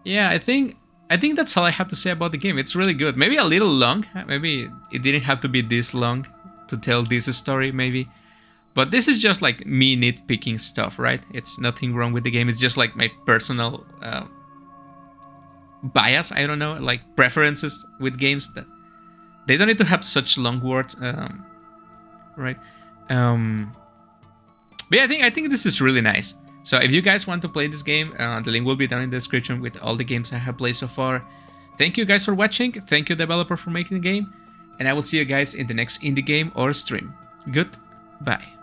Yeah, I think that's all I have to say about the game. It's really good. Maybe a little long. Maybe it didn't have to be this long to tell this story, maybe. But this is just like me nitpicking stuff, right? It's nothing wrong with the game. It's just like my personal bias, I don't know, like preferences with games that they don't need to have such long words, right? But yeah, I think this is really nice. So if you guys want to play this game, the link will be down in the description with all the games I have played so far. Thank you guys for watching. Thank you, developer, for making the game. And I will see you guys in the next indie game or stream. Goodbye.